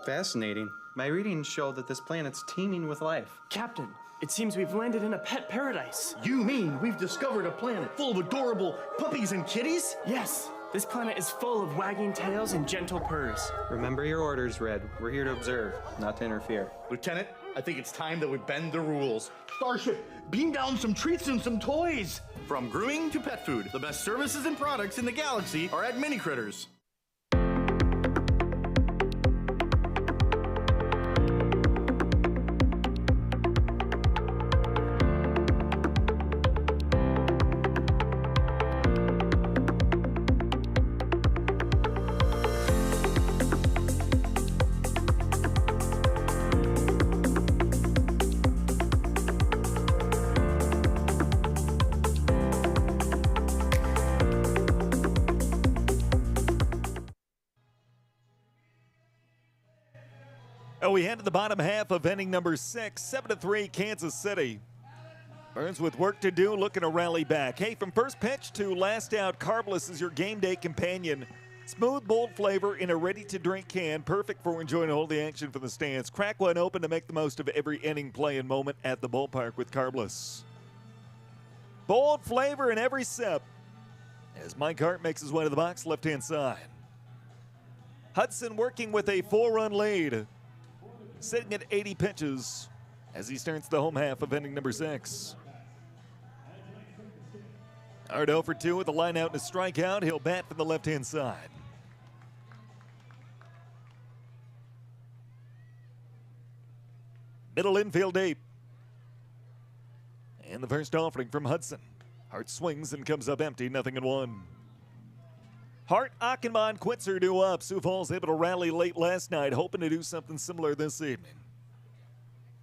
Fascinating. My readings show that this planet's teeming with life. Captain, it seems we've landed in a pet paradise. You mean we've discovered a planet full of adorable puppies and kitties? Yes, this planet is full of wagging tails and gentle purrs. Remember your orders, Red. We're here to observe, not to interfere. Lieutenant, I think it's time that we bend the rules. Starship, beam down some treats and some toys. From grooming to pet food, the best services and products in the galaxy are at Mini Critters. We head to the bottom half of inning number 6, 7-3 Kansas City. Burns with work to do, looking to rally back. Hey, from first pitch to last out, Carbless is your game day companion. Smooth, bold flavor in a ready-to-drink can, perfect for enjoying all the action from the stands. Crack one open to make the most of every inning play and moment at the ballpark with Carbless. Bold flavor in every sip as Mike Hart makes his way to the box, left-hand side. Hudson working with a 4-run lead, sitting at 80 pitches as he starts the home half of inning number 6. Hart 0 for 2 with a line out and a strikeout. He'll bat from the left-hand side. Middle infield deep. And the first offering from Hudson. Hart swings and comes up empty, 0-1. Hart, Achenbach, Quitzer due up. Sioux Falls able to rally late last night, hoping to do something similar this evening.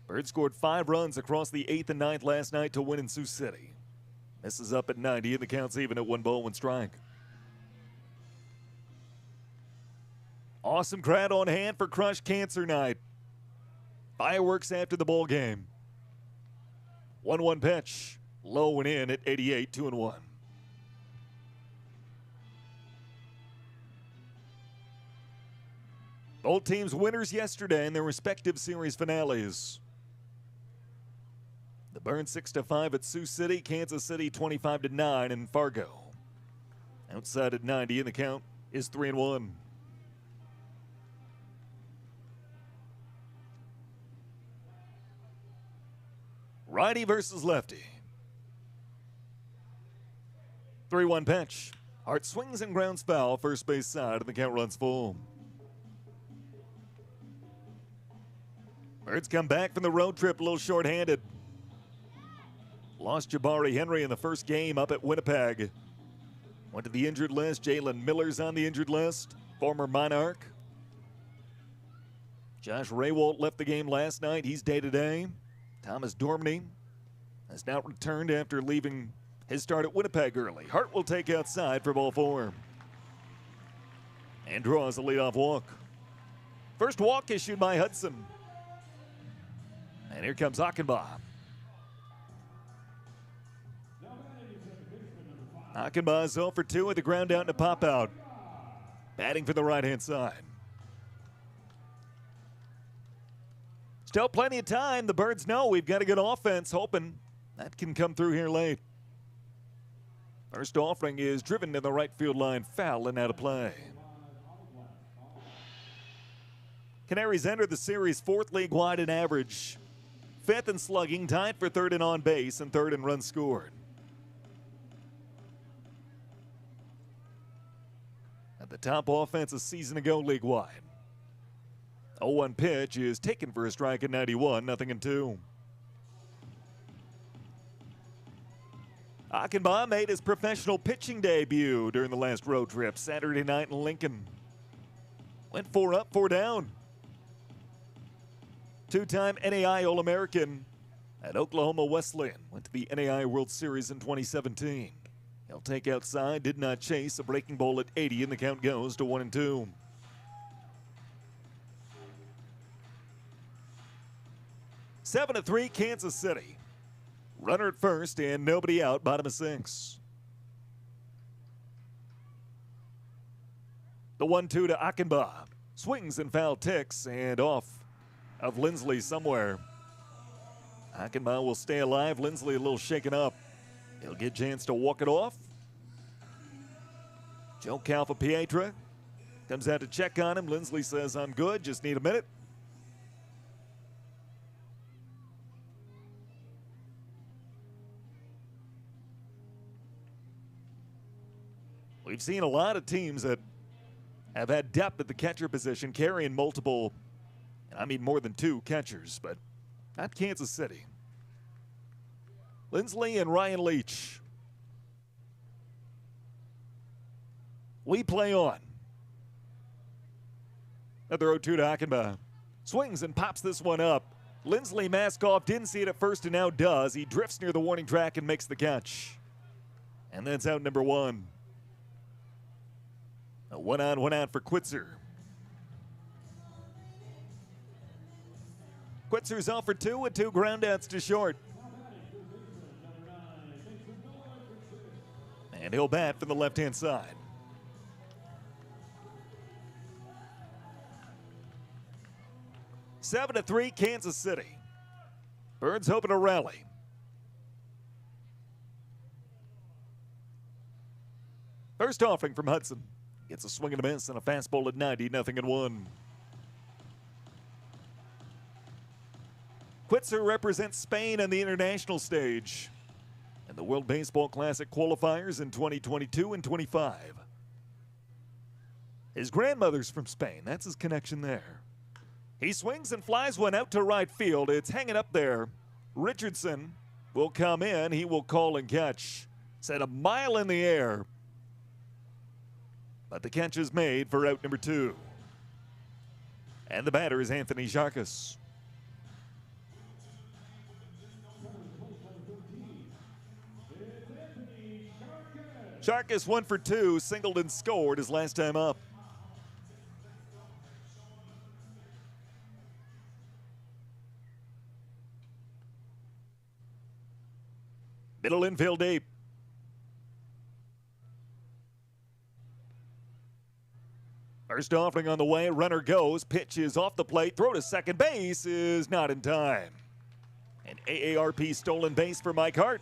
Bird scored 5 runs across the 8th and 9th last night to win in Sioux City. Misses up at 90, and the count's even at 1 ball, 1 strike. Awesome crowd on hand for Crush Cancer Night. Fireworks after the bowl game. 1-1 pitch. Low and in at 88, 2-1. Both teams winners yesterday in their respective series finales. The Burns 6-5 at Sioux City, Kansas City 25-9 in Fargo. Outside at 90 and the count is 3-1. Righty versus lefty. 3-1 pitch. Hart swings and grounds foul, first base side, and the count runs full. Birds come back from the road trip a little short-handed. Lost Jabari Henry in the first game up at Winnipeg. Went to the injured list. Jalen Miller's on the injured list, former Monarch. Josh Raywalt left the game last night. He's day-to-day. Thomas Dormany has now returned after leaving his start at Winnipeg early. Hart will take outside for ball 4. And draws a leadoff walk. First walk issued by Hudson. And here comes Achenbach. Achenbach is 0 for 2 with the ground out and a pop out. Batting for the right-hand side. Still plenty of time. The Birds know we've got a good offense, hoping that can come through here late. First offering is driven to the right field line, foul and out of play. Canaries enter the series 4th league-wide in average, 5th in slugging, tied for 3rd in on base, and 3rd in runs scored. At the top offense a season ago league-wide. 0-1 pitch is taken for a strike at 91, 0-2. Achenbach made his professional pitching debut during the last road trip Saturday night in Lincoln. Went 4 up, 4 down. 2-time NAI All-American at Oklahoma Wesleyan. Went to the NAI World Series in 2017. He'll take outside, did not chase, a breaking ball at 80, and the count goes to 1-2. Seven to 3, Kansas City. Runner at first and nobody out, bottom of 6. The 1-2 to Achenbach. Swings and foul ticks and off of Lindsley somewhere. Achenbach will stay alive. Lindsley a little shaken up. He'll get a chance to walk it off. Joe Calfa-Pietra comes out to check on him. Lindsley says, I'm good, just need a minute. We've seen a lot of teams that have had depth at the catcher position, carrying multiple, I mean more than 2 catchers, but not Kansas City. Lindsley and Ryan Leach. We play on. Another 0-2 to Achenbach. Swings and pops this one up. Lindsley mask off, didn't see it at first and now does. He drifts near the warning track and makes the catch. And that's out number 1. A 1-on, 1-out for Quitzer. Quitzer's 0 for 2 with 2 groundouts to short. And he'll bat from the left-hand side. 7 to 3, Kansas City. Birds hoping to rally. First offering from Hudson. Gets a swing and a miss and a fastball at 90, 0-1. Quitzer represents Spain on the international stage and the World Baseball Classic qualifiers in 2022 and 25. His grandmother's from Spain. That's his connection there. He swings and flies one out to right field. It's hanging up there. Richardson will come in. He will call and catch. Set a mile in the air. But the catch is made for out number 2. And the batter is Anthony Sharkus. Sharkus 1 for 2, singled and scored his last time up. Middle infield deep. First offering on the way, runner goes, pitch is off the plate, throw to second base is not in time. An AARP stolen base for Mike Hart.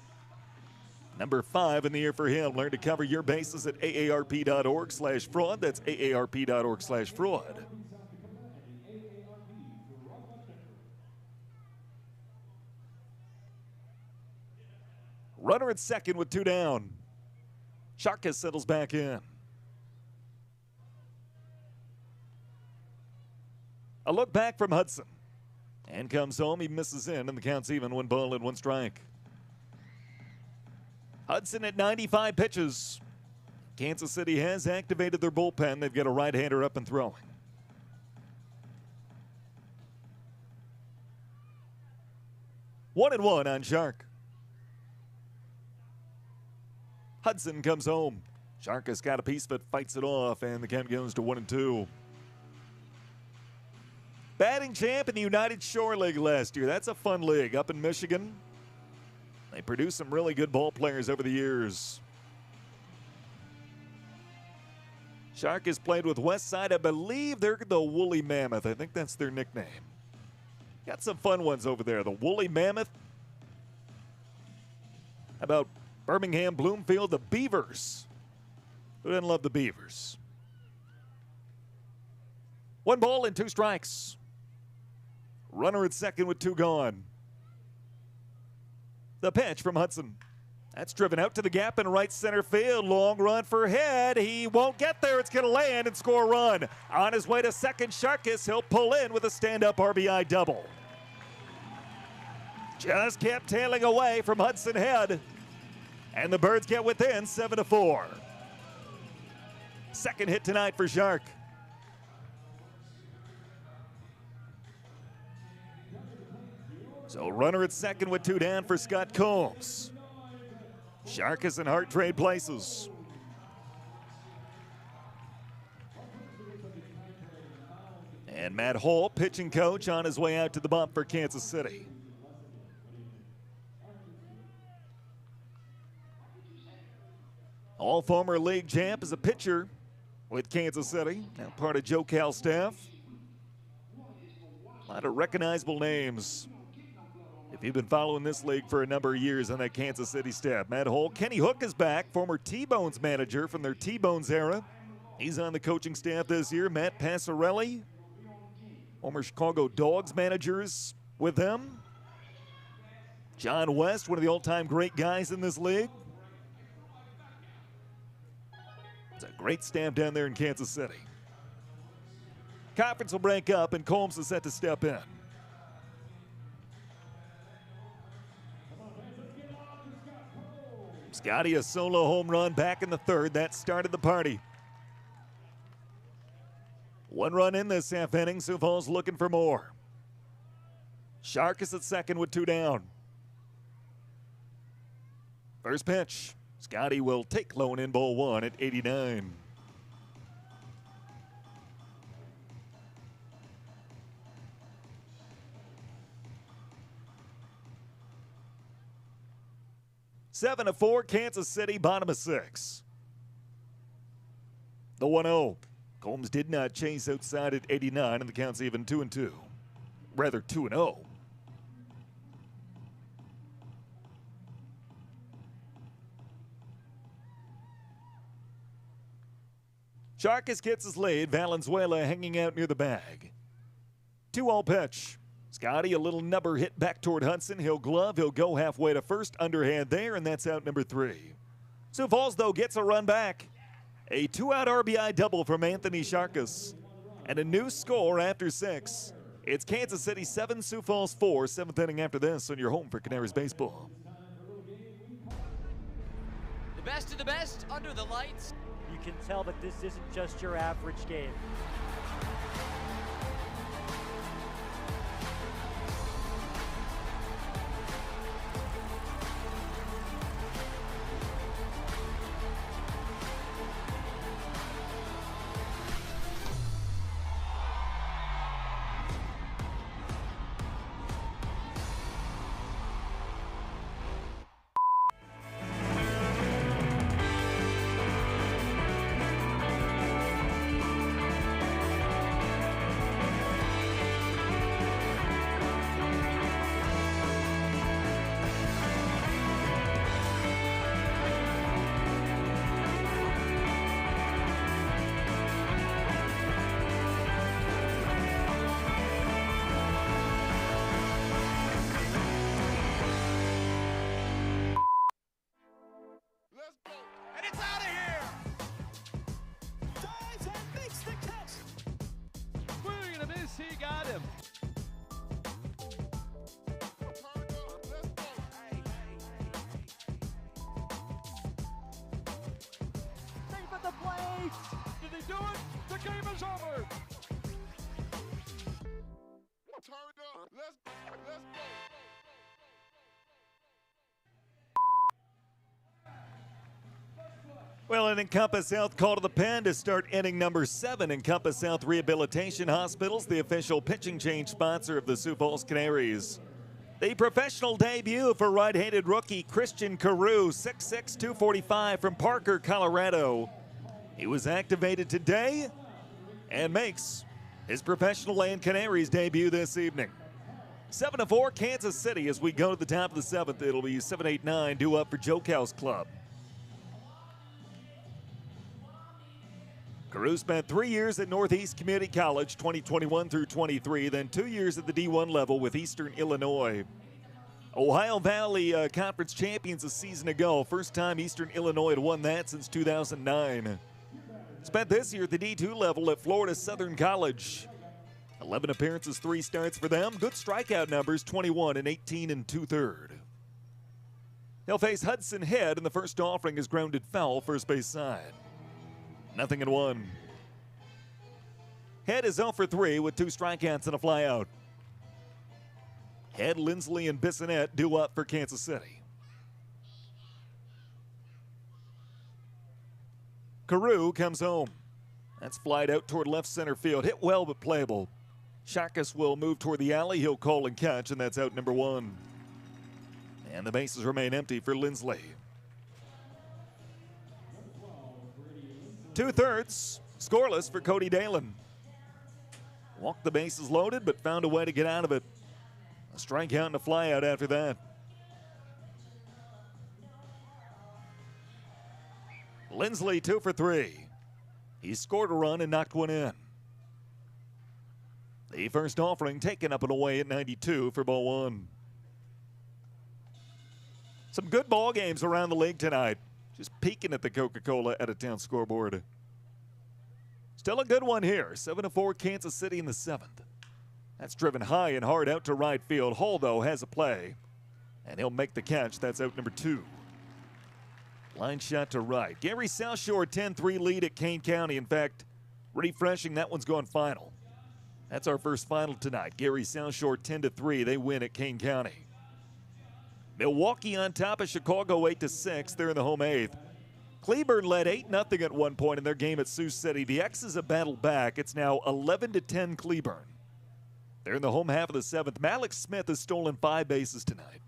Number 5 in the year for him. Learn to cover your bases at aarp.org/fraud. That's aarp.org/fraud. Runner at second with 2 down. Sharkus settles back in. A look back from Hudson. And comes home, he misses in, and the count's even, 1 ball and 1 strike. Hudson at 95 pitches. Kansas City has activated their bullpen. They've got a right-hander up and throwing. One and one on Shark. Hudson comes home. Shark has got a piece of it, fights it off, and the count goes to 1 and 2. Batting champ in the United Shore League last year. That's a fun league up in Michigan. They produced some really good ball players over the years. Shark has played with Westside. I believe they're the Woolly Mammoth. I think that's their nickname. Got some fun ones over there. The Woolly Mammoth. How about Birmingham, Bloomfield, the Beavers? Who doesn't love the Beavers? 1 ball and 2 strikes. Runner at second with 2 gone. The pitch from Hudson. That's driven out to the gap in right center field. Long run for Head. He won't get there. It's going to land and score a run. On his way to second, Sharkus. He'll pull in with a stand-up RBI double. Just kept tailing away from Hudson Head. And the Birds get within 7-4. Second hit tonight for Shark. So runner at second with 2 down for Scott Combs. Sharkus and Hart trade places. And Matt Hall, pitching coach, on his way out to the bump for Kansas City. All former league champ is a pitcher with Kansas City, now part of Joe Cal's staff. A lot of recognizable names. If you've been following this league for a number of years on that Kansas City staff. Matt Hall. Kenny Hook is back, former T-Bones manager from their T-Bones era. He's on the coaching staff this year. Matt Passarelli, former Chicago Dogs managers with them. John West, one of the all-time great guys in this league. It's a great staff down there in Kansas City. Conference will break up, and Combs is set to step in. Scotty, a solo home run back in the third. That started the party. 1 run in this half inning. Sioux Falls looking for more. Sharkus at second with 2 down. First pitch. Scotty will take low and in ball 1 at 89. Seven to 4, Kansas City, bottom of 6. The 1-0. Combs did not chase outside at 89, and the count's even 2-2. Rather 2-0. Sharkus gets his lead. Valenzuela hanging out near the bag. 2-0 pitch. Scotty, a little nubber hit back toward Hudson. He'll glove. He'll go halfway to first. Underhand there, and that's out number 3. Sioux Falls, though, gets a run back. A 2-out RBI double from Anthony Sharkus. And a new score after 6. It's Kansas City 7, Sioux Falls 4. 7th inning after this on your home for Canaries baseball. The best of the best under the lights. You can tell that this isn't just your average game. Well, an Encompass Health call to the pen to start inning number 7. Encompass Health Rehabilitation Hospitals, the official pitching change sponsor of the Sioux Falls Canaries. The professional debut for right-handed rookie Christian Carew, 6'6", 245 from Parker, Colorado. He was activated today and makes his professional and Canaries debut this evening. 7-4 Kansas City as we go to the top of the 7th. It'll be 7-8-9 due up for Joe Cow's club. Carew spent 3 years at Northeast Community College, 2021 through 23, then 2 years at the D1 level with Eastern Illinois. Ohio Valley Conference champions a season ago. First time Eastern Illinois had won that since 2009. Spent this year at the D2 level at Florida Southern College. 11 appearances, 3 starts for them. Good strikeout numbers, 21 and 18 and 2/3. He'll face Hudson Head, and the first offering is grounded foul, first base side. 0-1. Head is 0 for 3 with 2 strikeouts and a flyout. Head, Lindsley, and Bissonette due up for Kansas City. Carew comes home. That's flied out toward left center field. Hit well but playable. Shakas will move toward the alley. He'll call and catch, and that's out number 1. And the bases remain empty for Lindsley. 2/3, scoreless for Cody Dalen. Walked the bases loaded, but found a way to get out of it. A strikeout and a flyout after that. Lindsley 2 for 3. He scored a run and knocked one in. The first offering taken up and away at 92 for ball 1. Some good ball games around the league tonight. Just peeking at the Coca-Cola out-of-town scoreboard. Still a good one here. 7-4 Kansas City in the 7th. That's driven high and hard out to right field. Hall, though, has a play, and he'll make the catch. That's out number 2. Line shot to right. Gary South Shore 10-3 lead at Kane County. In fact, refreshing, that one's gone final. That's our first final tonight. Gary South Shore 10-3. They win at Kane County. Milwaukee on top of Chicago 8-6. They're in the home 8th. Cleburne led 8-0 at one point in their game at Sioux City. The X's have battled back. It's now 11-10 Cleburne. They're in the home half of the 7th. Malik Smith has stolen 5 bases tonight.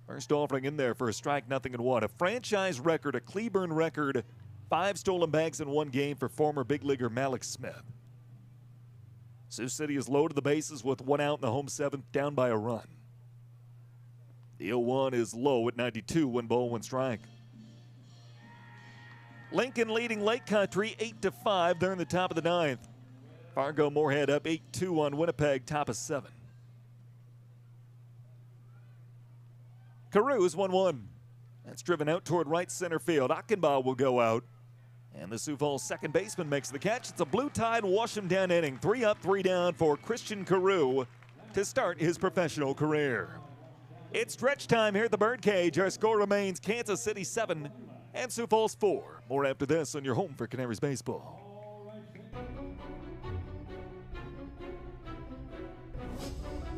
First offering in there for a strike, 0-1. A franchise record, a Cleburne record, 5 stolen bags in one game for former big leaguer Malik Smith. Sioux City has loaded the bases with 1 out in the home 7th, down by a run. The 0-1 is low at 92, 1 ball, 1 strike. Lincoln leading Lake Country 8-5. They're in the top of the 9th. Fargo Moorhead up 8-2 on Winnipeg, top of 7. Carew is 1-1. That's driven out toward right center field. Achenbaugh will go out. And the Sioux Falls second baseman makes the catch. It's a blue tide, wash him down inning. 3 up, 3 down for Christian Carew to start his professional career. It's stretch time here at the Birdcage. Our score remains Kansas City 7 and Sioux Falls 4. More after this on your home for Canaries baseball.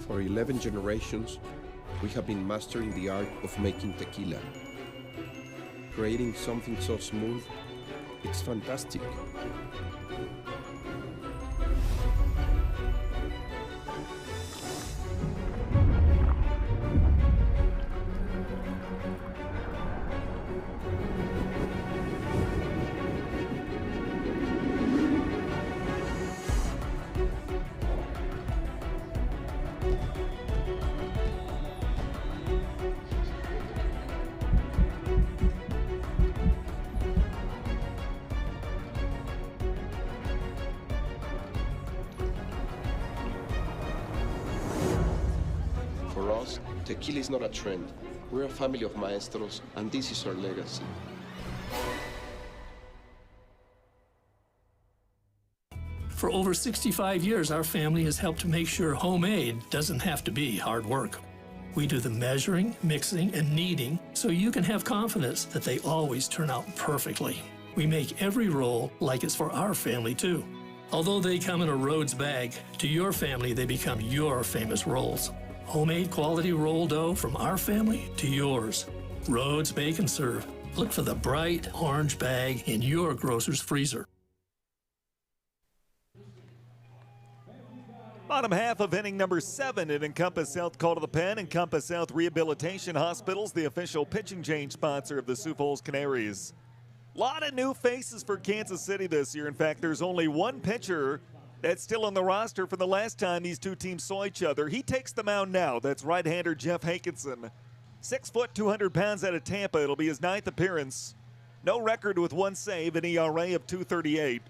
For 11 generations, we have been mastering the art of making tequila. Creating something so smooth, it's fantastic. For us, tequila is not a trend. We're a family of maestros, and this is our legacy. For over 65 years, our family has helped make sure homemade doesn't have to be hard work. We do the measuring, mixing, and kneading so you can have confidence that they always turn out perfectly. We make every roll like it's for our family, too. Although they come in a Rhodes bag, to your family they become your famous rolls. Homemade quality roll dough from our family to yours. Rhodes Bake and Serve. Look for the bright orange bag in your grocer's freezer. Bottom half of inning number 7 at Encompass Health Call to the Pen. Encompass Health Rehabilitation Hospitals, the official pitching change sponsor of the Sioux Falls Canaries. A lot of new faces for Kansas City this year. In fact, there's only one pitcher that's still on the roster from the last time these two teams saw each other. He takes the mound now. That's right-hander Jeff Hankinson. 6 foot, 200 pounds out of Tampa. It'll be his 9th appearance. No record with 1 save, an ERA of .238.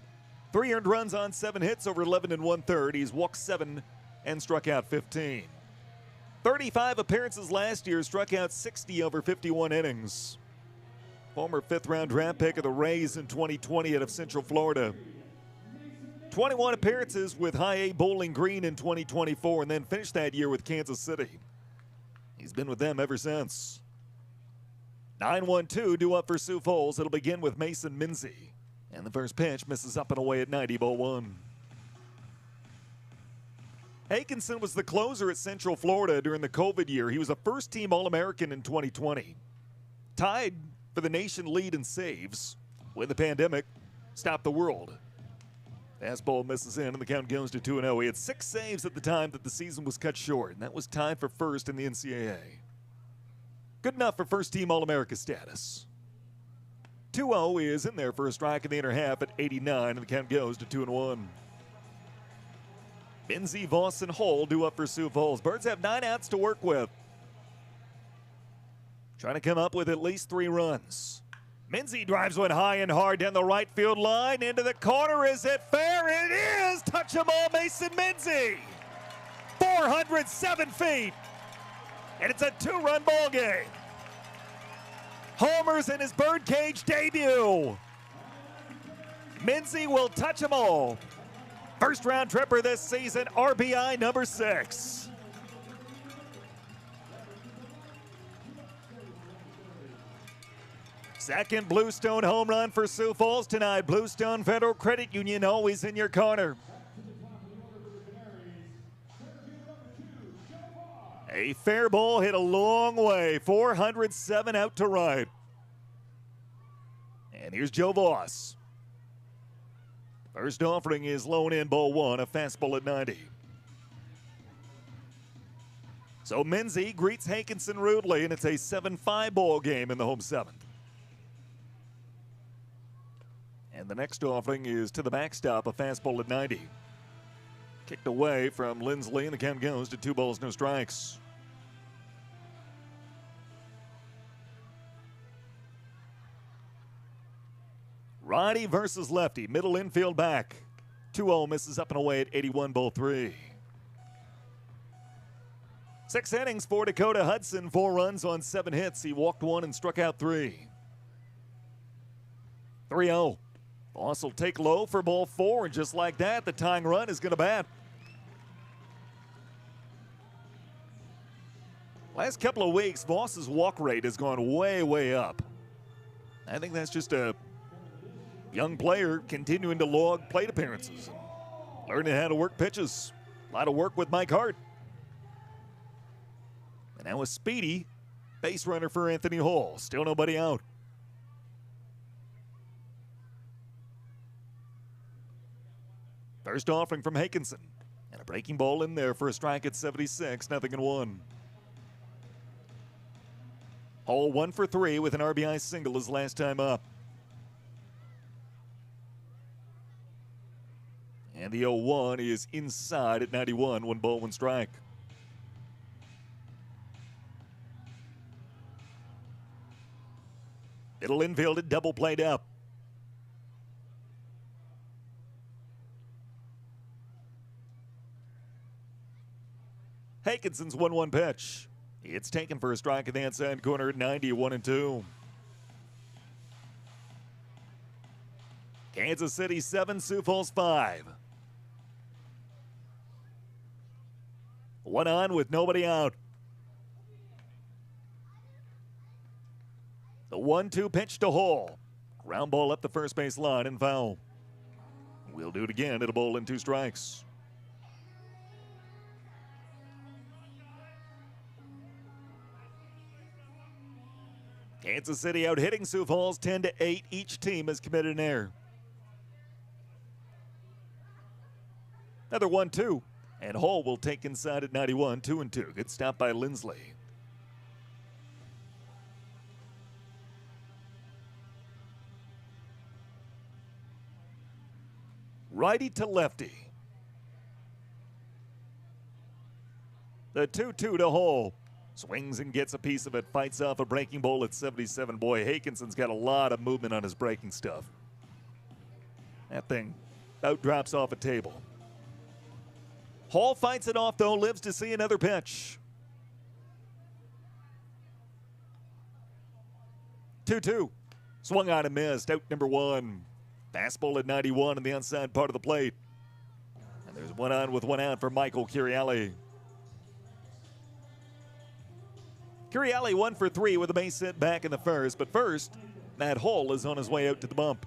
3 earned runs on 7 hits over 11 1/3. He's walked 7 and struck out 15. 35 appearances last year, struck out 60 over 51 innings. Former 5th-round draft pick of the Rays in 2020 out of Central Florida. 21 appearances with High A Bowling Green in 2024 and then finished that year with Kansas City. He's been with them ever since. 9-1-2 due up for Sioux Falls. It'll begin with Mason Minzy. And the first pitch misses up and away at 90, ball 1. Hankinson was the closer at Central Florida during the COVID year. He was a first-team All-American in 2020. Tied for the nation lead in saves when the pandemic stopped the world. Fastball misses in and the count goes to 2-0. He had 6 saves at the time that the season was cut short, and that was tied for first in the NCAA. Good enough for first-team All-America status. 2-0 is in there for a strike in the inner half at 89, and the count goes to 2-1. Benzie, Voss, and Hull due up for Sioux Falls. Birds have 9 outs to work with. Trying to come up with at least 3 runs. Minzy drives one high and hard down the right field line. Into the corner. Is it fair? It is! Touch 'em all, Mason Minzy. 407 feet. And it's a 2-run ball game. Homers in his birdcage debut. Minzy will touch them all. First-round tripper this season, RBI number 6. Second Bluestone home run for Sioux Falls tonight. Bluestone Federal Credit Union always in your corner. A fair ball hit a long way, 407 out to right. And here's Joe Voss. First offering is low in, ball 1, a fastball at 90. So Minzy greets Hankinson rudely, and it's a 7-5 ball game in the home 7th. And the next offering is to the backstop, a fastball at 90. Kicked away from Lindsley, and the count goes to 2 balls, no strikes. Righty versus lefty, middle infield back. 2-0 misses up and away at 81, ball 3. 6 innings for Dakota Hudson, 4 runs on 7 hits. He walked 1 and struck out 3. 3-0. Voss will take low for ball 4, and just like that, the tying run is going to bat. Last couple of weeks, Voss's walk rate has gone way, way up. I think that's just a young player continuing to log plate appearances, learning how to work pitches. A lot of work with Mike Hart. And now a speedy base runner for Anthony Hall. Still nobody out. First offering from Hankinson. And a breaking ball in there for a strike at 76, 0-1. Hall 1 for 3 with an RBI single his last time up. And the 0-1 is inside at 91, 1 ball, 1 strike. Middle infielded, double played up. Hankinson's 1-1 pitch. It's taken for a strike in the outside corner at 90, 1-2. Kansas City 7, Sioux Falls 5. 1 on with nobody out. The 1-2 pitch to Hall. Ground ball up the first base line and foul. We'll do it again. It'll bowl in 2 strikes. Kansas City out hitting Sioux Falls 10-8. Each team has committed an error. Another 1-2. And Hall will take inside at 91, 2-2. Good stop by Lindsley. Righty to lefty. The 2-2 to Hall. Swings and gets a piece of it. Fights off a breaking ball at 77. Boy, Hakinson's got a lot of movement on his breaking stuff. That thing out drops off a table. Hall fights it off, though, lives to see another pitch. 2-2. Swung on and missed. Out number 1. Fastball at 91 on the outside part of the plate. And there's one on with one out for Michael Curiale. Curiale 1 for 3 with a base hit back in the first. But first, Matt Hall is on his way out to the bump.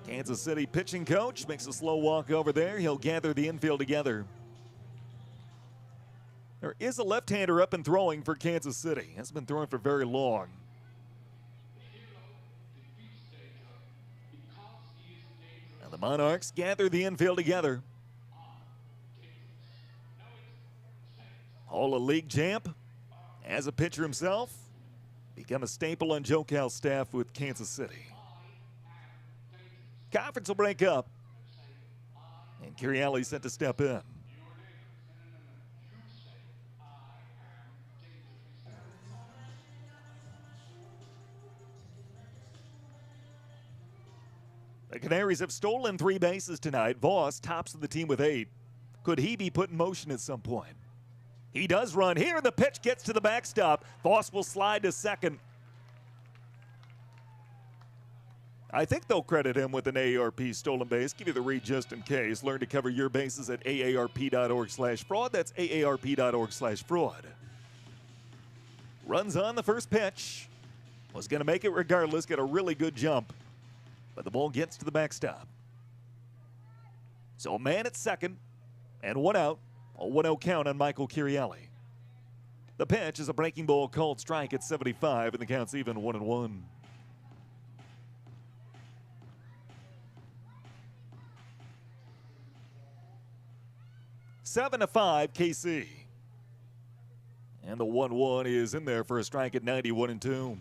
Kansas City pitching coach makes a slow walk over there. He'll gather the infield together. There is a left-hander up and throwing for Kansas City. Hasn't been throwing for very long. Now the Monarchs gather the infield together. Hall, a league champ, as a pitcher himself, become a staple on Joe Cal's staff with Kansas City. Conference will break up, and Curiale set to step in. The Canaries have stolen 3 bases tonight. Voss tops of the team with 8. Could he be put in motion at some point? He does run here. The pitch gets to the backstop. Voss will slide to second. I think they'll credit him with an AARP stolen base. Give you the read just in case. Learn to cover your bases at aarp.org/fraud. That's aarp.org/fraud. Runs on the first pitch. Was going to make it regardless. Got a really good jump. But the ball gets to the backstop. So a man at second and one out. A 1-0 count on Michael Curiale. The pitch is a breaking ball called strike at 75, and the count's even 1-1. Seven to 5, KC. And the 1-1 is in there for a strike at 91-2.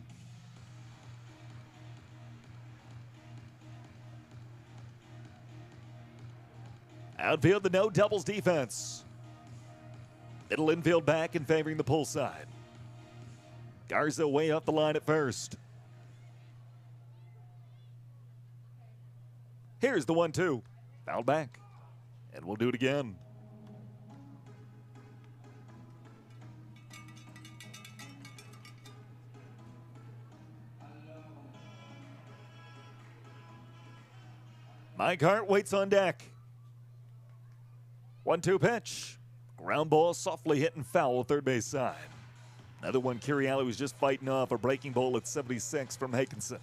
Outfield, the no doubles defense. Middle infield back and favoring the pull side. Garza way up the line at first. Here's the 1-2. Fouled back. And we'll do it again. Mike Hart waits on deck. 1-2 pitch. Ground ball softly hitting foul third base side. Another one, Curiale was just fighting off a breaking ball at 76 from Hakinson.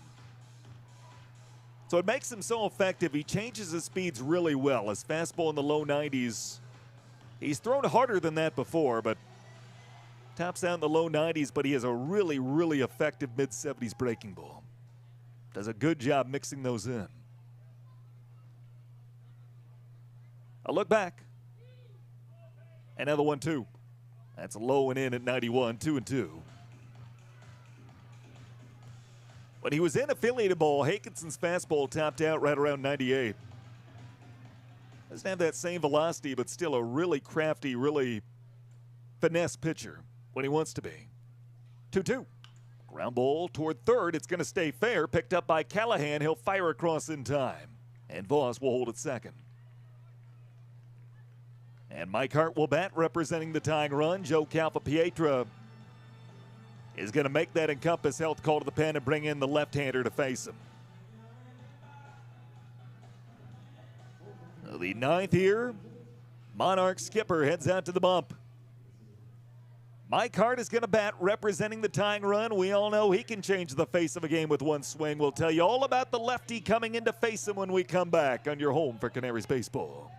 So it makes him so effective. He changes his speeds really well. His fastball in the low 90s. He's thrown harder than that before, but tops out in the low 90s, but he has a really, really effective mid-70s breaking ball. Does a good job mixing those in. A look back. Another 1-2. That's low and in at 91, 2-2. When he was in affiliated ball, Hakinson's fastball topped out right around 98. Doesn't have that same velocity, but still a really crafty, really finesse pitcher when he wants to be. 2-2. Ground ball toward third. It's going to stay fair. Picked up by Callahan. He'll fire across in time. And Voss will hold at second. And Mike Hart will bat, representing the tying run. Joe Calpapietra is going to make that Encompass Health call to the pen and bring in the left-hander to face him. The 9th here, Monarch skipper heads out to the bump. Mike Hart is going to bat, representing the tying run. We all know he can change the face of a game with one swing. We'll tell you all about the lefty coming in to face him when we come back on your home for Canaries baseball.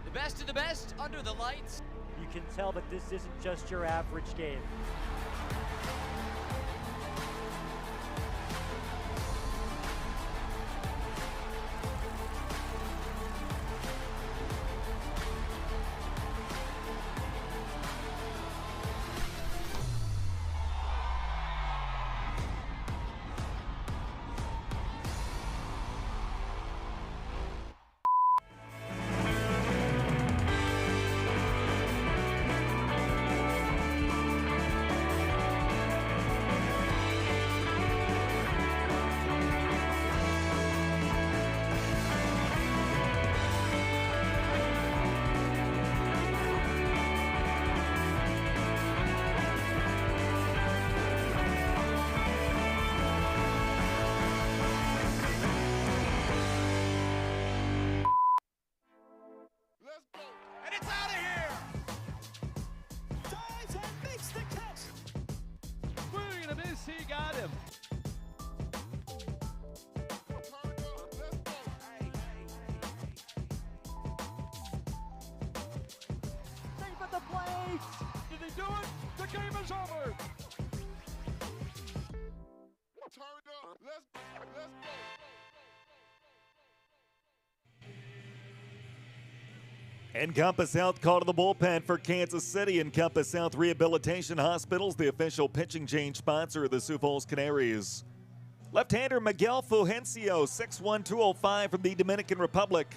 The best of the best under the lights. You can tell that this isn't just your average game. And it's out of here! Dives and makes the catch! Swing and a miss, he got him. Safe at the plate! Did he do it? The game is over. Encompass Health called to the bullpen for Kansas City. Encompass Health Rehabilitation Hospitals, the official pitching change sponsor of the Sioux Falls Canaries. Left-hander Miguel Fulgencio, 6'1", 205 from the Dominican Republic,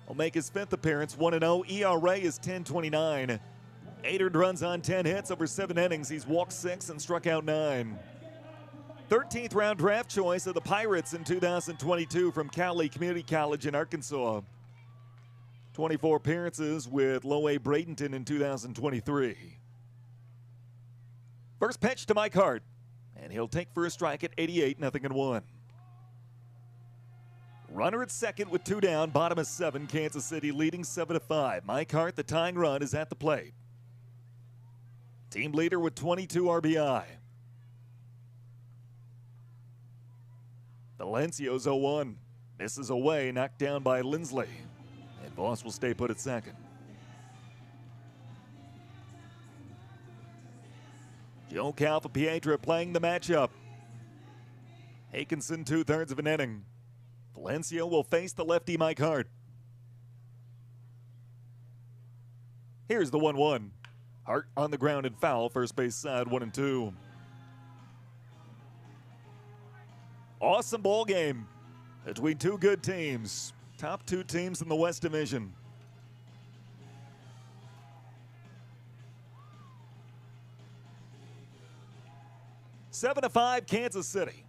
will make his fifth appearance, 1-0. ERA is 10.29. 8 earned runs on 10 hits over 7 innings. He's walked 6 and struck out 9. 13th round draft choice of the Pirates in 2022 from Cowley Community College in Arkansas. 24 appearances with Low A Bradenton in 2023. First pitch to Mike Hart, and he'll take first strike at 88, 0-1. Runner at second with 2 down, bottom of 7, Kansas City leading 7-5. Mike Hart, the tying run, is at the plate. Team leader with 22 RBI. Valencio's 0-1. Misses away, knocked down by Lindsley. And Voss will stay put at second. Joe Calfa-Pietra playing the matchup. Hakinson 2/3 of an inning. Valencio will face the lefty Mike Hart. Here's the 1-1. Hart on the ground and foul, first base side, 1-2. Awesome ball game between two good teams. Top 2 teams in the West Division. 7-5 Kansas City.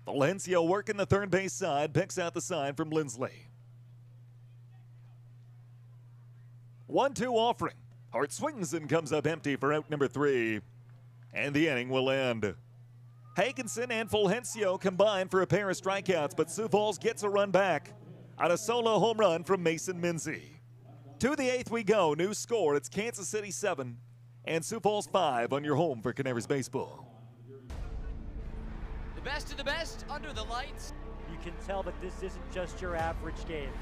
Valencio working the third base side, picks out the sign from Lindsley. 1-2 offering. Hart swings and comes up empty for out number 3. And the inning will end. Hakinson and Fulgencio combine for a pair of strikeouts, but Sioux Falls gets a run back on a solo home run from Mason Minzy. To the 8th we go. New score, it's Kansas City 7 and Sioux Falls 5 on your home for Canaries baseball. The best of the best under the lights. You can tell that this isn't just your average game.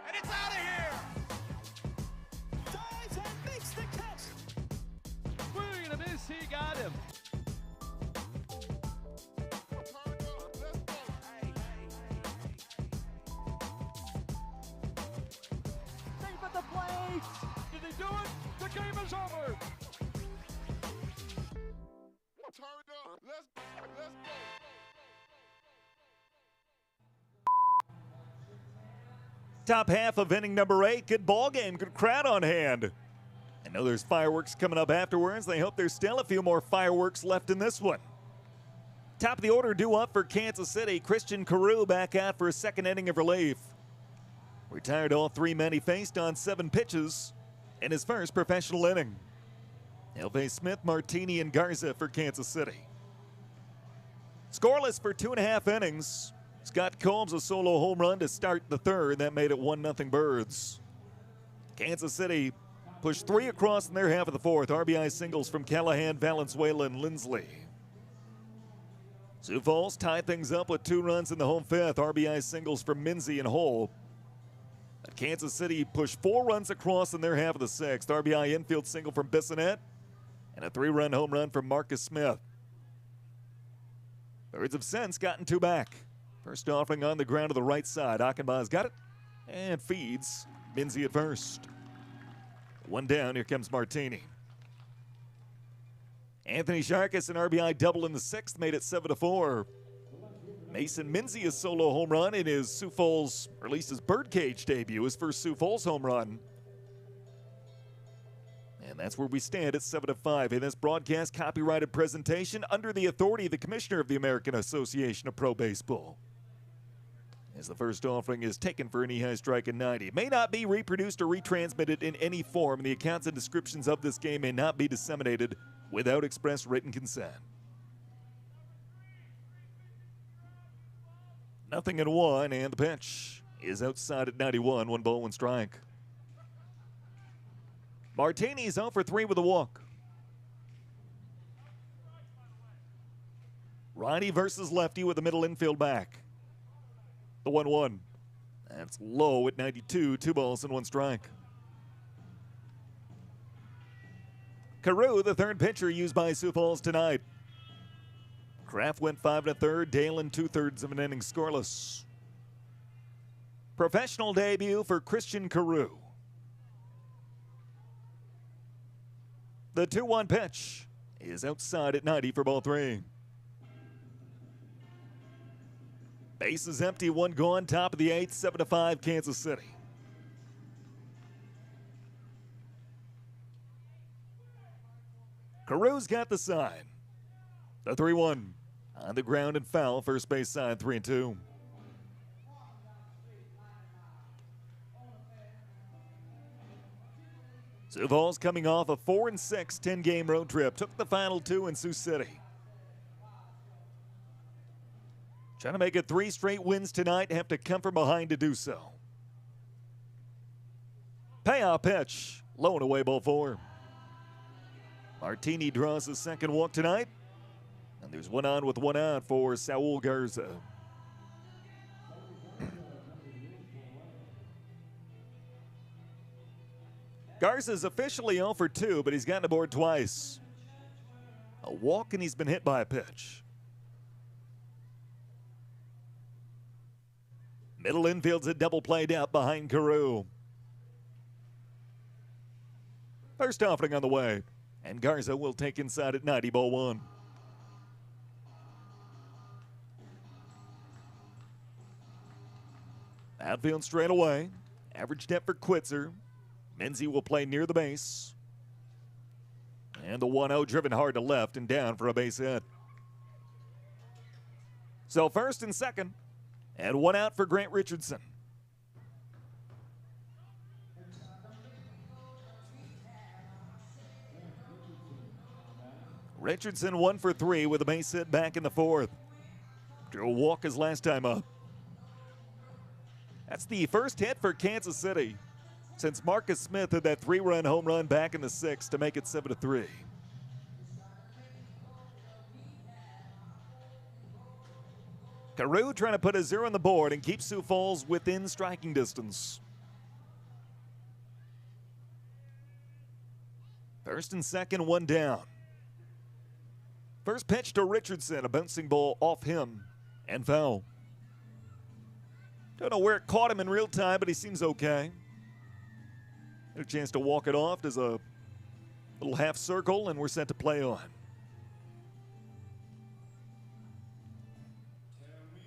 And it's out of here! Dives and makes the catch! Swing and a miss, he got him. Safe at the plate! Did he do it? The game is over. Top half of inning number 8. Good ball game, good crowd on hand. I know there's fireworks coming up afterwards. They hope there's still a few more fireworks left in this one. Top of the order due up for Kansas City. Christian Carew back out for a second inning of relief. Retired all 3 men he faced on 7 pitches in his first professional inning. He'll face Smith, Martini, and Garza for Kansas City. Scoreless for 2.5 innings. Scott Combs a solo home run to start the third. That made it 1-0 Birds. Kansas City pushed 3 across in their half of the fourth. RBI singles from Callahan, Valenzuela, and Lindsley. Sioux Falls tied things up with 2 runs in the home fifth. RBI singles from Minzy and Hull. But Kansas City pushed 4 runs across in their half of the sixth. RBI infield single from Bissonette and a 3-run home run from Marcus Smith. Birds have since gotten 2 back. First offering on the ground to the right side. Achenbach's got it and feeds Minzy at first. 1 down, here comes Martini. Anthony Sharkis, an RBI double in the 6th, made it 7-4. Mason Minzy, a solo home run in his Sioux Falls, or at least his birdcage debut, his first Sioux Falls home run. And that's where we stand at 7-5 in this broadcast copyrighted presentation under the authority of the Commissioner of the American Association of Pro Baseball. As the first offering is taken for an high strike at 90. It may not be reproduced or retransmitted in any form. The accounts and descriptions of this game may not be disseminated without express written consent. 0-1, and the pitch is outside at 91. 1 ball, 1 strike. Martini's 0 for 3 with a walk. Righty versus lefty with the middle infield back. The 1-1. That's low at 92. 2 balls and 1 strike. Carew, the third pitcher used by Sioux Falls tonight. Kraft went 5 1/3. Dalen 2/3 of an inning scoreless. Professional debut for Christian Carew. The 2-1 pitch is outside at 90 for ball 3. Bases empty, 1 gone, top of the 8th, 7-5 Kansas City. Carew's got the sign. The 3-1 on the ground and foul, first base side, 3-2. Sioux Falls coming off a 4-6 10-game road trip, took the final 2 in Sioux City. Trying to make it 3 straight wins tonight, have to come from behind to do so. Payoff pitch, low and away, ball 4. Martini draws the second walk tonight, and there's 1 on with 1 out for Saul Garza. Garza's officially 0 for 2, but he's gotten aboard twice. A walk, and he's been hit by a pitch. Middle infield's a double played out behind Carew. First offering on the way, and Garza will take inside at 90, ball 1. Outfield straight away. Average depth for Quitzer. Minzy will play near the base. And the 1-0 driven hard to left and down for a base hit. So first and second. And 1 out for Grant Richardson. Richardson 1 for 3 with a base hit back in the 4th. Drew a walk his last time up. That's the first hit for Kansas City since Marcus Smith had that 3-run home run back in the 6th to make it 7-3. Carew trying to put a 0 on the board and keep Sioux Falls within striking distance. First and second, 1 down. First pitch to Richardson, a bouncing ball off him and foul. Don't know where it caught him in real time, but he seems okay. Had a chance to walk it off. There's a little half circle, and we're set to play on.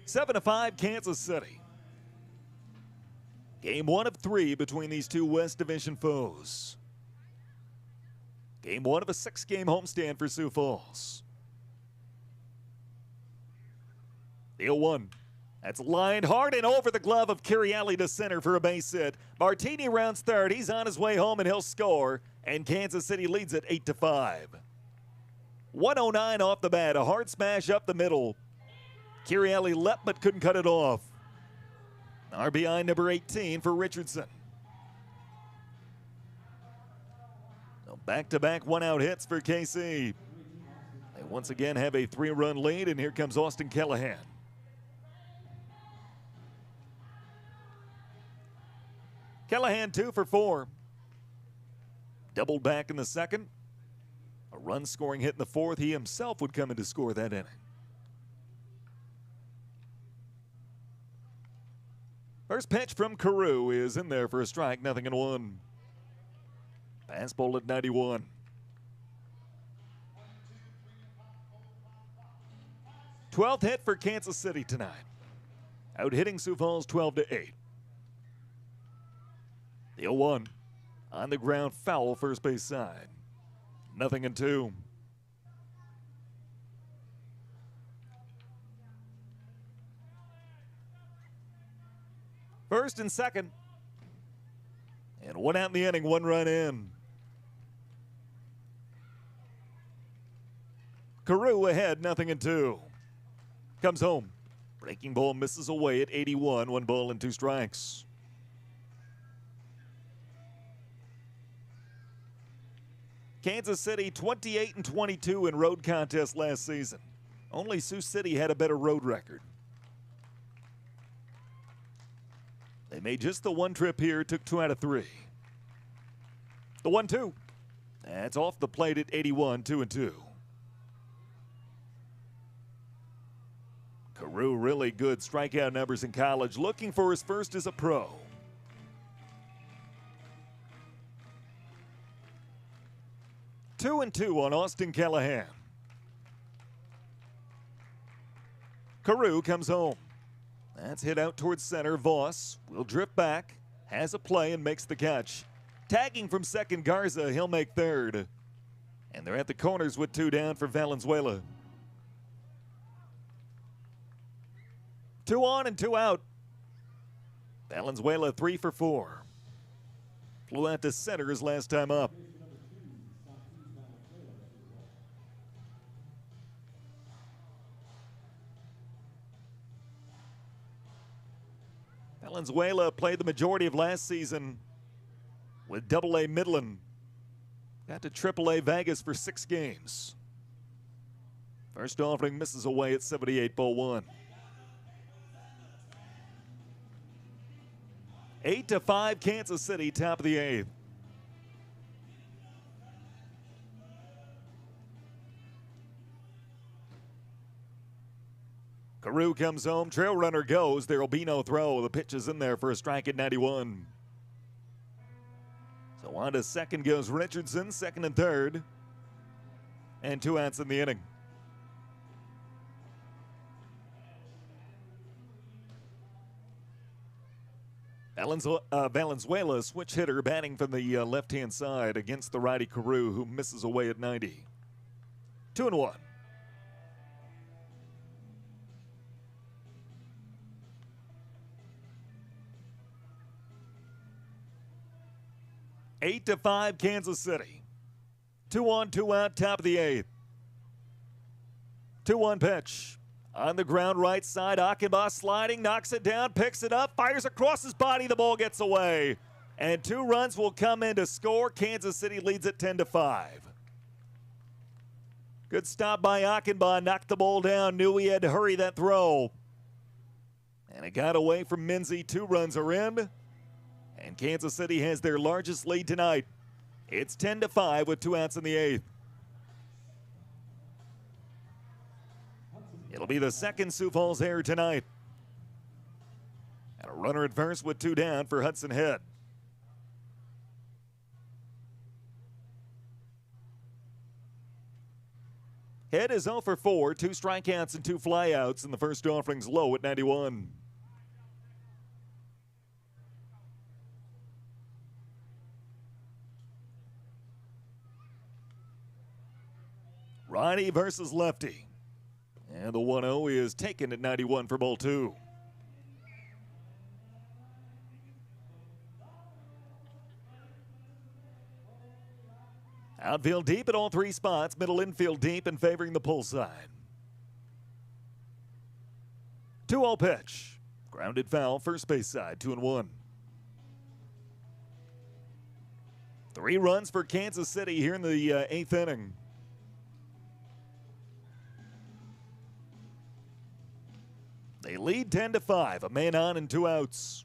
7-5 Kansas City. Game 1 of 3 between these two West Division foes. Game 1 of a 6-game homestand for Sioux Falls. The 0-1. That's lined hard and over the glove of Curielli to center for a base hit. Martini rounds third. He's on his way home and he'll score. And Kansas City leads it 8-5. 109 off the bat. A hard smash up the middle. Curielli leapt but couldn't cut it off. RBI number 18 for Richardson. So back-to-back one-out hits for KC. They once again have a 3-run lead, and here comes Austin Callahan. Callahan 2 for 4. Doubled back in the second. A run-scoring hit in the fourth. He himself would come in to score that inning. First pitch from Carew is in there for a strike, 0-1. Fastball at 91. Twelfth hit for Kansas City tonight. Out hitting Sioux Falls 12-8. The 0-1 on the ground, foul first base side. 0-2. First and second. And one out in the inning, 1 run in. Carew ahead, 0-2. Comes home. Breaking ball misses away at 81, 1 ball and 2 strikes. Kansas City 28-22 in road contests last season. Only Sioux City had a better road record. They made just the one trip here, took 2 out of 3. The 1-2. That's off the plate at 81, 2-2. Carew, really good strikeout numbers in college, looking for his first as a pro. Two and 2 on Austin Callahan. Carew comes home. That's hit out towards center. Voss will drift back, has a play and makes the catch. Tagging from second Garza, he'll make third. And they're at the corners with 2 down for Valenzuela. 2 on and 2 out. Valenzuela 3 for 4. Flew out to center his last time up. Valenzuela played the majority of last season with Double-A Midland. Got to Triple-A Vegas for 6 games. First offering misses away at 78, ball 1. 8-5 Kansas City, top of the 8th. Carew comes home, trail runner goes. There will be no throw. The pitch is in there for a strike at 91. So on to second goes Richardson, second and third. And 2 outs in the inning. Valenzuela, switch hitter, batting from the left-hand side against the righty Carew, who misses away at 90. 2-1. Eight to 5 Kansas City. 2 on, 2 out, top of the 8th. 2-1 pitch. On the ground right side, Achenbach sliding, knocks it down, picks it up, fires across his body, the ball gets away. And 2 runs will come in to score. Kansas City leads it 10-5. Good stop by Achenbach, knocked the ball down, knew he had to hurry that throw. And it got away from Minzy. 2 runs are in. And Kansas City has their largest lead tonight. It's 10-5 with 2 outs in the 8th. It'll be the second Sioux Falls error tonight. And a runner at first with 2 down for Hudson Head. Head is 0 for 4, 2 strikeouts and 2 flyouts, and the first offering's low at 91. Righty versus lefty. And the 1-0 is taken at 91 for ball 2. Outfield deep at all 3 spots. Middle infield deep and favoring the pull side. 2-0 pitch. Grounded foul, first base side, 2-1. 3 runs for Kansas City here in the 8th inning. They lead 10-5, a man on and 2 outs.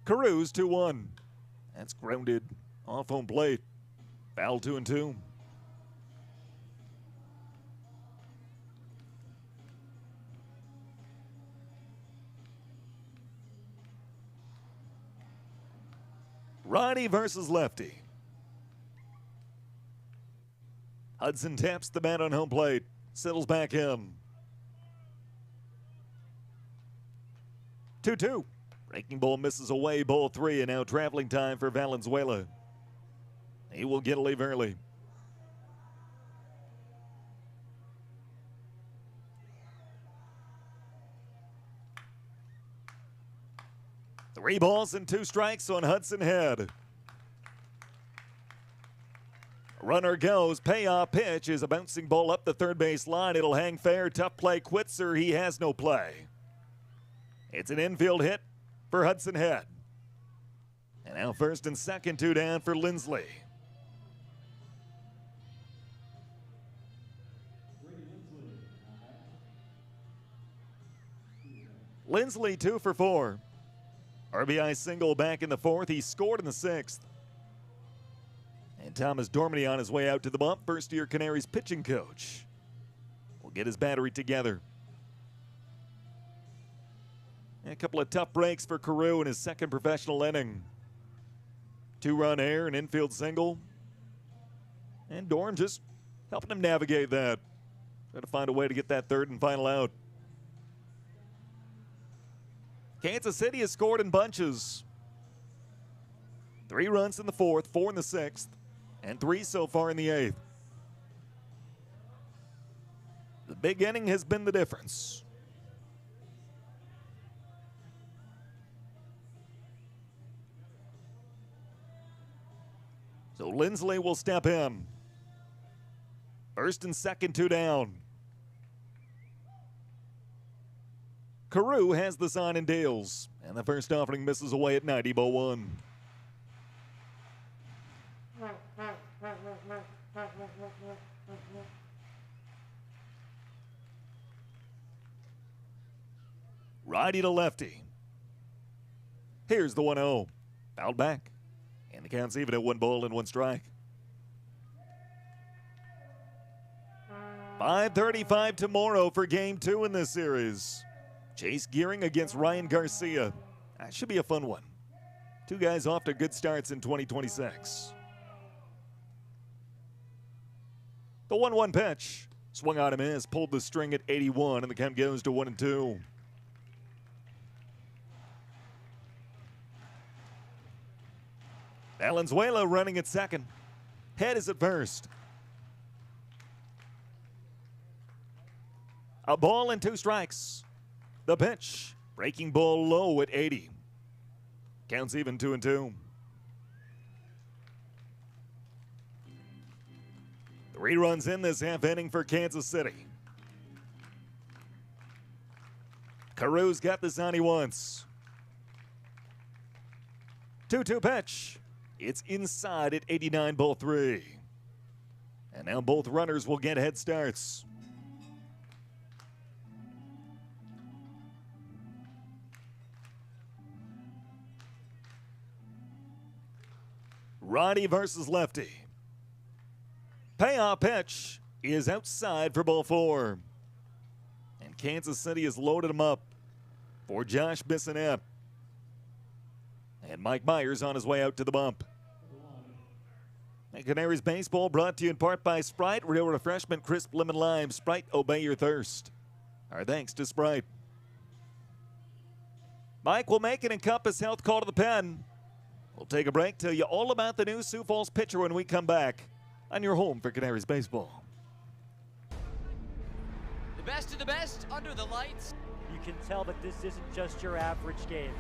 Carew's 2-1. That's grounded off home plate. Foul 2-2. Righty versus lefty. Hudson taps the bat on home plate. Settles back in. 2-2. Breaking ball misses away, ball 3, and now traveling time for Valenzuela. He will get a leave early. Three balls and 2 strikes on Hudson Head. Runner goes. Payoff pitch is a bouncing ball up the third base line. It'll hang fair. Tough play. Quitzer. He has no play. It's an infield hit for Hudson Head. And now first and second, 2 down for Lindsley. Lindsley 2 for 4. RBI single back in the 4th. He scored in the 6th. And Thomas Dormady on his way out to the bump. First-year Canaries pitching coach will get his battery together. And a couple of tough breaks for Carew in his second professional inning. 2-run error, an infield single. And Dorm just helping him navigate that. Trying to find a way to get that third and final out. Kansas City has scored in bunches. 3 runs in the 4th, 4 in the 6th, and 3 so far in the 8th. The big inning has been the difference. So Lindsley will step in. First and second, 2 down. Carew has the sign and deals, and the first offering misses away at 90, ball 1. Righty to lefty. Here's the 1-0. Fouled back. And the count's even at 1 ball and 1 strike. 5:35 tomorrow for game 2 in this series. Chase Gearing against Ryan Garcia. That should be a fun one. 2 guys off to good starts in 2026. The 1-1 pitch. Swung on and miss, pulled the string at 81, and the count goes to 1-2. Valenzuela running at second. Head is at first. A ball and 2 strikes. The pitch, breaking ball low at 80. Counts even 2-2. 3 runs in this half inning for Kansas City. Carew's got the sign he wants. 2-2 pitch. It's inside at 89, ball 3. And now both runners will get head starts. Righty versus lefty. Payoff pitch is outside for ball 4. And Kansas City has loaded him up for Josh Bissonnette. And Mike Myers on his way out to the bump. And Canaries baseball brought to you in part by Sprite. Real refreshment, crisp lemon lime. Sprite, obey your thirst. Our thanks to Sprite. Mike will make an Encompass Health call to the pen. We'll take a break, tell you all about the new Sioux Falls pitcher when we come back on your home for Canaries baseball. The best of the best under the lights. You can tell that this isn't just your average game.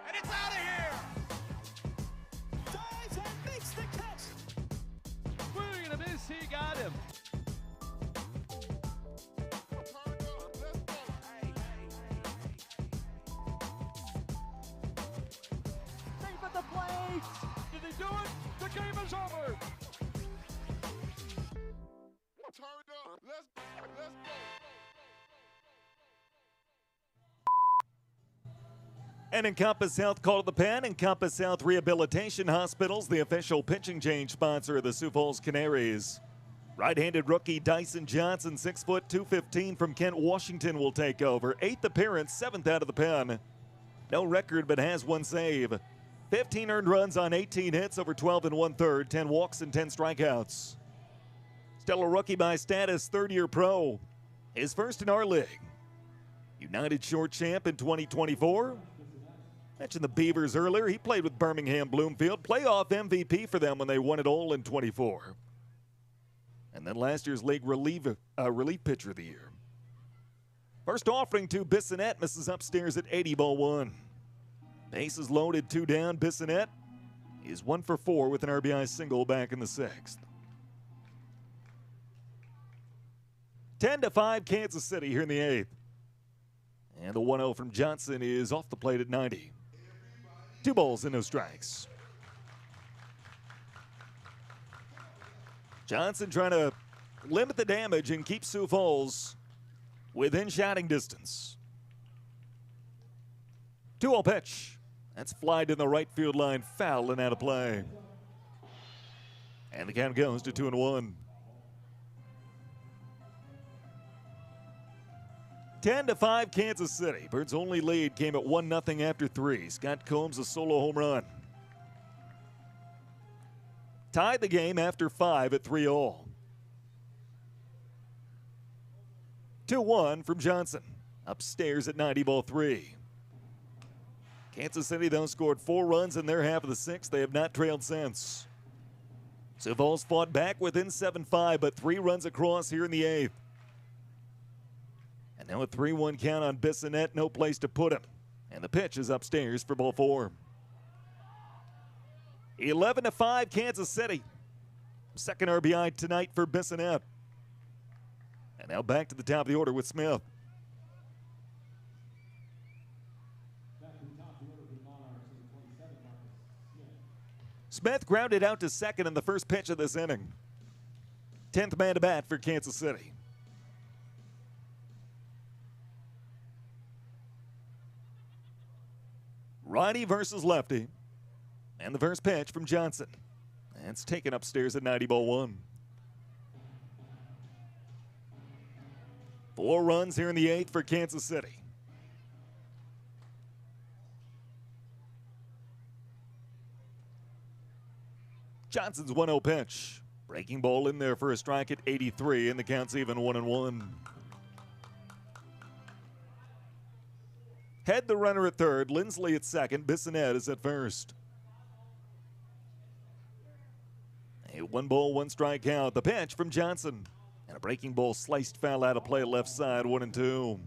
And it's out of here! Dives and makes the catch! Swing and a miss, he got him. Safe at the plate! Did he do it? The game is over. Turn up, let's go! And Encompass Health called the pen. Encompass Health Rehabilitation Hospitals, the official pitching change sponsor of the Sioux Falls Canaries. Right-handed rookie Dyson Johnson, 6 foot 215 from Kent, Washington, will take over. 8th appearance, 7th out of the pen. No record, but has 1 save. 15 earned runs on 18 hits over 12 1/3, 10 walks and 10 strikeouts. Still a rookie by status, 3rd-year pro. His first in our league. United Short Champ in 2024. Mentioned the Beavers earlier. He played with Birmingham Bloomfield. Playoff MVP for them when they won it all in 24. And then last year's league relief pitcher of the year. First offering to Bissonnette, misses upstairs at 80, ball 1. Bases loaded, 2 down. Bissonnette is 1 for 4 with an RBI single back in the 6th. 10-5 Kansas City here in the 8th. And the 1-0 from Johnson is off the plate at 90. 2 balls and no strikes. Johnson trying to limit the damage and keep Sioux Falls within shouting distance. 2-0 pitch. That's flied in the right field line, foul and out of play. And the count goes to 2-1. 10-5 Kansas City. Birds' only lead came at 1-0 after 3. Scott Combs a solo home run. Tied the game after 5 at 3-all. 2-1 from Johnson. Upstairs at 90, ball 3. Kansas City, though, scored 4 runs in their half of the 6th. They have not trailed since. Sioux Falls fought back within 7-5, but 3 runs across here in the 8th. And now a 3-1 count on Bissonnette, no place to put him. And the pitch is upstairs for ball 4. 11-5 Kansas City. Second RBI tonight for Bissonnette. And now back to the top of the order with Smith. Smith grounded out to second in the first pitch of this inning. 10th man to bat for Kansas City. Righty versus lefty. And the first pitch from Johnson. And it's taken upstairs at 90, ball 1. 4 runs here in the 8th for Kansas City. Johnson's 1-0 pitch. Breaking ball in there for a strike at 83, and the count's even 1-1. Head the runner at 3rd, Lindsley at 2nd, Bissonnette is at 1st. A 1 ball, 1 strike count. The pitch from Johnson. And a breaking ball sliced foul out of play left side, 1-2.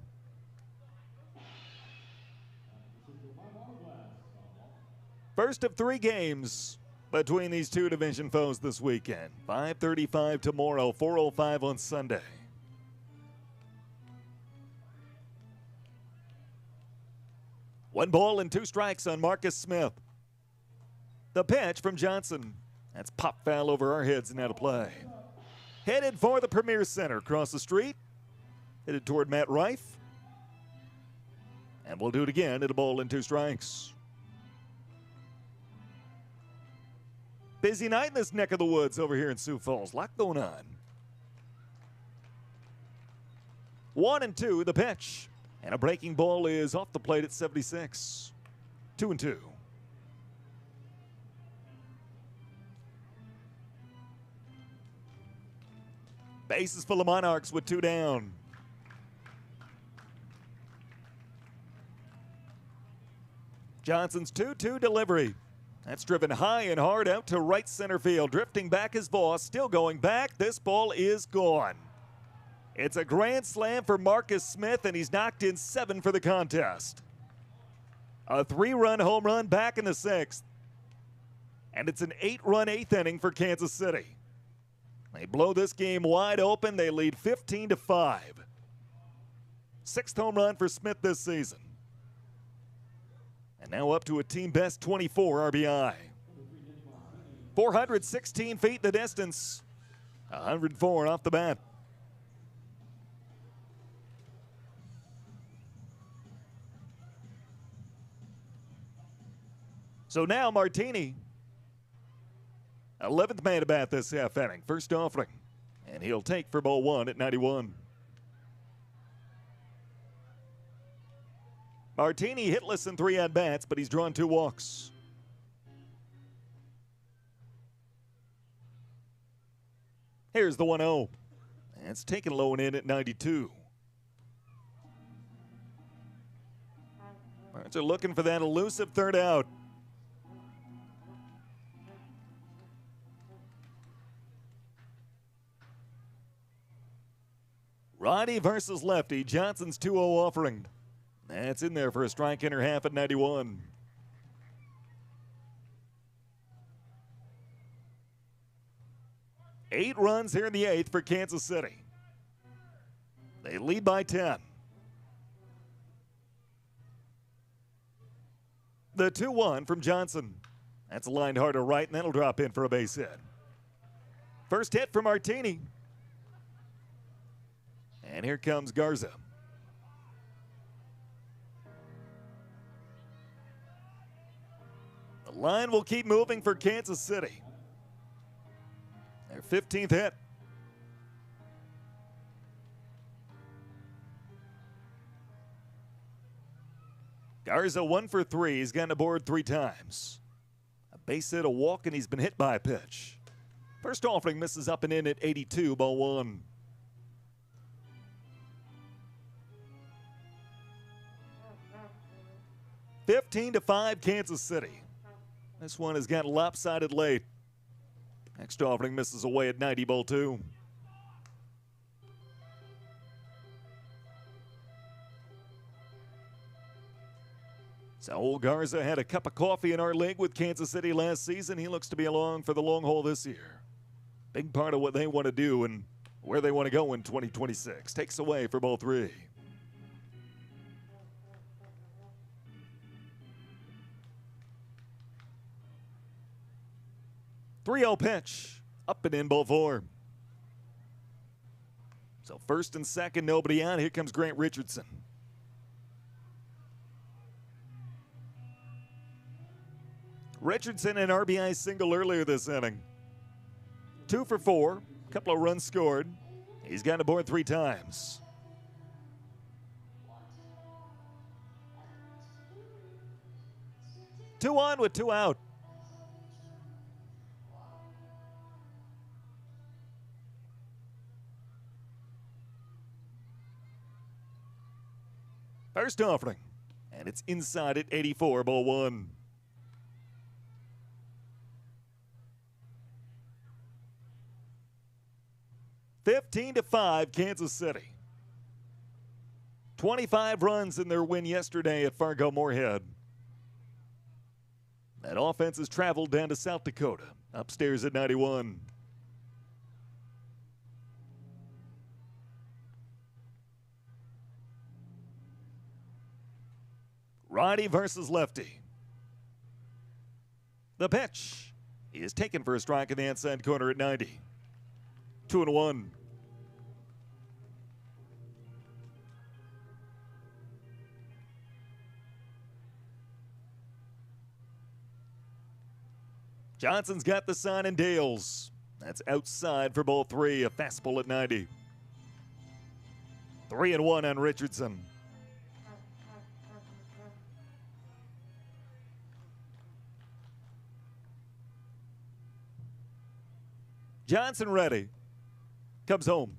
First of 3 games between these two division foes this weekend. 5:35 tomorrow, 4:05 on Sunday. One ball and two strikes on Marcus Smith. The pitch from Johnson. That's pop foul over our heads and out of play. Headed for the Premier Center across the street. Headed toward Matt Reif. And we'll do it again at a ball and two strikes. Busy night in this neck of the woods over here in Sioux Falls. A lot going on. 1-2, the pitch. And a breaking ball is off the plate at 76. 2-2. Bases full of Monarchs with two down. Johnson's 2-2 delivery. That's driven high and hard out to right center field. Drifting back is Voss, still going back. This ball is gone. It's a grand slam for Marcus Smith, and he's knocked in 7 for the contest. A 3-run home run back in the 6th. And it's an 8-run 8th inning for Kansas City. They blow this game wide open. They lead 15-5. 6th home run for Smith this season. And now up to a team best 24 RBI. 416 feet the distance. 104 off the bat. So now Martini, 11th man to bat this half inning. First offering. And he'll take for ball 1 at 91. Martini hitless in 3 at-bats, but he's drawn 2 walks. Here's the 1-0. And it's taken low and in at 92. Marts are looking for that elusive third out. Righty versus lefty. Johnson's 2-0 offering. That's in there for a strike inner half at 91. Eight runs here in the 8th for Kansas City. They lead by 10. The 2-1 from Johnson. That's lined hard to right, and that'll drop in for a base hit. First hit for Martini. And here comes Garza. The line will keep moving for Kansas City. Their 15th hit. Garza 1 for 3. He's gotten aboard 3 times. A base hit, a walk, and he's been hit by a pitch. First offering misses up and in at 82, ball 1. (15-5) Kansas City. This one has gotten lopsided late. Next offering misses away at 90, ball 2. So Garza had a cup of coffee in our league with Kansas City last season. He looks to be along for the long haul this year. Big part of what they want to do and where they want to go in 2026. Takes away for ball 3. (3-0) pitch. Up and in, ball 4. So first and second, nobody out. Here comes Grant Richardson. Richardson an RBI single earlier this inning. 2 for 4. A couple of runs scored. He's gotten aboard 3 times. Two on with 2 out. First offering, and it's inside at 84, ball 1. (15-5) Kansas City. 25 runs in their win yesterday at Fargo Moorhead. That offense has traveled down to South Dakota, upstairs at 91. Righty versus lefty. The pitch is taken for a strike in the inside corner at 90. 2-1. Johnson's got the sign and Dales. That's outside for ball three, a fastball at 90. 3-1 on Richardson. Johnson ready. Comes home.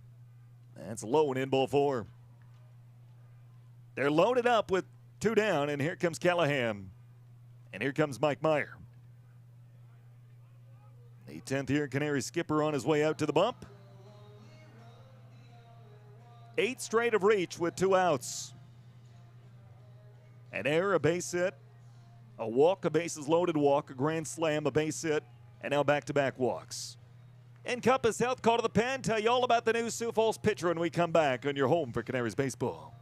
That's low and in ball four. They're loaded up with two down, and here comes Callahan. And here comes Mike Meyer. The 10th year Canary skipper on his way out to the bump. 8 straight of reach with 2 outs. An error, a base hit, a walk, a bases loaded walk, a grand slam, a base hit, and now back-to-back walks. Encompass Health, call to the pen, tell you all about the new Sioux Falls pitcher when we come back on your home for Canaries baseball.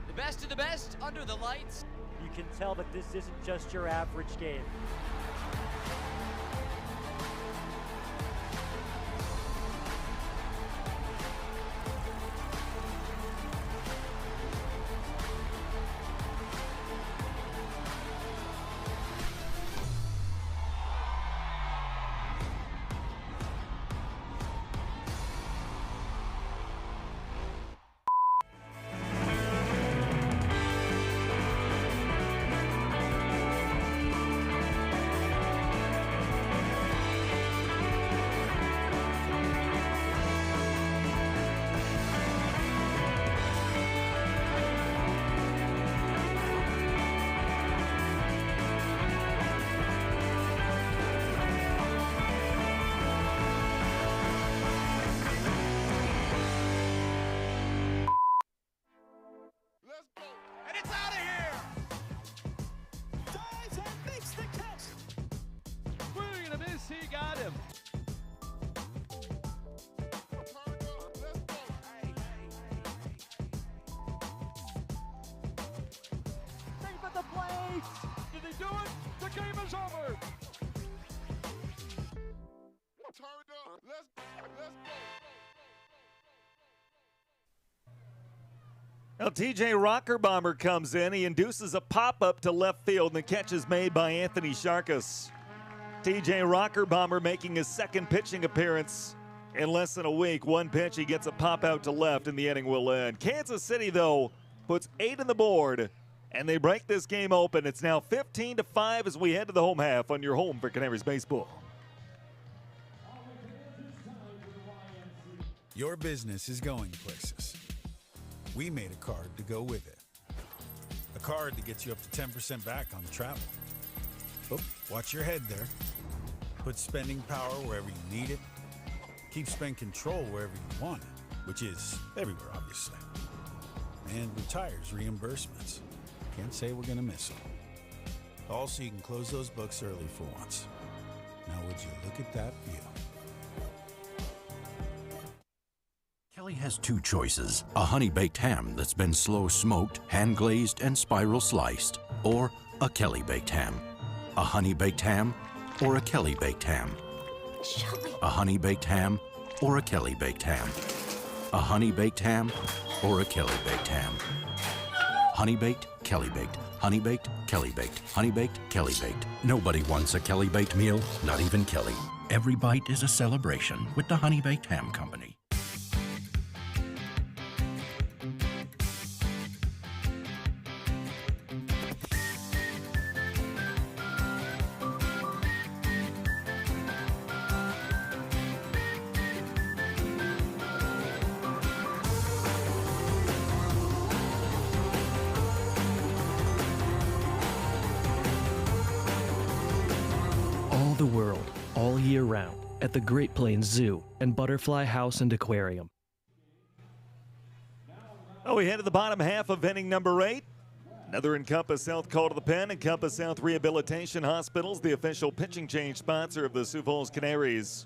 The best of the best under the lights. You can tell that this isn't just your average game. He got him. Safe at the plate. Did he do it? The game is over. Turn up. Let's go. Now TJ Rockerbomber comes in. He induces a pop-up to left field, and the catch is made by Anthony Sharkus. TJ Rockerbomber making his second pitching appearance in less than a week. One pitch, he gets a pop out to left, and the inning will end. Kansas City, though, puts 8 on the board, and they break this game open. It's now 15-5 as we head to the home half on your home for Canaries baseball. Your business is going places. We made a card to go with it. A card that gets you up to 10% back on travel. Oh, watch your head there. Put spending power wherever you need it. Keep spend control wherever you want it, which is everywhere, obviously. And retires reimbursements. Can't say we're gonna miss them. All so you can close those books early for once. Now would you look at that view? Kelly has 2 choices: a honey-baked ham that's been slow smoked, hand-glazed, and spiral sliced, or a Kelly-baked ham. A honey-baked ham or a Kelly-baked ham. A honey-baked ham or a Kelly-baked ham. A honey-baked ham or a Kelly-baked ham. Honey-baked, Kelly-baked. Honey-baked, Kelly-baked. Honey-baked, Kelly-baked. Nobody wants a Kelly-baked meal, not even Kelly. Every bite is a celebration with the Honey-Baked Ham Company. All the world, all year round, at the Great Plains Zoo and Butterfly House and Aquarium. Oh, we head to the bottom half of inning number 8. Another Encompass Health call to the pen. Encompass Health Rehabilitation Hospitals, the official pitching change sponsor of the Sioux Falls Canaries.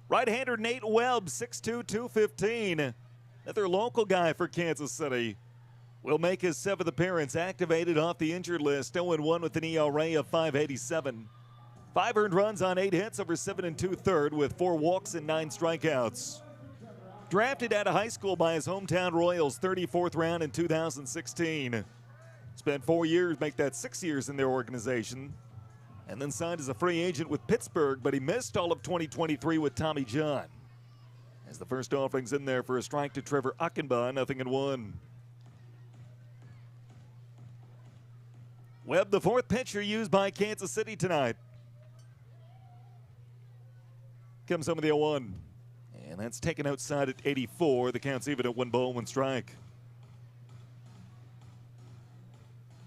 Right-hander Nate Webb, 6'2", 215. Another local guy for Kansas City. Will make his 7th appearance, activated off the injured list, 0-1 with an ERA of .587. 5 earned runs on 8 hits over 7 2/3 with 4 walks and 9 strikeouts. Drafted out of high school by his hometown Royals, 34th round in 2016. Spent 4 years, make that 6 years in their organization, and then signed as a free agent with Pittsburgh, but he missed all of 2023 with Tommy John. As the first offering's in there for a strike to Trevor Achenbach, 0-1. Webb, the 4th pitcher used by Kansas City tonight. Comes home with the 0-1. And that's taken outside at 84. The count's even at 1 ball, 1 strike.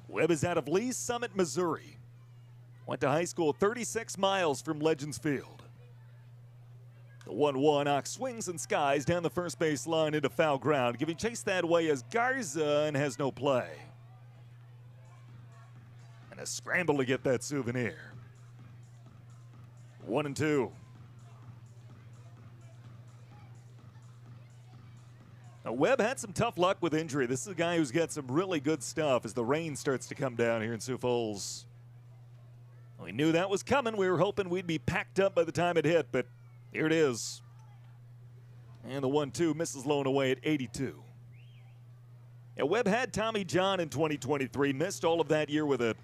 Webb is out of Lee's Summit, Missouri. Went to high school 36 miles from Legends Field. The 1-1, Ox swings and skies down the first base line into foul ground, giving chase that way as Garza and has no play. And a scramble to get that souvenir. 1-2. Now, Webb had some tough luck with injury. This is a guy who's got some really good stuff as the rain starts to come down here in Sioux Falls. We knew that was coming. We were hoping we'd be packed up by the time it hit, but here it is. And the 1-2 misses low and away at 82. Yeah, Webb had Tommy John in 2023, missed all of that year with it.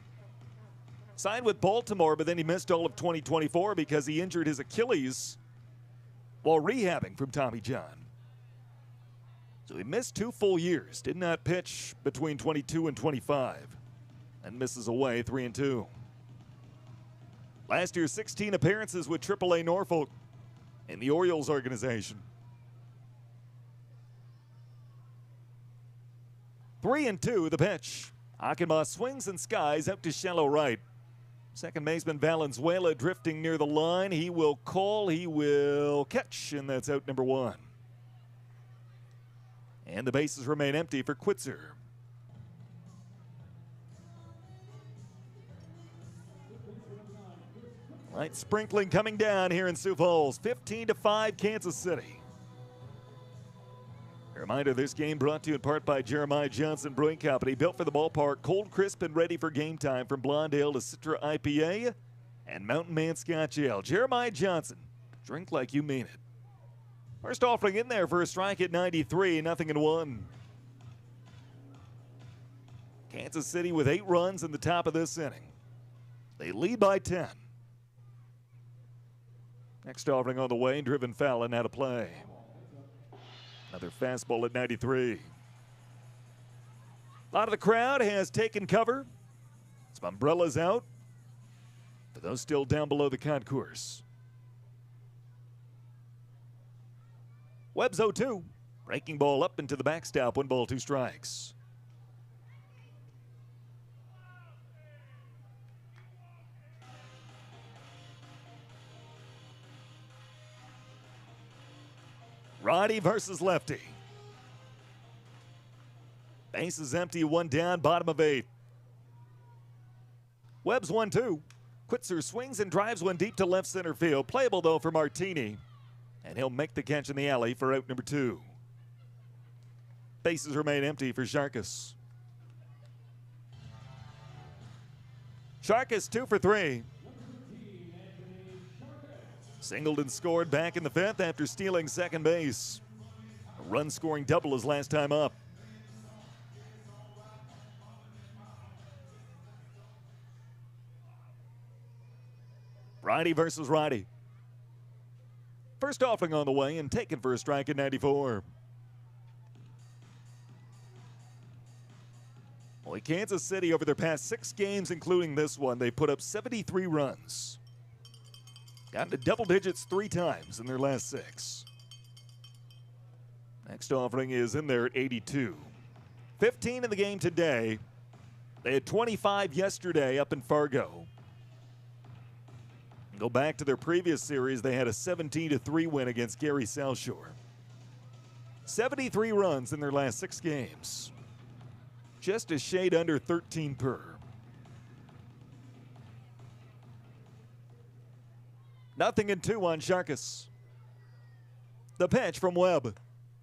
Signed with Baltimore, but then he missed all of 2024 because he injured his Achilles while rehabbing from Tommy John. So he missed 2 full years, did not pitch between 22 and 25, and misses away 3-2. Last year, 16 appearances with AAA Norfolk in the Orioles organization. 3-2, the pitch. Achenbach swings and skies out to shallow right. Second baseman Valenzuela drifting near the line. He will call, he will catch, and that's out number 1. And the bases remain empty for Quitzer. Light sprinkling coming down here in Sioux Falls. 15-5 Kansas City. A reminder, this game brought to you in part by Jeremiah Johnson Brewing Company. Built for the ballpark, cold, crisp, and ready for game time. From Blonde Ale to Citra IPA and Mountain Man Scotch Ale. Jeremiah Johnson, drink like you mean it. First offering in there for a strike at 93, 0-1. Kansas City with 8 runs in the top of this inning. They lead by 10. Next offering on the way, driven foul and out of play. Another fastball at 93. A lot of the crowd has taken cover. Some umbrellas out for those still down below the concourse. Webb's 0-2. Breaking ball up into the backstop. 1 ball, 2 strikes. Righty versus lefty. Base is empty, 1 down, bottom of 8. Webb's 1-2. Quitzer swings and drives one deep to left center field. Playable though for Martini. And he'll make the catch in the alley for out number 2. Bases remain empty for Sharkus. Sharkus 2 for 3. Singled and scored back in the 5th after stealing second base. A run-scoring double his last time up. Righty versus righty. First offering on the way and taken for a strike at 94. Well, Kansas City over their past 6 games, including this one, they put up 73 runs. Got into double digits 3 times in their last 6. Next offering is in there at 82. 15 in the game today. They had 25 yesterday up in Fargo. Go back to their previous series, they had a 17-3 win against Gary South Shore. 73 runs in their last 6 games. just a shade under 13 per. Nothing in 2 on Sharkus. The pitch from Webb.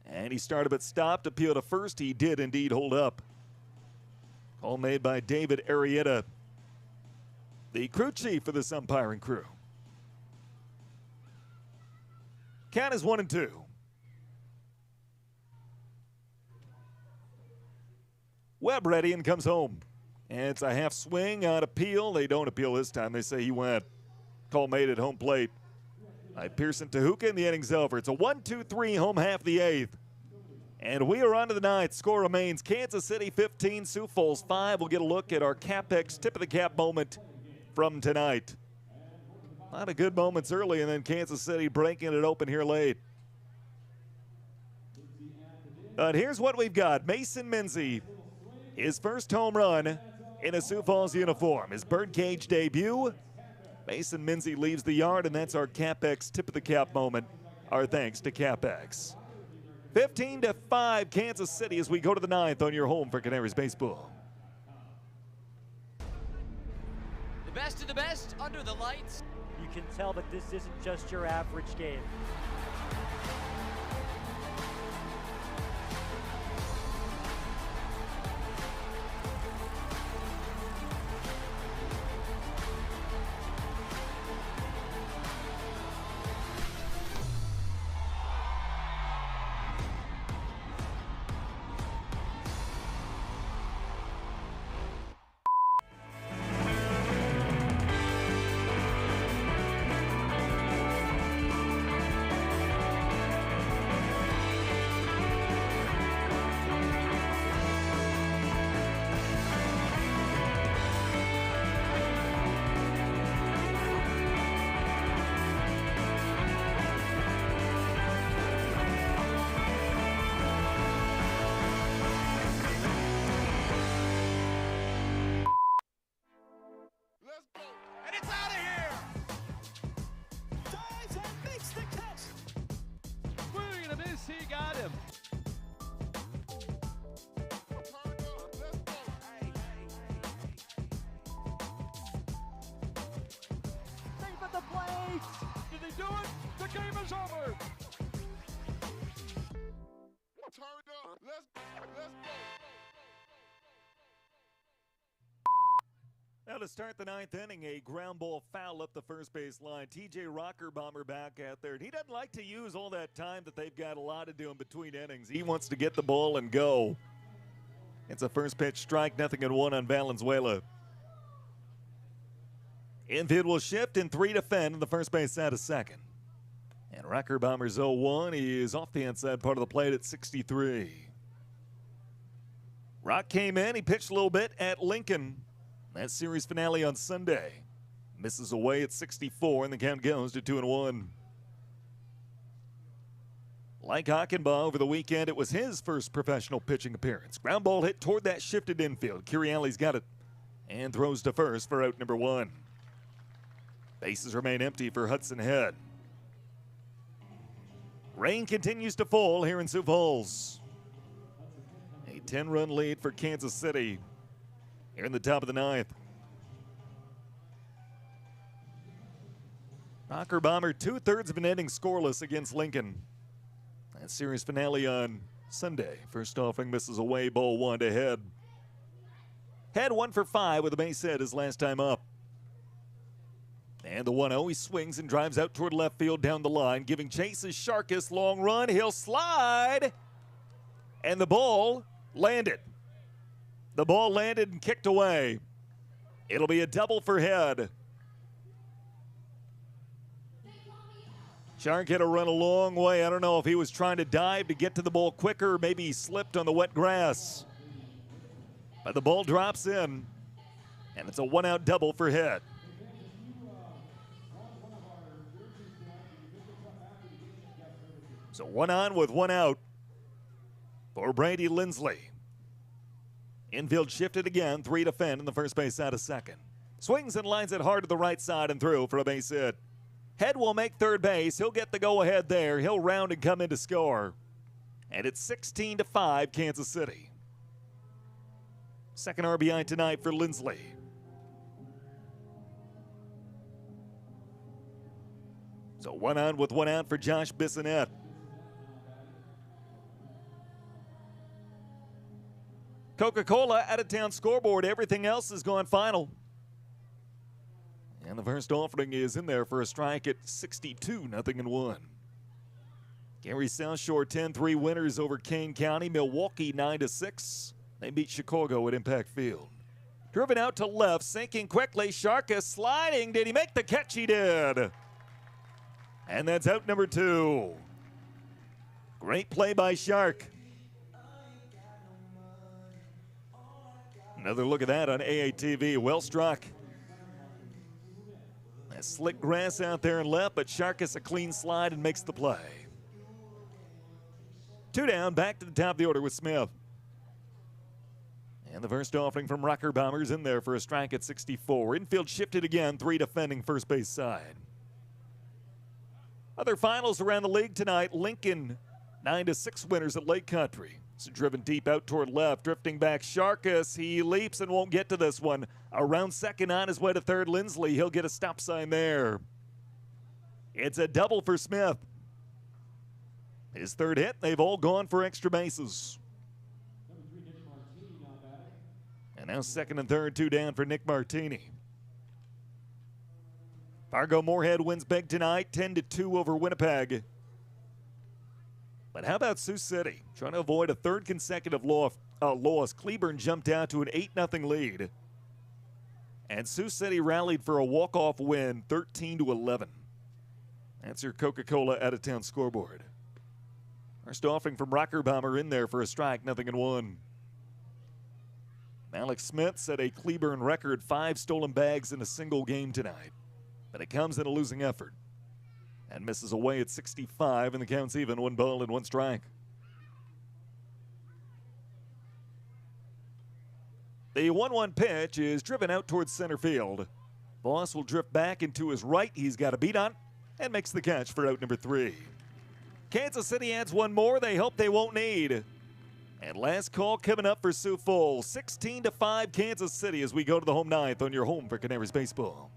And he started but stopped. Appeal to first. He did indeed hold up. Call made by David Arrieta, the crew chief for this umpiring crew. Count is 1-2. Webb ready and comes home. And it's a half swing on appeal. They don't appeal this time. They say he went. Call made at home plate by Pearson Tahuka, and the inning's over. It's a 1-2-3 home half of the 8th. And we are on to the 9th. Score remains Kansas City 15, Sioux Falls 5. We'll get a look at our CapEx tip of the cap moment from tonight. A lot of good moments early, and then Kansas City breaking it open here late. But here's what we've got. Mason Minzy, his first home run in a Sioux Falls uniform. His birdcage debut. Mason Minzy leaves the yard, and that's our CapEx tip of the cap moment. Our thanks to CapEx. 15-5 Kansas City as we go to the 9th on your home for Canaries baseball. The best of the best under the lights. You can tell that this isn't just your average game. He got him. Safe at the plate. Did he do it? The game is over. Turn up. Let's go. Now to start the 9th inning, a ground ball foul up the first base line. TJ Rockerbomber back out there. And he doesn't like to use all that time that they've got a lot to do in between innings. He wants to get the ball and go. It's a first pitch strike, 0-1 on Valenzuela. Infield will shift in 3 defend, and the first base side is second. And Rockerbomber's 0-1. He is off the inside part of the plate at 63. Rock came in. He pitched a little bit at Lincoln. That series finale on Sunday. Misses away at 64, and the count goes to 2-1. Like Hockenbaugh over the weekend, it was his first professional pitching appearance. Ground ball hit toward that shifted infield. Curiali's got it and throws to first for out number 1. Bases remain empty for Hudson Head. Rain continues to fall here in Sioux Falls. A 10-run lead for Kansas City here in the top of the 9th. Rockerbomber 2/3 of an inning scoreless against Lincoln. That series finale on Sunday. First offering misses away, ball 1 to Head. Head 1 for 5 with a base hit his last time up. And the 1-0, he swings and drives out toward left field down the line, giving chase is Sharkus. Long run, he'll slide. And the ball landed. The ball landed and kicked away. It'll be a double for Head. Shark hit a run a long way. I don't know if he was trying to dive to get to the ball quicker, or maybe he slipped on the wet grass. But the ball drops in, and it's a 1-out double for Head. So 1 on with 1 out for Brady Lindsley. Infield shifted again, 3 defend, and the first base out of second. Swings and lines it hard to the right side and through for a base hit. Head will make third base. He'll get the go-ahead there. He'll round and come in to score. And it's 16-5 Kansas City. Second RBI tonight for Lindsley. So 1 on with 1 out for Josh Bissonette. Coca-Cola out-of-town scoreboard. Everything else has gone final. And the first offering is in there for a strike at 62-0-1. Gary South Shore 10-3 winners over Kane County. Milwaukee 9-6. They beat Chicago at Impact Field. Driven out to left, sinking quickly. Sharkus sliding. Did he make the catch? He did. And that's out number 2. Great play by Shark. Another look at that on AATV. Well struck. That slick grass out there in left, but Sharkus a clean slide and makes the play. 2 down, back to the top of the order with Smith. And the first offering from Rocker Bombers in there for a strike at 64. Infield shifted again, 3 defending first base side. Other finals around the league tonight. Lincoln 9-6 winners at Lake Country. So driven deep out toward left, drifting back Sharkus. He leaps and won't get to this one. Around second on his way to third, Lindsley. He'll get a stop sign there. It's a double for Smith. His third hit, they've all gone for extra bases. And now second and third, 2 down for Nick Martini. Fargo-Moorhead wins big tonight, 10-2 over Winnipeg. But how about Sioux City? Trying to avoid a third consecutive loss. Cleburne jumped out to an 8-0 lead. And Sioux City rallied for a walk-off win, 13-11. That's your Coca-Cola out-of-town scoreboard. First offering from Rocker Bomber in there for a strike, 0-1. Alex Smith set a Cleburne record, 5 stolen bags in a single game tonight. But it comes in a losing effort. And misses away at 65, and the count's even, 1 ball and 1 strike. The 1-1 pitch is driven out towards center field. Voss will drift back into his right. He's got a beat on and makes the catch for out number 3. Kansas City adds 1 more they hope they won't need. And last call coming up for Sioux Falls. 16-5 Kansas City as we go to the home 9th on your home for Canaries baseball.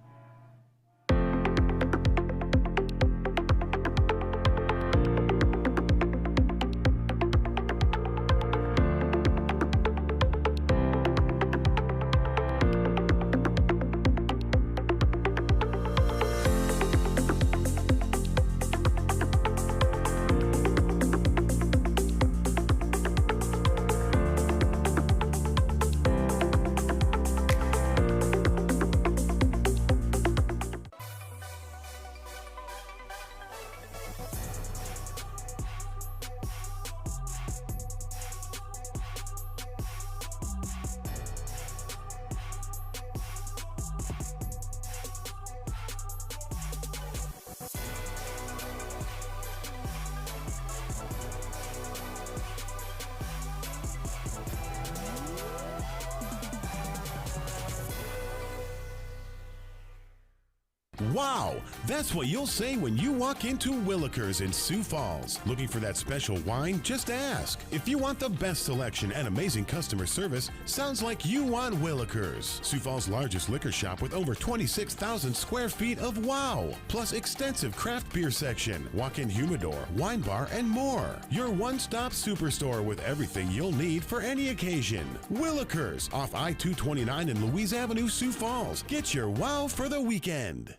Wow, that's what you'll say when you walk into Willikers in Sioux Falls. Looking for that special wine? Just ask. If you want the best selection and amazing customer service, sounds like you want Willikers. Sioux Falls' largest liquor shop with over 26,000 square feet of wow, plus extensive craft beer section, walk-in humidor, wine bar, and more. Your one-stop superstore with everything you'll need for any occasion. Willikers, off I-229 and Louise Avenue, Sioux Falls. Get your wow for the weekend.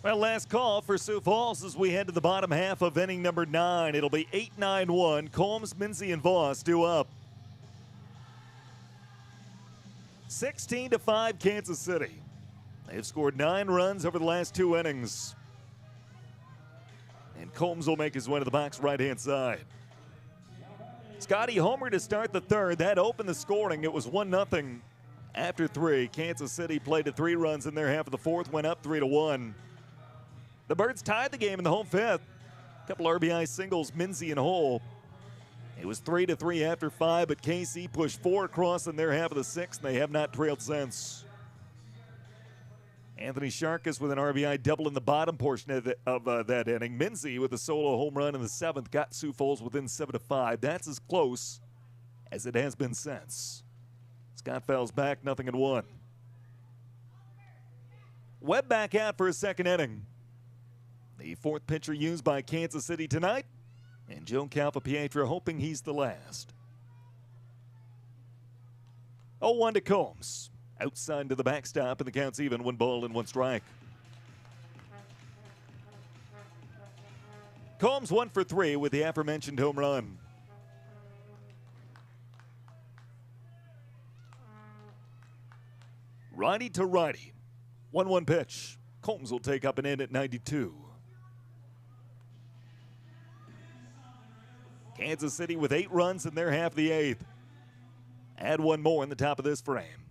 Well, last call for Sioux Falls as we head to the bottom half of inning number 9. It'll be 8-9-1. Combs, Minzy, and Voss due up. 16-5 Kansas City. They've scored 9 runs over the last 2 innings. And Combs will make his way to the box right-hand side. Scotty Homer to start the third. That opened the scoring. It was 1-0 after 3. Kansas City played to 3 runs in their half of the fourth, went up 3-1. The Birds tied the game in the home 5th. A couple RBI singles, Minzy and Hole. It was 3-3 after 5, but KC pushed 4 across in their half of the 6th, and they have not trailed since. Anthony Sharkus with an RBI double in the bottom portion of that inning. Minzy with a solo home run in the 7th got Sioux Falls within 7-5. That's as close as it has been since. Scott fouls back, 0-1. Webb back out for a second inning. The fourth pitcher used by Kansas City tonight, and Joe Calpapietro hoping he's the last. 0-1 to Combs. Outside to the backstop, and the count's even, 1 ball and 1 strike. Combs 1 for 3 with the aforementioned home run. Righty to righty. 1-1 pitch. Combs will take up and in at 92. Kansas City with 8 runs in their half of the 8th. Add 1 more in the top of this frame.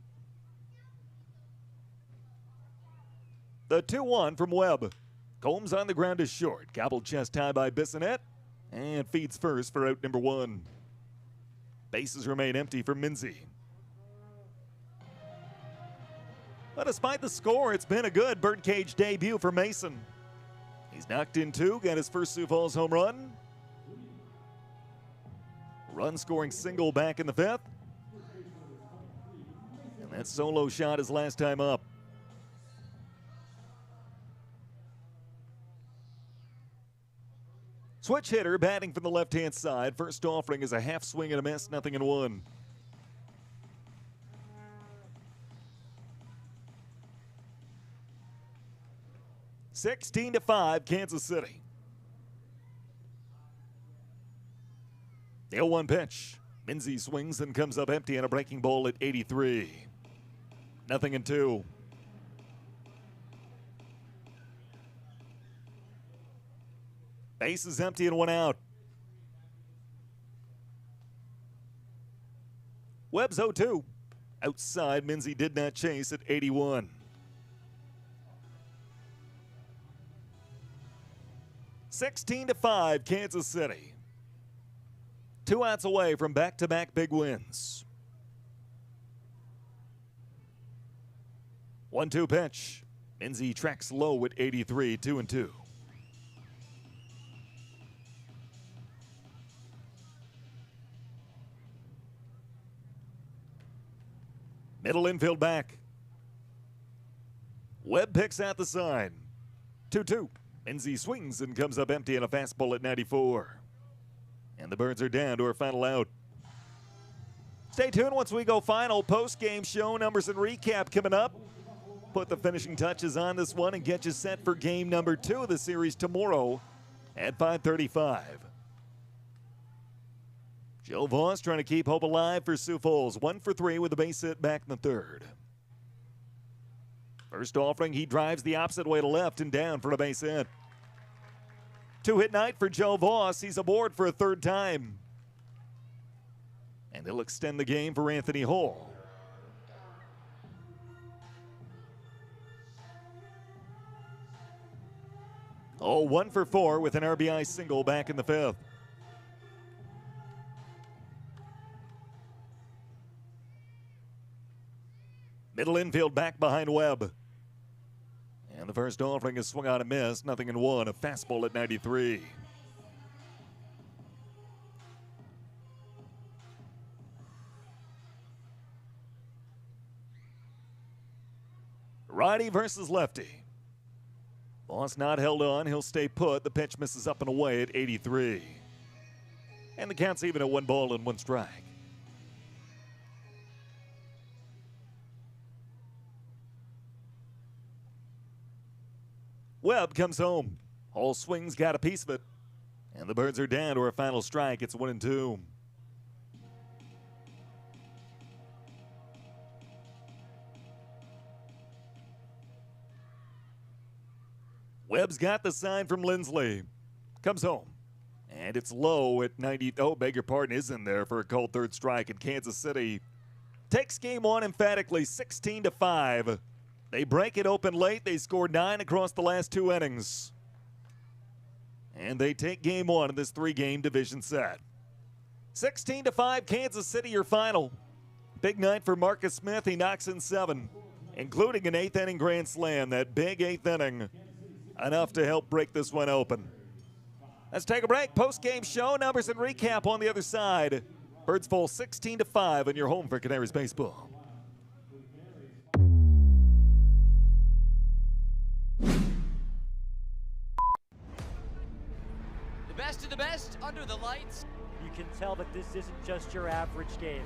The 2-1 from Webb. Combs on the ground is short. Gobbled chest high by Bissonette. And feeds first for out number 1. Bases remain empty for Minzy. But despite the score, it's been a good birdcage debut for Mason. He's knocked in 2, got his first Sioux Falls home run. Run scoring single back in the 5th. And that solo shot his last time up. Switch hitter batting from the left-hand side. First offering is a half swing and a miss, 0-1. (16-5) Kansas City. The 0-1 pitch. Minzy swings and comes up empty on a breaking ball at 83. 0-2. Base is empty and 1 out. Webb's 0-2. Outside, Minzy did not chase at 81. 16-5, Kansas City. 2 outs away from back-to-back big wins. 1-2 pitch. Minzy tracks low at 83, 2-2. Middle infield back. Webb picks out the sign. 2-2. Minzy swings and comes up empty on a fastball at 94. And the Birds are down to our final out. Stay tuned once we go final. Post-game show numbers and recap coming up. Put the finishing touches on this one and get you set for game number 2 of the series tomorrow at 5:35. Joe Voss trying to keep hope alive for Sioux Falls. 1 for 3 with a base hit back in the 3rd. First offering, he drives the opposite way to left and down for a base hit. 2-hit night for Joe Voss. He's aboard for a 3rd time. And he'll extend the game for Anthony Hall. Oh, 1 for 4 with an RBI single back in the 5th. Middle infield back behind Webb. And the first offering is swung out and missed. 0-1. A fastball at 93. Righty versus lefty. Voss not held on. He'll stay put. The pitch misses up and away at 83. And the count's even at 1 ball and 1 strike. Webb comes home. Hall swings, got a piece of it. And the Birds are down to our final strike. It's 1-2. Webb's got the sign from Lindsley. Comes home. And it's low at 90. Oh, beg your pardon, is in there for a called 3rd strike. And Kansas City takes game 1 emphatically, 16-5. They break it open late. They scored 9 across the last 2 innings. And they take game 1 of this 3-game division set. 16-5, Kansas City, your final. Big night for Marcus Smith. He knocks in 7, including an 8th inning grand slam. That big 8th inning, enough to help break this one open. Let's take a break. Post-game show numbers and recap on the other side. Birds fall 16-5 on your home for Canaries baseball. The best of the best under the lights. You can tell that this isn't just your average game.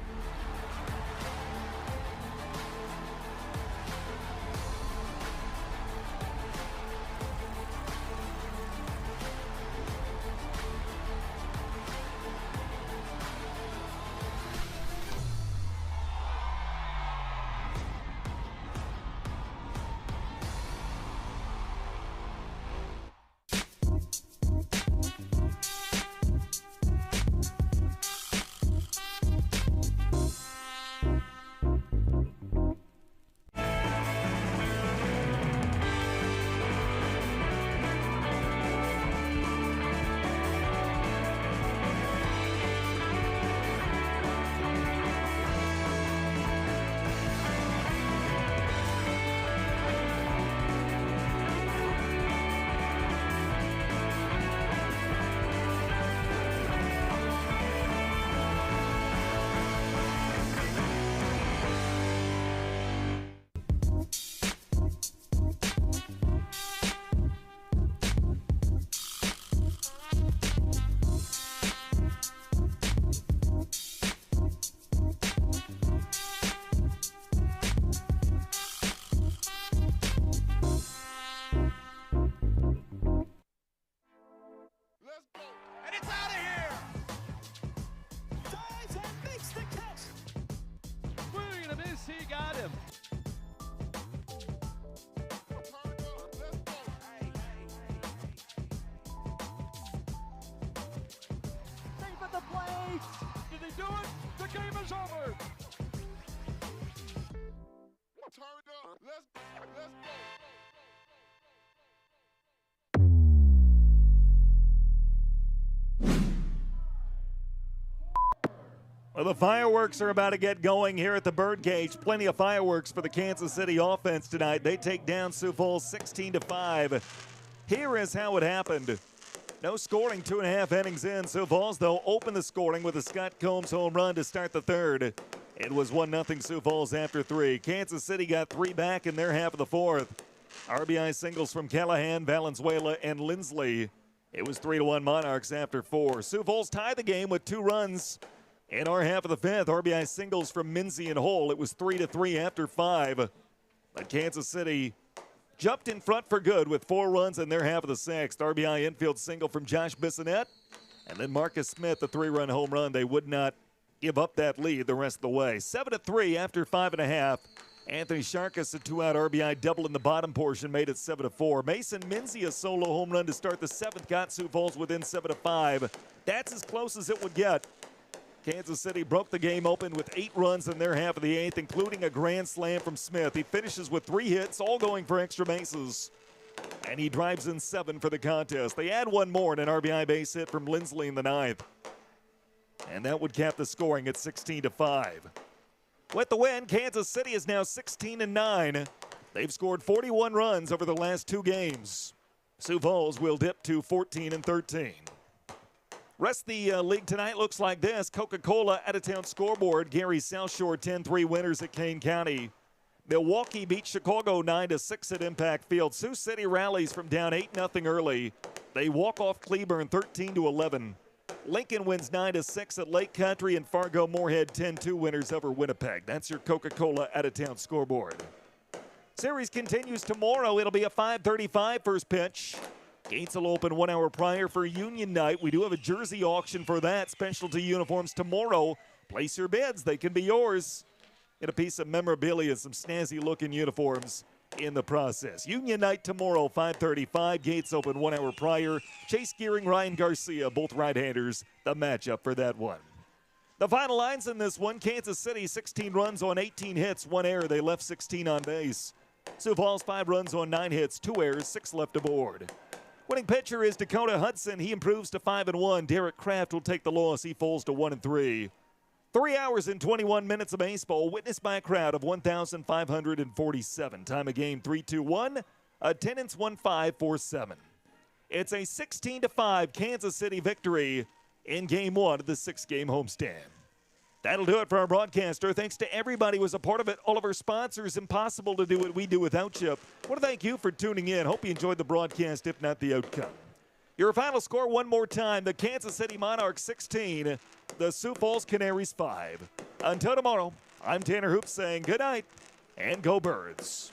He got him. Deep at the plate. Did he do it? The game is over. Turn it up. Let's go. Well, the fireworks are about to get going here at the Birdcage. Plenty of fireworks for the Kansas City offense tonight. They take down Sioux Falls 16-5. Here is how it happened. No scoring 2.5 innings in. Sioux Falls, though, opened the scoring with a Scott Combs home run to start the third. It was 1-0 Sioux Falls after 3. Kansas City got 3 back in their half of the fourth. RBI singles from Callahan, Valenzuela, and Lindsley. It was 3-1 Monarchs after 4. Sioux Falls tied the game with 2 runs. In our half of the fifth, RBI singles from Minzy and Hole. It was 3-3 after 5. But Kansas City jumped in front for good with 4 runs in their half of the sixth. RBI infield single from Josh Bissonette. And then Marcus Smith, the 3-run home run. They would not give up that lead the rest of the way. 7-3 after 5.5. Anthony Sharkus, a 2-out RBI double in the bottom portion, made it 7-4. Mason Minzy, a solo home run to start the 7th, got Sioux Falls within 7-5. That's as close as it would get. Kansas City broke the game open with 8 runs in their half of the 8th, including a grand slam from Smith. He finishes with 3 hits, all going for extra bases. And he drives in 7 for the contest. They add 1 more and an RBI base hit from Lindsley in the 9th. And that would cap the scoring at 16-5. With the win, Kansas City is now 16-9. They've scored 41 runs over the last 2 games. Sioux Falls will dip to 14-13. Rest of the league tonight looks like this. Coca-Cola out-of-town scoreboard. Gary South Shore 10-3 winners at Kane County. Milwaukee beat Chicago 9-6 at Impact Field. Sioux City rallies from down 8-0 early. They walk off Cleburne 13-11. Lincoln wins 9-6 at Lake Country, and Fargo Moorhead 10-2 winners over Winnipeg. That's your Coca-Cola out-of-town scoreboard. Series continues tomorrow. It'll be a 5:35 first pitch. Gates will open 1 hour prior for Union Night. We do have a jersey auction for that. Specialty uniforms tomorrow. Place your bids. They can be yours. Get a piece of memorabilia, some snazzy-looking uniforms in the process. Union Night tomorrow, 5:35. Gates open 1 hour prior. Chase Gearing, Ryan Garcia, both right-handers, the matchup for that one. The final lines in this one, Kansas City, 16 runs on 18 hits, 1 error. They left 16 on base. Sioux Falls, 5 runs on 9 hits, 2 errors, 6 left aboard. Winning pitcher is Dakota Hudson. He improves to 5-1. Derek Kraft will take the loss. He falls to 1-3. 3 hours and 21 minutes of baseball, witnessed by a crowd of 1,547. Time of game 3-2-1. Attendance 1,547. It's a 16-5 Kansas City victory in Game 1 of the 6-game homestand. That'll do it for our broadcaster. Thanks to everybody who was a part of it. All of our sponsors. Impossible to do what we do without you. I want to thank you for tuning in. Hope you enjoyed the broadcast, if not the outcome. Your final score one more time. The Kansas City Monarchs 16. The Sioux Falls Canaries 5. Until tomorrow, I'm Tanner Hoops saying good night and go Birds.